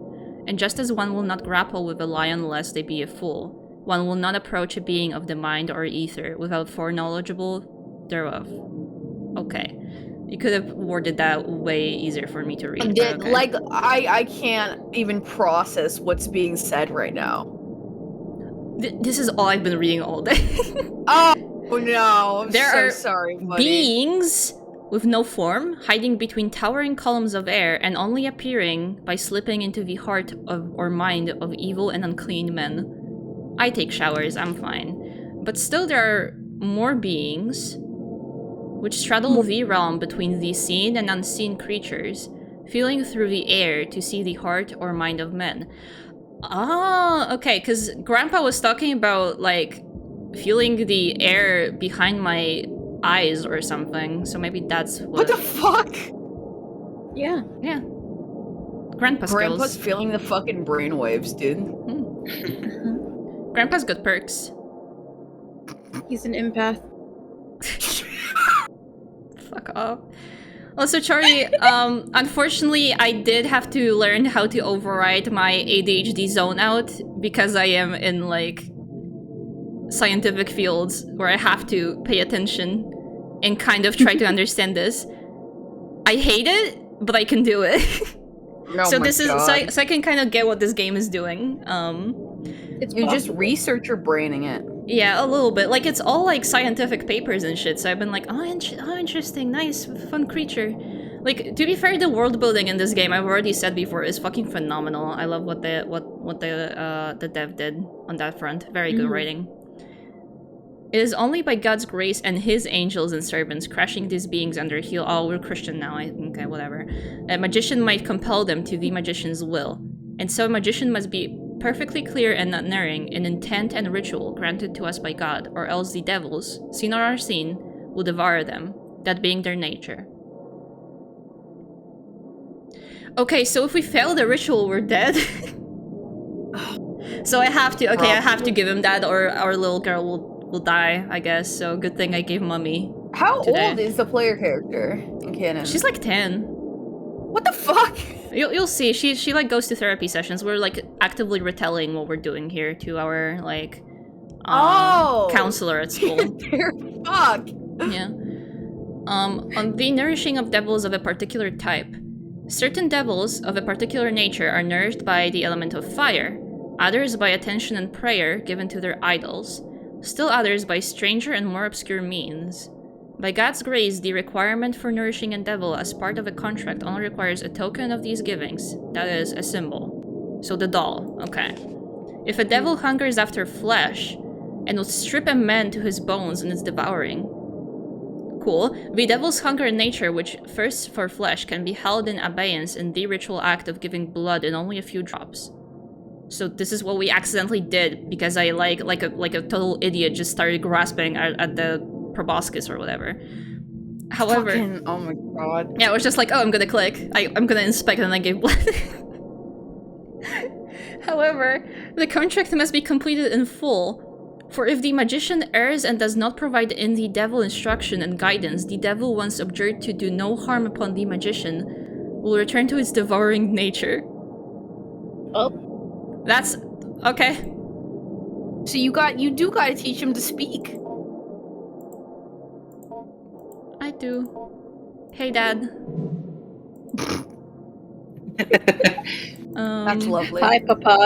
And just as one will not grapple with a lion lest they be a fool, one will not approach a being of the mind or ether without foreknowledgeable thereof. Okay. You could have worded that way easier for me to read. But okay. Like, I can't even process what's being said right now. This is all I've been reading all day. Oh no, I'm There so are sorry, buddy. beings with no form, hiding between towering columns of air and only appearing by slipping into the heart of or mind of evil and unclean men. I take showers, I'm fine. But still there are more beings which straddle the realm between the seen and unseen creatures, feeling through the air to see the heart or mind of men. Ah, okay, because Grandpa was talking about, like, feeling the air behind my eyes or something, so maybe that's What the fuck? Yeah. Yeah. Grandpa Grandpa's skills. feeling the fucking brainwaves, dude. Grandpa's got perks. He's an empath. Fuck off. Also, Chari, unfortunately, I did have to learn how to override my ADHD zone out because I am in, like, scientific fields where I have to pay attention and kind of try to understand this. I hate it, but I can do it. Oh So my this is God. so I can kind of get what this game is doing. It's You just possible. research your braining it. Yeah, a little bit. Like, it's all, like, scientific papers and shit, so I've been like, oh, interesting, nice, fun creature. Like, to be fair, the world building in this game, I've already said before, is fucking phenomenal. I love what the dev did on that front. Very good writing. It is only by God's grace and his angels and servants crushing these beings under heel. Oh, we're Christian now. Okay, whatever. A magician might compel them to the magician's will. And so a magician must be perfectly clear and not erring in intent and ritual granted to us by God, or else the devils, seen or unseen, will devour them, that being their nature. Okay, so if we fail the ritual, we're dead. So I have to, okay, I have to give him that, or our little girl will die, I guess. So good thing I gave Mummy. How Today. old is the player character in canon? She's like 10. What the fuck? You'll see. She like goes to therapy sessions. We're like actively retelling what we're doing here to our like counselor at school. Fuck. Yeah. On the nourishing of devils of a particular type. Certain devils of a particular nature are nourished by the element of fire, others by attention and prayer given to their idols, still others by stranger and more obscure means. By God's grace, the requirement for nourishing a devil as part of a contract only requires a token of these givings, that is, a symbol. So the doll, okay. If a devil hungers after flesh, and would strip a man to his bones and is devouring. Cool. The devil's hunger in nature, which thirsts for flesh, can be held in abeyance in the ritual act of giving blood in only a few drops. So this is what we accidentally did because I like a total idiot just started grasping at the proboscis or whatever. However, oh my god. Yeah, it was just like, oh, I'm gonna click. I'm gonna inspect and I gave blood. However, the contract must be completed in full. For if the magician errs and does not provide in the devil instruction and guidance, the devil, once abjured to do no harm upon the magician, will return to its devouring nature. Oh. That's... okay. So you do gotta teach him to speak. I do. Hey, Dad. That's lovely. Hi, Papa.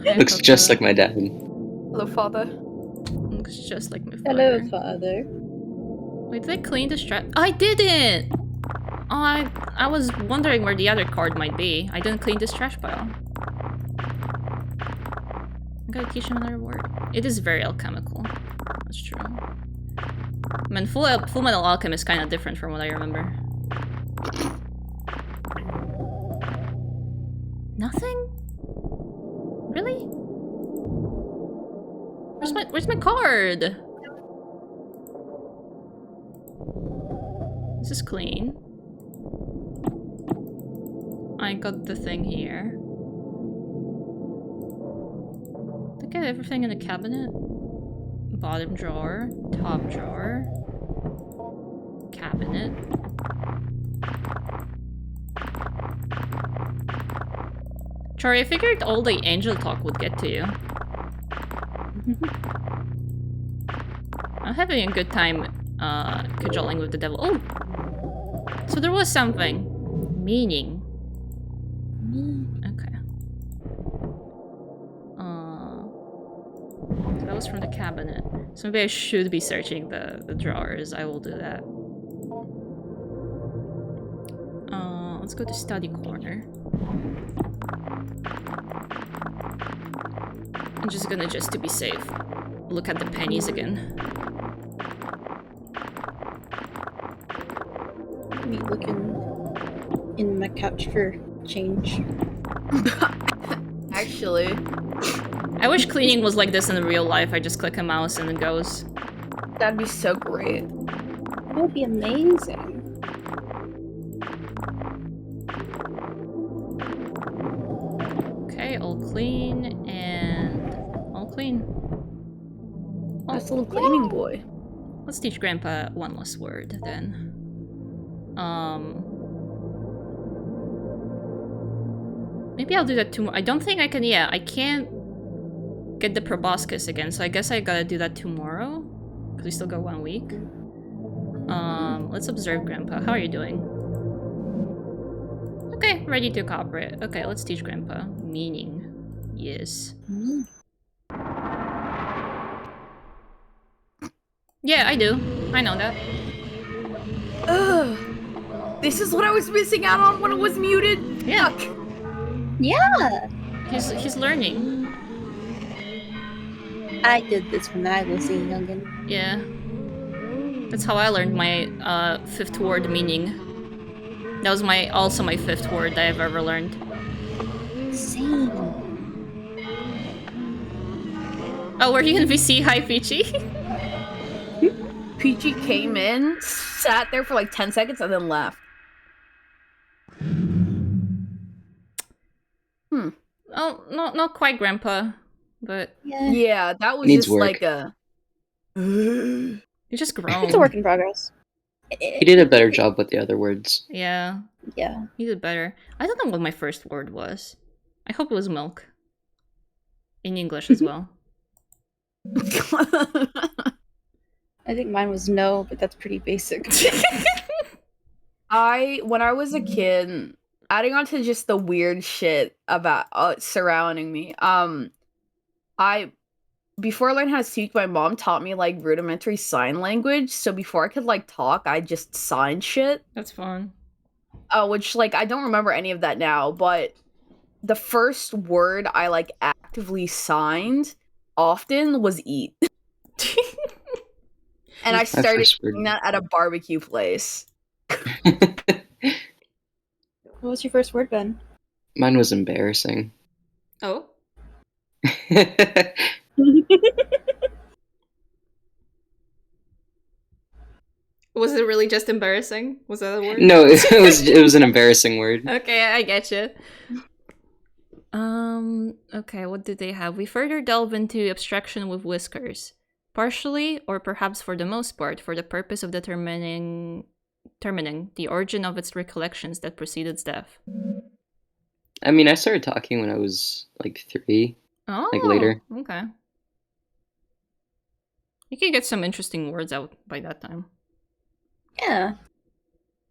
Hi, Looks Papa. just like my dad. Hello, father. Looks just like my father. Hello, Father. Wait, did I clean this trash? I didn't! Oh, I was wondering where the other card might be. I didn't clean this trash pile. I gotta teach him another word. It is very alchemical. That's true. I mean, Full Metal Alchemist is kind of different from what I remember. Nothing? Really? Where's my card? This is clean. I got the thing here. Did I get everything in the cabinet? Bottom drawer, top drawer, cabinet. Chari, I figured all the angel talk would get to you. I'm having a good time cajoling with the devil. Oh! So there was something. Meaning. Okay. So that was from the cabinet. So maybe I should be searching the drawers. I will do that. Let's go to study corner. I'm just gonna, just to be safe, look at the pennies again. Me looking in my couch for change. Actually. I wish cleaning was like this in real life. I just click a mouse and it goes. That'd be so great. That would be amazing. Okay, all clean and all clean. Oh, Nice little cleaning boy. let's teach Grandpa one less word then. Maybe I'll do that tomorrow. I don't think I can. Yeah, I can't get the proboscis again, so I guess I gotta do that tomorrow. Because we still got 1 week. Let's observe Grandpa. How are you doing? Okay, ready to cooperate. Okay, let's teach Grandpa. Meaning. Yes. Yeah, I do. I know that. Ugh. This is what I was missing out on when it was muted? Yeah. Fuck. Yeah! He's learning. I did this when I was a youngin'. Yeah. That's how I learned my 5th word meaning. That was also my 5th word that I've ever learned. Same. Oh, were you in VC? Hi, Peachy. Peachy came in, sat there for like 10 seconds, and then left. Oh, not quite Grandpa, but Yeah. Yeah, that was Needs just work. like a... you just grown. It's a work in progress. He did a better job with the other words. Yeah. Yeah. You did better. I don't know what my first word was. I hope it was milk. In English as well. I think mine was no, but that's pretty basic. When I was a kid, adding on to just the weird shit about surrounding me, before I learned how to speak, my mom taught me like rudimentary sign language. So before I could like talk, I just signed shit. That's fun. Which like I don't remember any of that now, but the first word I like actively signed often was eat. And I started doing that at a barbecue place. What was your first word, Ben? Mine was embarrassing. Oh? Was it really just embarrassing? Was that a word? No, it was an embarrassing word. Okay, I get you. Okay, what did they have? We further delve into abstraction with whiskers. Partially, or perhaps for the most part, for the purpose of determining the origin of its recollections that precede its death. I mean, I started talking when I was like 3. Oh, like later. Okay. You can get some interesting words out by that time. Yeah.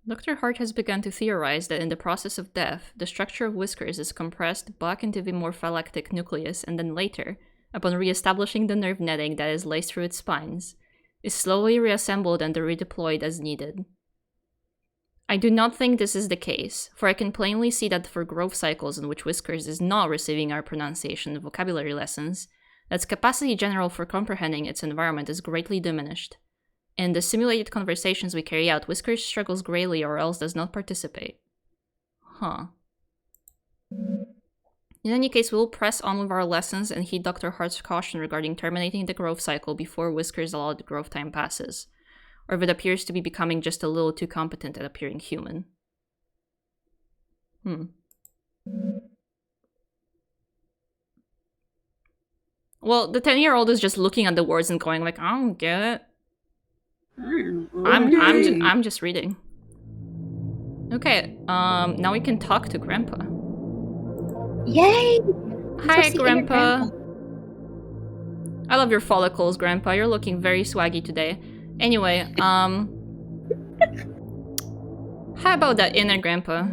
Dr. Hart has begun to theorize that in the process of death, the structure of whiskers is compressed back into the morphalactic nucleus, and then later, upon re-establishing the nerve netting that is laced through its spines, is slowly reassembled and redeployed as needed. I do not think this is the case, for I can plainly see that for growth cycles in which whiskers is not receiving our pronunciation and vocabulary lessons, its capacity general for comprehending its environment is greatly diminished. In the simulated conversations we carry out, Whiskers struggles greatly or else does not participate. Huh. In any case, we will press on with our lessons and heed Dr. Hart's caution regarding terminating the growth cycle before Whiskers' allowed growth time passes, or if it appears to be becoming just a little too competent at appearing human. Well, the 10-year-old is just looking at the words and going like, I don't get it. I'm just reading. Okay, now we can talk to Grandpa. Yay! Hi, Grandpa. I love your follicles, Grandpa. You're looking very swaggy today. Anyway, how about that inner Grandpa?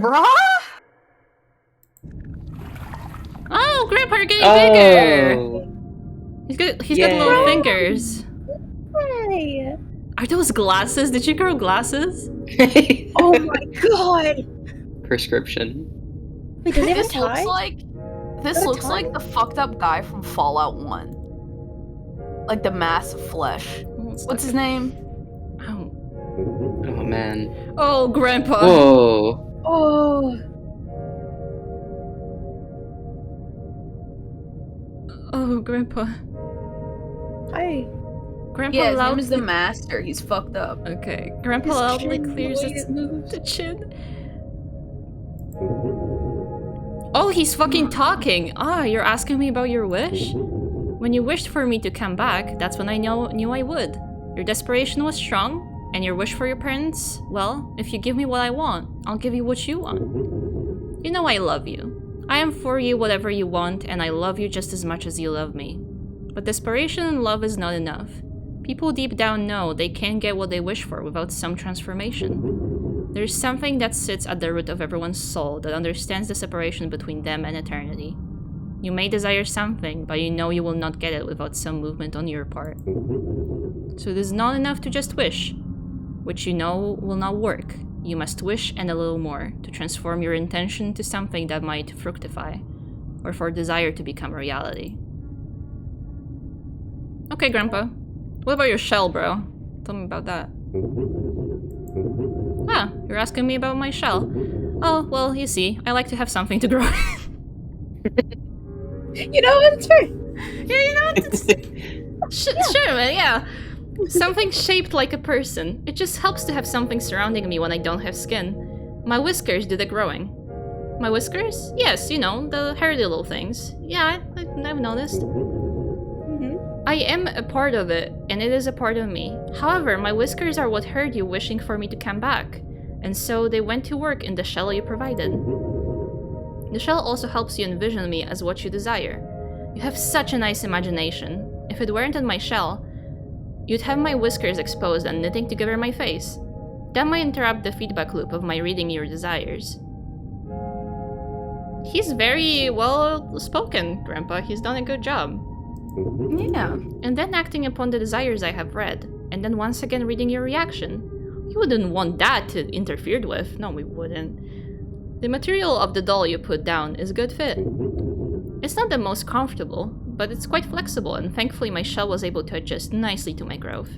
Bruh? Oh, Grandpa, you're getting bigger! He's got little fingers. Hi! Are those glasses? Did you grow glasses? Oh my god! Prescription. Wait, does he have a This tie? looks like the fucked up guy from Fallout 1. Like the mass of flesh. What's his name? Oh. Oh man. Oh, Grandpa. Whoa. Oh. Oh, Grandpa. Hi. Grandpa Yeah, his name loudly... is the Master. He's fucked up. Okay. Grandpa His loudly chin, clears the way its it moves. the chin. Oh, he's fucking talking! Ah, you're asking me about your wish? When you wished for me to come back, that's when I knew I would. Your desperation was strong, and your wish for your parents, well, if you give me what I want, I'll give you what you want. You know I love you. I am for you whatever you want, and I love you just as much as you love me. But desperation and love is not enough. People deep down know they can't get what they wish for without some transformation. There's something that sits at the root of everyone's soul that understands the separation between them and eternity. You may desire something, but you know you will not get it without some movement on your part. So it is not enough to just wish, which you know will not work. You must wish and a little more to transform your intention to something that might fructify, or for desire to become a reality. Okay, Grandpa. What about your shell, bro? Tell me about that. Ah, you're asking me about my shell. Oh, well, you see, I like to have something to grow. You know what? It's fair. Yeah, you know what? Sure, man, yeah. Something shaped like a person. It just helps to have something surrounding me when I don't have skin. My whiskers do the growing. My whiskers? Yes, you know, the hairy little things. Yeah, I've noticed. I am a part of it, and it is a part of me. However, my whiskers are what heard you wishing for me to come back, and so they went to work in the shell you provided. The shell also helps you envision me as what you desire. You have such a nice imagination. If it weren't in my shell, you'd have my whiskers exposed and knitting together my face. That might interrupt the feedback loop of my reading your desires. He's very well spoken, Grandpa. He's done a good job. Yeah. And then acting upon the desires I have read, and then once again reading your reaction. You wouldn't want that to interfered with. No, we wouldn't. The material of the doll you put down is a good fit. It's not the most comfortable, but it's quite flexible, and thankfully my shell was able to adjust nicely to my growth.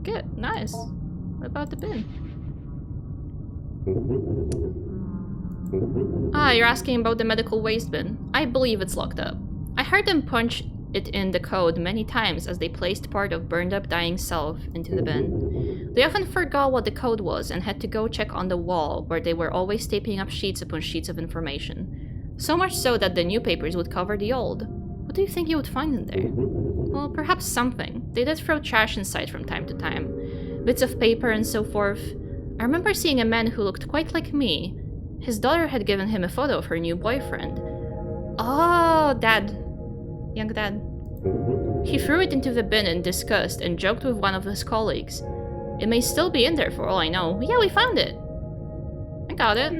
Good, nice. What about the bin? Ah, you're asking about the medical waste bin. I believe it's locked up. I heard them punch it in the code many times as they placed part of burned up dying self into the bin. They often forgot what the code was and had to go check on the wall where they were always taping up sheets upon sheets of information. So much so that the new papers would cover the old. What do you think you would find in there? Well, perhaps something. They did throw trash inside from time to time. Bits of paper and so forth. I remember seeing a man who looked quite like me. His daughter had given him a photo of her new boyfriend. Oh, Dad. Young Dad. He threw it into the bin in disgust and joked with one of his colleagues. It may still be in there for all I know. Yeah, we found it. I got it.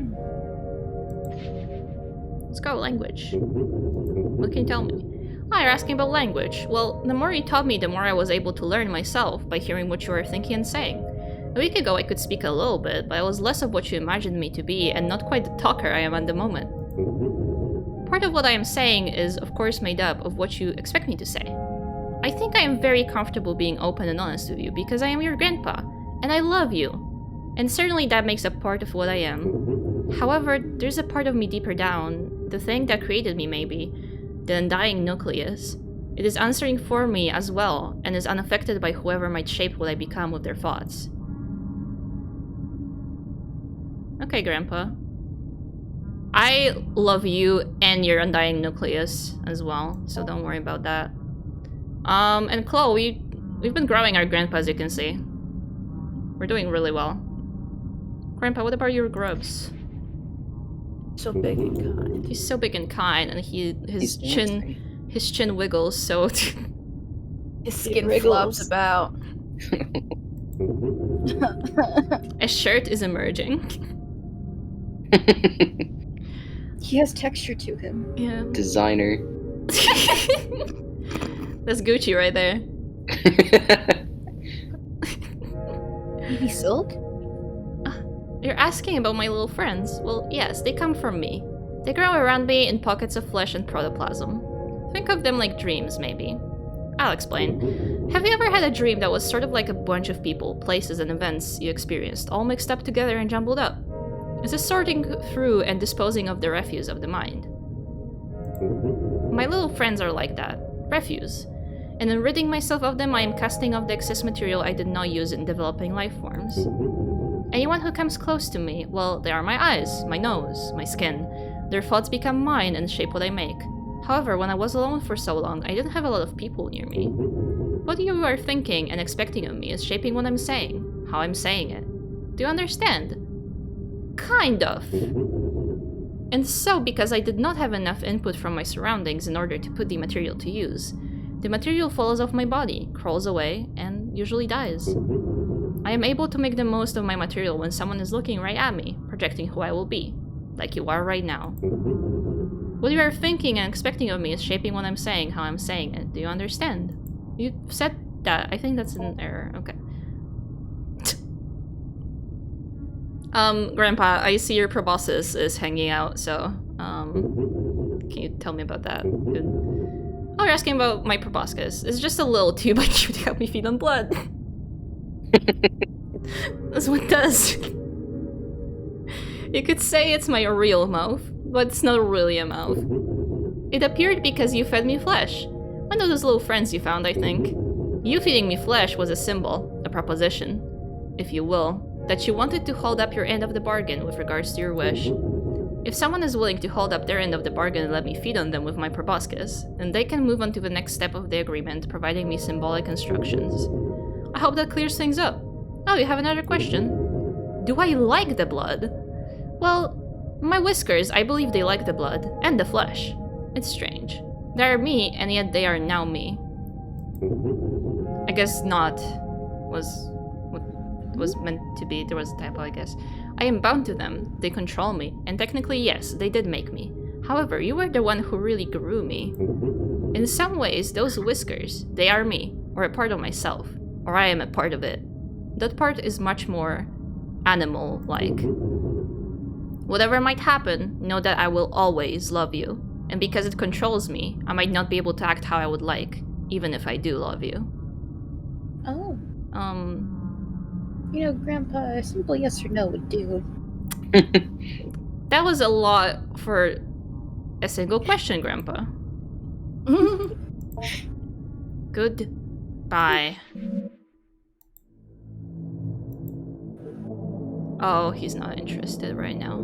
Let's go, language. What can you tell me? Ah, you're asking about language. Well, the more you taught me, the more I was able to learn myself by hearing what you were thinking and saying. A week ago I could speak a little bit, but I was less of what you imagined me to be and not quite the talker I am at the moment. Part of what I am saying is, of course, made up of what you expect me to say. I think I am very comfortable being open and honest with you because I am your grandpa, and I love you. And certainly that makes a part of what I am. However, there's a part of me deeper down, the thing that created me maybe, the undying nucleus. It is answering for me as well, and is unaffected by whoever might shape what I become with their thoughts. Okay, Grandpa. I love you and your undying nucleus as well, so don't worry about that. And Chloe, we've been growing our grandpa, as you can see. We're doing really well. Grandpa, what about your grubs? So big and kind. He's so big and kind, and his chin wiggles, so His skin wriggles. flops about. a shirt is emerging. He has texture to him. Yeah. Designer. That's Gucci right there. Maybe silk? You're asking about my little friends. Well, yes, they come from me. They grow around me in pockets of flesh and protoplasm. Think of them like dreams, maybe. I'll explain. Have you ever had a dream that was sort of like a bunch of people, places, and events you experienced, all mixed up together and jumbled up? It's a sorting through and disposing of the refuse of the mind. My little friends are like that. Refuse. And in ridding myself of them, I am casting off the excess material I did not use in developing life forms. Anyone who comes close to me, well, they are my eyes, my nose, my skin. Their thoughts become mine and shape what I make. However, when I was alone for so long, I didn't have a lot of people near me. What you are thinking and expecting of me is shaping what I'm saying, how I'm saying it. Do you understand? Kind of. And so, because I did not have enough input from my surroundings in order to put the material to use, the material falls off my body, crawls away, and usually dies. I am able to make the most of my material when someone is looking right at me, projecting who I will be, like you are right now. What you are thinking and expecting of me is shaping what I'm saying, how I'm saying it. Do you understand? You said that. I think that's an error. Okay. Grandpa, I see your proboscis is hanging out, so, can you tell me about that? Good. Oh, you're asking about my proboscis. It's just a little tube I keep to help me feed on blood. That's what it does. You could say it's my real mouth, but it's not really a mouth. It appeared because you fed me flesh. One of those little friends you found, I think. You feeding me flesh was a symbol, a proposition, if you will, that you wanted to hold up your end of the bargain with regards to your wish. If someone is willing to hold up their end of the bargain and let me feed on them with my proboscis, then they can move on to the next step of the agreement, providing me symbolic instructions. I hope that clears things up. Oh, you have another question? Do I like the blood? Well, my whiskers, I believe they like the blood, and the flesh. It's strange. They are me, and yet they are now me. I guess not what was meant to be. There was a typo, I guess. I am bound to them. They control me. And technically, yes, they did make me. However, you were the one who really grew me. In some ways, those whiskers, they are me, or a part of myself. Or I am a part of it. That part is much more animal-like. Whatever might happen, know that I will always love you. And because it controls me, I might not be able to act how I would like, even if I do love you. Oh. You know, Grandpa, a simple yes or no would do. That was a lot for a single question, Grandpa. Goodbye. Oh, he's not interested right now.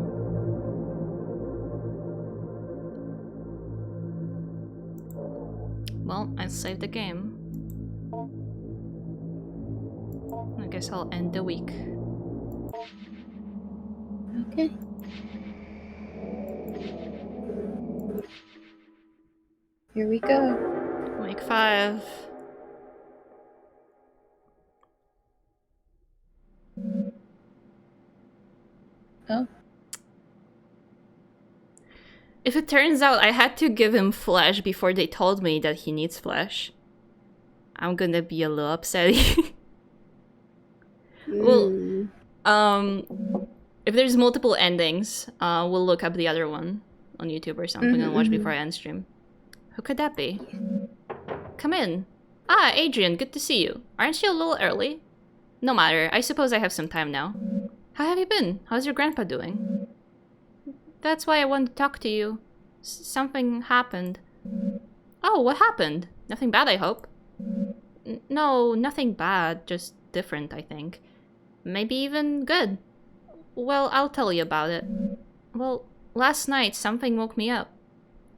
Well, I saved the game. I guess I'll end the week. Okay. Here we go. Week 5. Oh. If it turns out I had to give him flesh before they told me that he needs flesh, I'm gonna be a little upset. Well, if there's multiple endings, we'll look up the other one on YouTube or something and watch before I end stream. Who could that be? Come in. Ah, Adrian, good to see you. Aren't you a little early? No matter, I suppose I have some time now. How have you been? How's your grandpa doing? That's why I wanted to talk to you. Something happened. Oh, what happened? Nothing bad, I hope. No, nothing bad, just different, I think. Maybe even good. Well, I'll tell you about it. Well, last night something woke me up.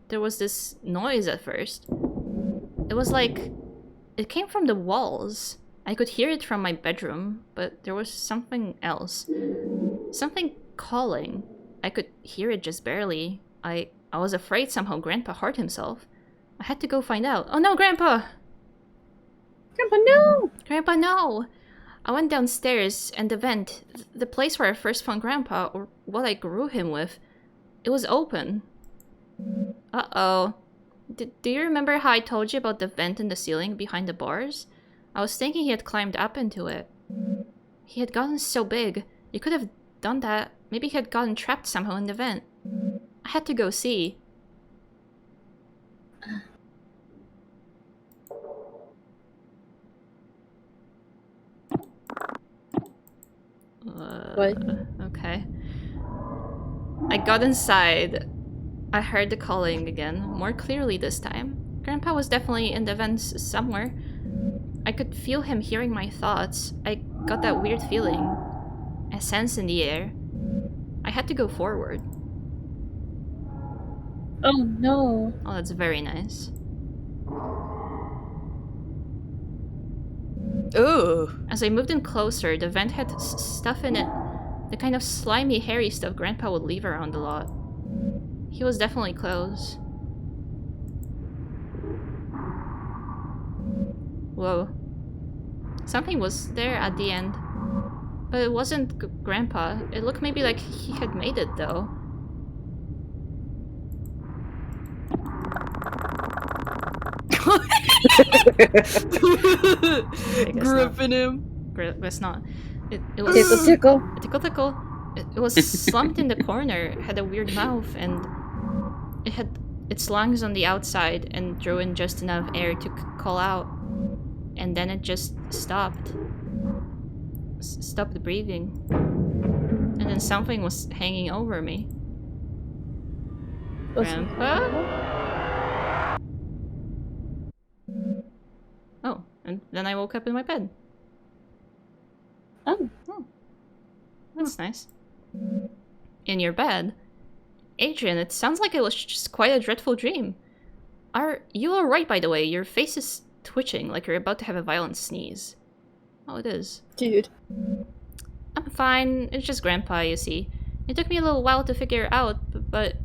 There was this noise at first. It was like... it came from the walls. I could hear it from my bedroom, but there was something else. Something calling. I could hear it just barely. I was afraid somehow Grandpa hurt himself. I had to go find out. Oh no, Grandpa! Grandpa, no! Grandpa, no! I went downstairs, and the vent, the place where I first found Grandpa, or what I grew him with, it was open. Uh-oh. Do you remember how I told you about the vent in the ceiling behind the bars? I was thinking he had climbed up into it. He had gotten so big. You could have done that. Maybe he had gotten trapped somehow in the vent. I had to go see. What? Okay. I got inside. I heard the calling again, more clearly this time. Grandpa was definitely in the vents somewhere. I could feel him hearing my thoughts. I got that weird feeling. A sense in the air. I had to go forward. Oh no. Oh, that's very nice. Ooh. As I moved in closer, the vent had stuff in it. The kind of slimy, hairy stuff Grandpa would leave around a lot. He was definitely close. Whoa. Something was there at the end. But it wasn't Grandpa. It looked maybe like he had made it, though. Gripping him. Guess not. It was... Tickle, tickle. Tickle, tickle. It was slumped in the corner, had a weird mouth, and it had its lungs on the outside and drew in just enough air to call out. And then it just stopped. Stopped breathing. And then something was hanging over me. Grandpa? Oh, and then I woke up in my bed. Oh. That's nice. In your bed? Adrian, it sounds like it was just quite a dreadful dream. Are you alright, by the way? Your face is twitching like you're about to have a violent sneeze. Oh, it is. Dude. I'm fine. It's just Grandpa, you see. It took me a little while to figure it out, but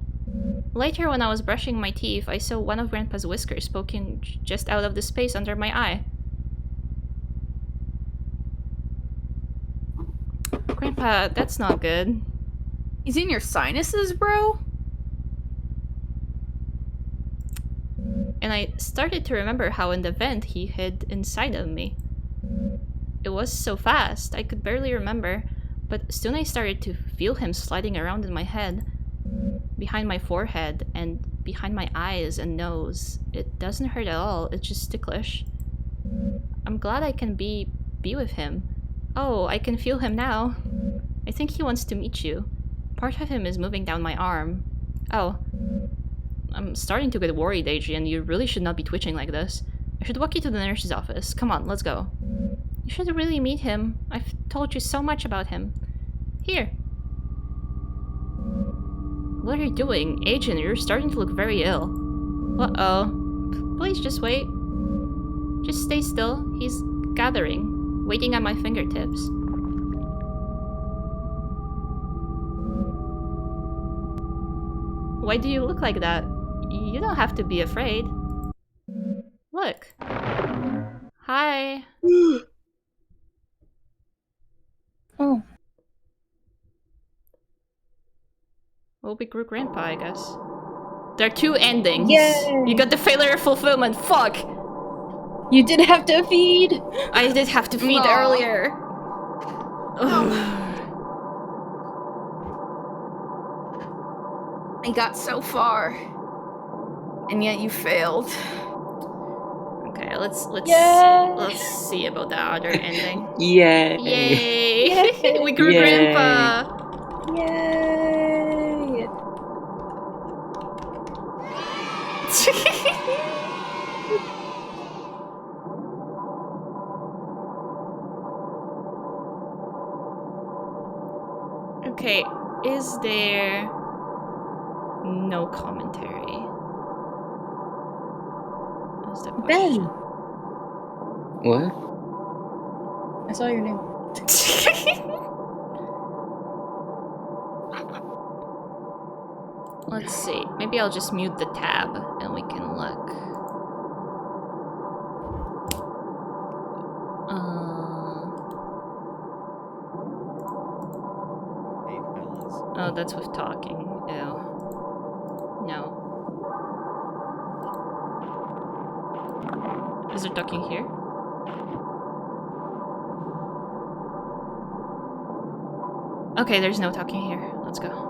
later when I was brushing my teeth, I saw one of Grandpa's whiskers poking just out of the space under my eye. Grandpa, that's not good. He's in your sinuses, bro? And I started to remember how in the vent he hid inside of me. It was so fast, I could barely remember, but soon I started to feel him sliding around in my head, behind my forehead, and behind my eyes and nose. It doesn't hurt at all, it's just ticklish. I'm glad I can be with him. Oh, I can feel him now. I think he wants to meet you. Part of him is moving down my arm. Oh. I'm starting to get worried, Adrian. You really should not be twitching like this. I should walk you to the nurse's office. Come on, let's go. You should really meet him. I've told you so much about him. Here. What are you doing? Adrian, you're starting to look very ill. Uh-oh. Please just wait. Just stay still. He's gathering, waiting at my fingertips. Why do you look like that? You don't have to be afraid. Look. Hi. Oh. We'll be Group Grandpa, I guess. There are two endings. Yay! You got the failure of fulfillment. Fuck! You did have to feed! I did have to feed Aw. earlier. You got so far. And yet you failed. Okay, let's Yay! see about the other ending. Yay! Yay! Yay! We grew Yay. Grandpa! Yay! Okay, is there no commentary? Is the question. Ben! What? I saw your name. Let's see. Maybe I'll just mute the tab and we can look. Hey, fellas. Oh, that's with talking. Ew. No. Is there talking here? Okay, there's no talking here. Let's go.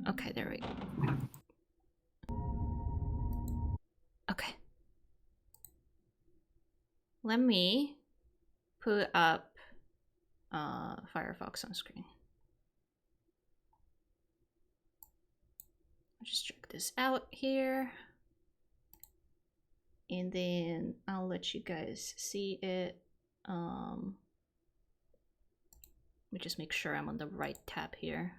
Okay, there we go. Okay. Let me put up Firefox on screen. I'll just check this out here. And then I'll let you guys see it. Let me just make sure I'm on the right tab here.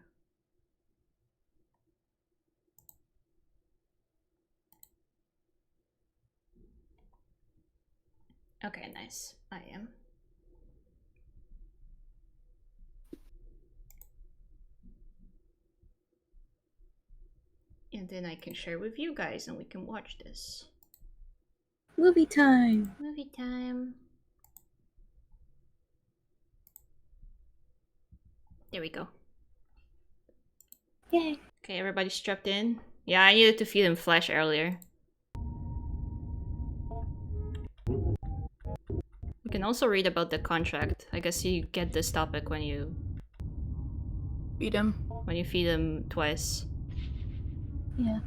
Okay, nice. I am. And then I can share with you guys and we can watch this. Movie time! Movie time. There we go. Yay! Okay, everybody strapped in? Yeah, I needed to feed him flesh earlier. You can also read about the contract. I guess you get this topic when you Feed him. feed him twice. Yeah.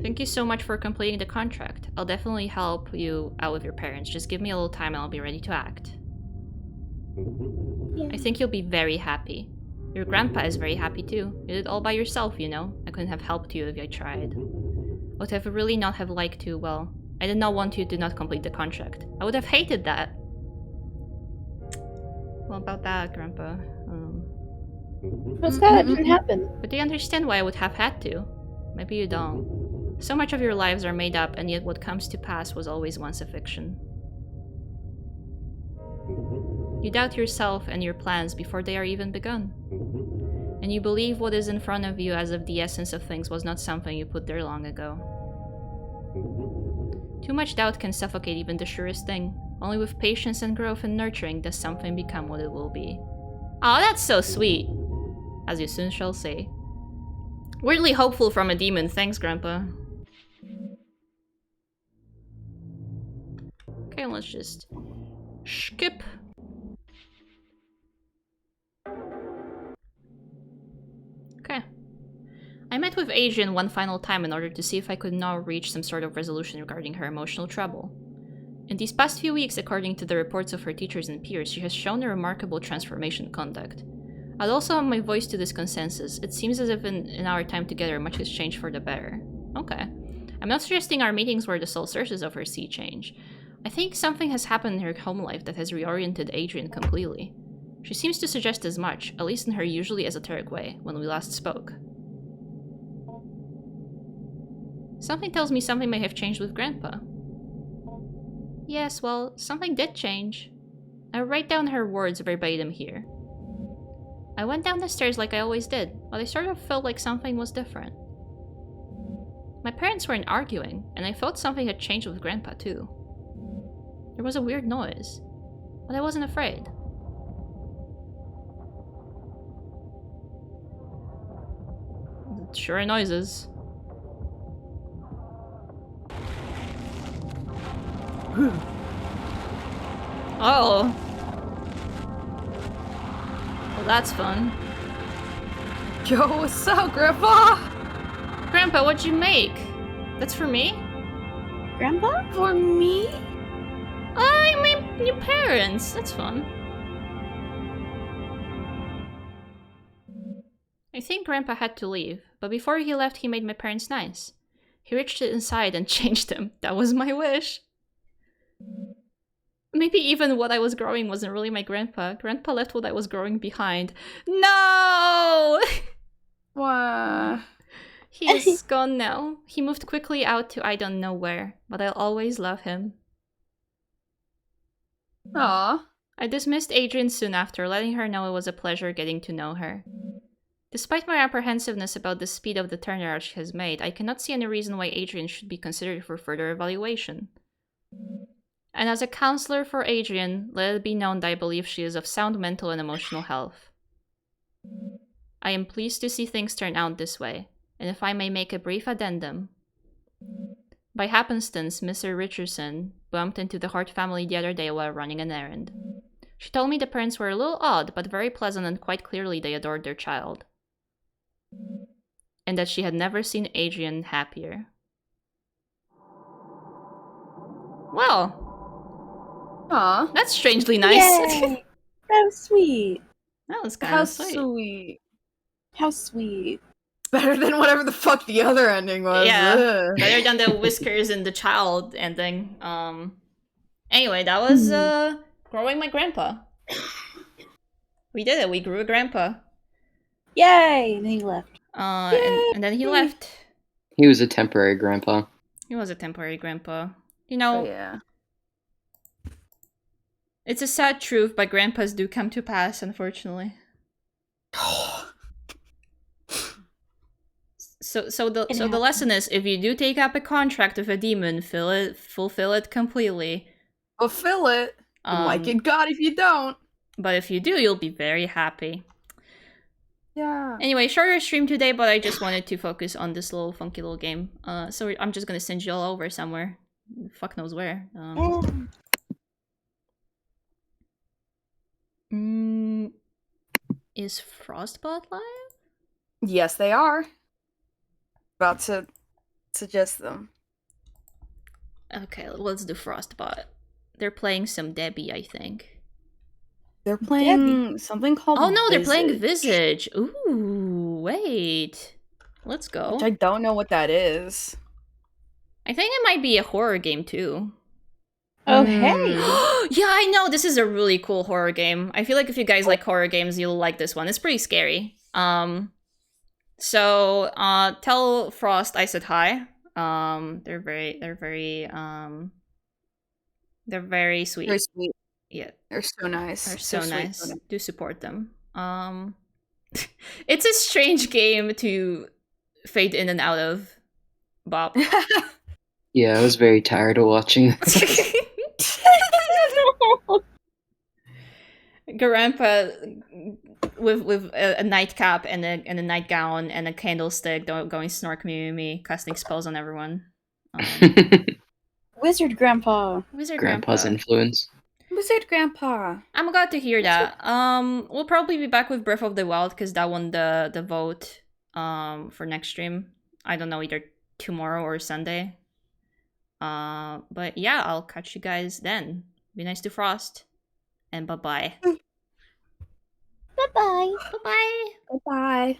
Thank you so much for completing the contract. I'll definitely help you out with your parents. Just give me a little time and I'll be ready to act. Yeah. I think you'll be very happy. Your grandpa is very happy too. You did it all by yourself, you know? I couldn't have helped you if I tried. Would have really not have liked to, well, I did not want you to not complete the contract. I would have hated that. Well, about that, Grandpa. What's that? Didn't happen. But do you understand why I would have had to? Maybe you don't. So much of your lives are made up, and yet what comes to pass was always once a fiction. You doubt yourself and your plans before they are even begun. And you believe what is in front of you as if the essence of things was not something you put there long ago. Too much doubt can suffocate even the surest thing. Only with patience and growth and nurturing does something become what it will be. Oh, that's so sweet! As you soon shall see. Weirdly hopeful from a demon. Thanks, Grandpa. Okay, let's just skip. Okay. I met with Adrian one final time in order to see if I could now reach some sort of resolution regarding her emotional trouble. In these past few weeks, according to the reports of her teachers and peers, she has shown a remarkable transformation in conduct. I'll also add my voice to this consensus. It seems as if in our time together, much has changed for the better. Okay. I'm not suggesting our meetings were the sole sources of her sea change. I think something has happened in her home life that has reoriented Adrian completely. She seems to suggest as much, at least in her usually esoteric way, when we last spoke. Something tells me something may have changed with Grandpa. Yes, well, something did change. I write down her words verbatim here. I went down the stairs like I always did, but I sort of felt like something was different. My parents weren't arguing, and I felt something had changed with Grandpa too. There was a weird noise, but I wasn't afraid. Sure noises. Oh. Well, that's fun. Yo, what's up, Grandpa? Grandpa, what'd you make? That's for me? Grandpa? For me? I mean, your parents. That's fun. I think Grandpa had to leave, but before he left, he made my parents nice. He reached inside and changed them. That was my wish. Maybe even what I was growing wasn't really my grandpa. Grandpa left what I was growing behind. No! What? He is gone now. He moved quickly out to I don't know where, but I'll always love him. Aw. I dismissed Adrian soon after, letting her know it was a pleasure getting to know her. Despite my apprehensiveness about the speed of the turnaround she has made, I cannot see any reason why Adrian should be considered for further evaluation. And as a counselor for Adrian, let it be known that I believe she is of sound mental and emotional health. I am pleased to see things turn out this way, and if I may make a brief addendum. By happenstance, Mr. Richardson bumped into the Hart family the other day while running an errand. She told me the parents were a little odd, but very pleasant, and quite clearly they adored their child. And that she had never seen Adrian happier. Well, Aw. that's strangely nice. Yay! That was sweet. That was kind How of sweet. sweet. How sweet. Better than whatever the fuck the other ending was. Yeah. Ugh. Better than the whiskers and the child ending. Anyway, that was growing my grandpa. We did it. We grew a grandpa. Yay! And then he left. And then he left. He was a temporary grandpa. He was a temporary grandpa. You know, Oh, yeah. it's a sad truth, but grandpas do come to pass, unfortunately. So the lesson is, if you do take up a contract with a demon, fulfill it completely. Fulfill it. Like it God if you don't. But if you do, you'll be very happy. Yeah. Anyway, shorter stream today, but I just wanted to focus on this little funky little game. So I'm just gonna send you all over somewhere. Fuck knows where. Is Frostbot live? Yes, they are. About to suggest them. Okay, let's do Frostbot. They're playing some Debbie, I think. They're playing something called Oh no, they're playing Visage, Visage. Ooh, wait. Let's go. which I don't know what that is. I think it might be a horror game too. Oh, Hmm. hey. Yeah, I know. This is a really cool horror game. I feel like if you guys like horror games, you'll like this one. It's pretty scary. So tell Frost I said hi. They're very sweet. Very sweet. Yeah, They're so nice. they're so sweet, nice. so nice. Do support them. It's a strange game to fade in and out of, Bob. Yeah, I was very tired of watching. Grandpa with a nightcap and a nightgown and a candlestick going snark me, casting spells on everyone. Wizard Grandpa. Wizard Grandpa's Grandpa. influence. Wizard Grandpa. I'm glad to hear that. We'll probably be back with Breath of the Wild because that won the vote for next stream. I don't know, either tomorrow or Sunday. But yeah, I'll catch you guys then. Be nice to Frost. And bye-bye. Bye-bye. Bye-bye. Bye-bye.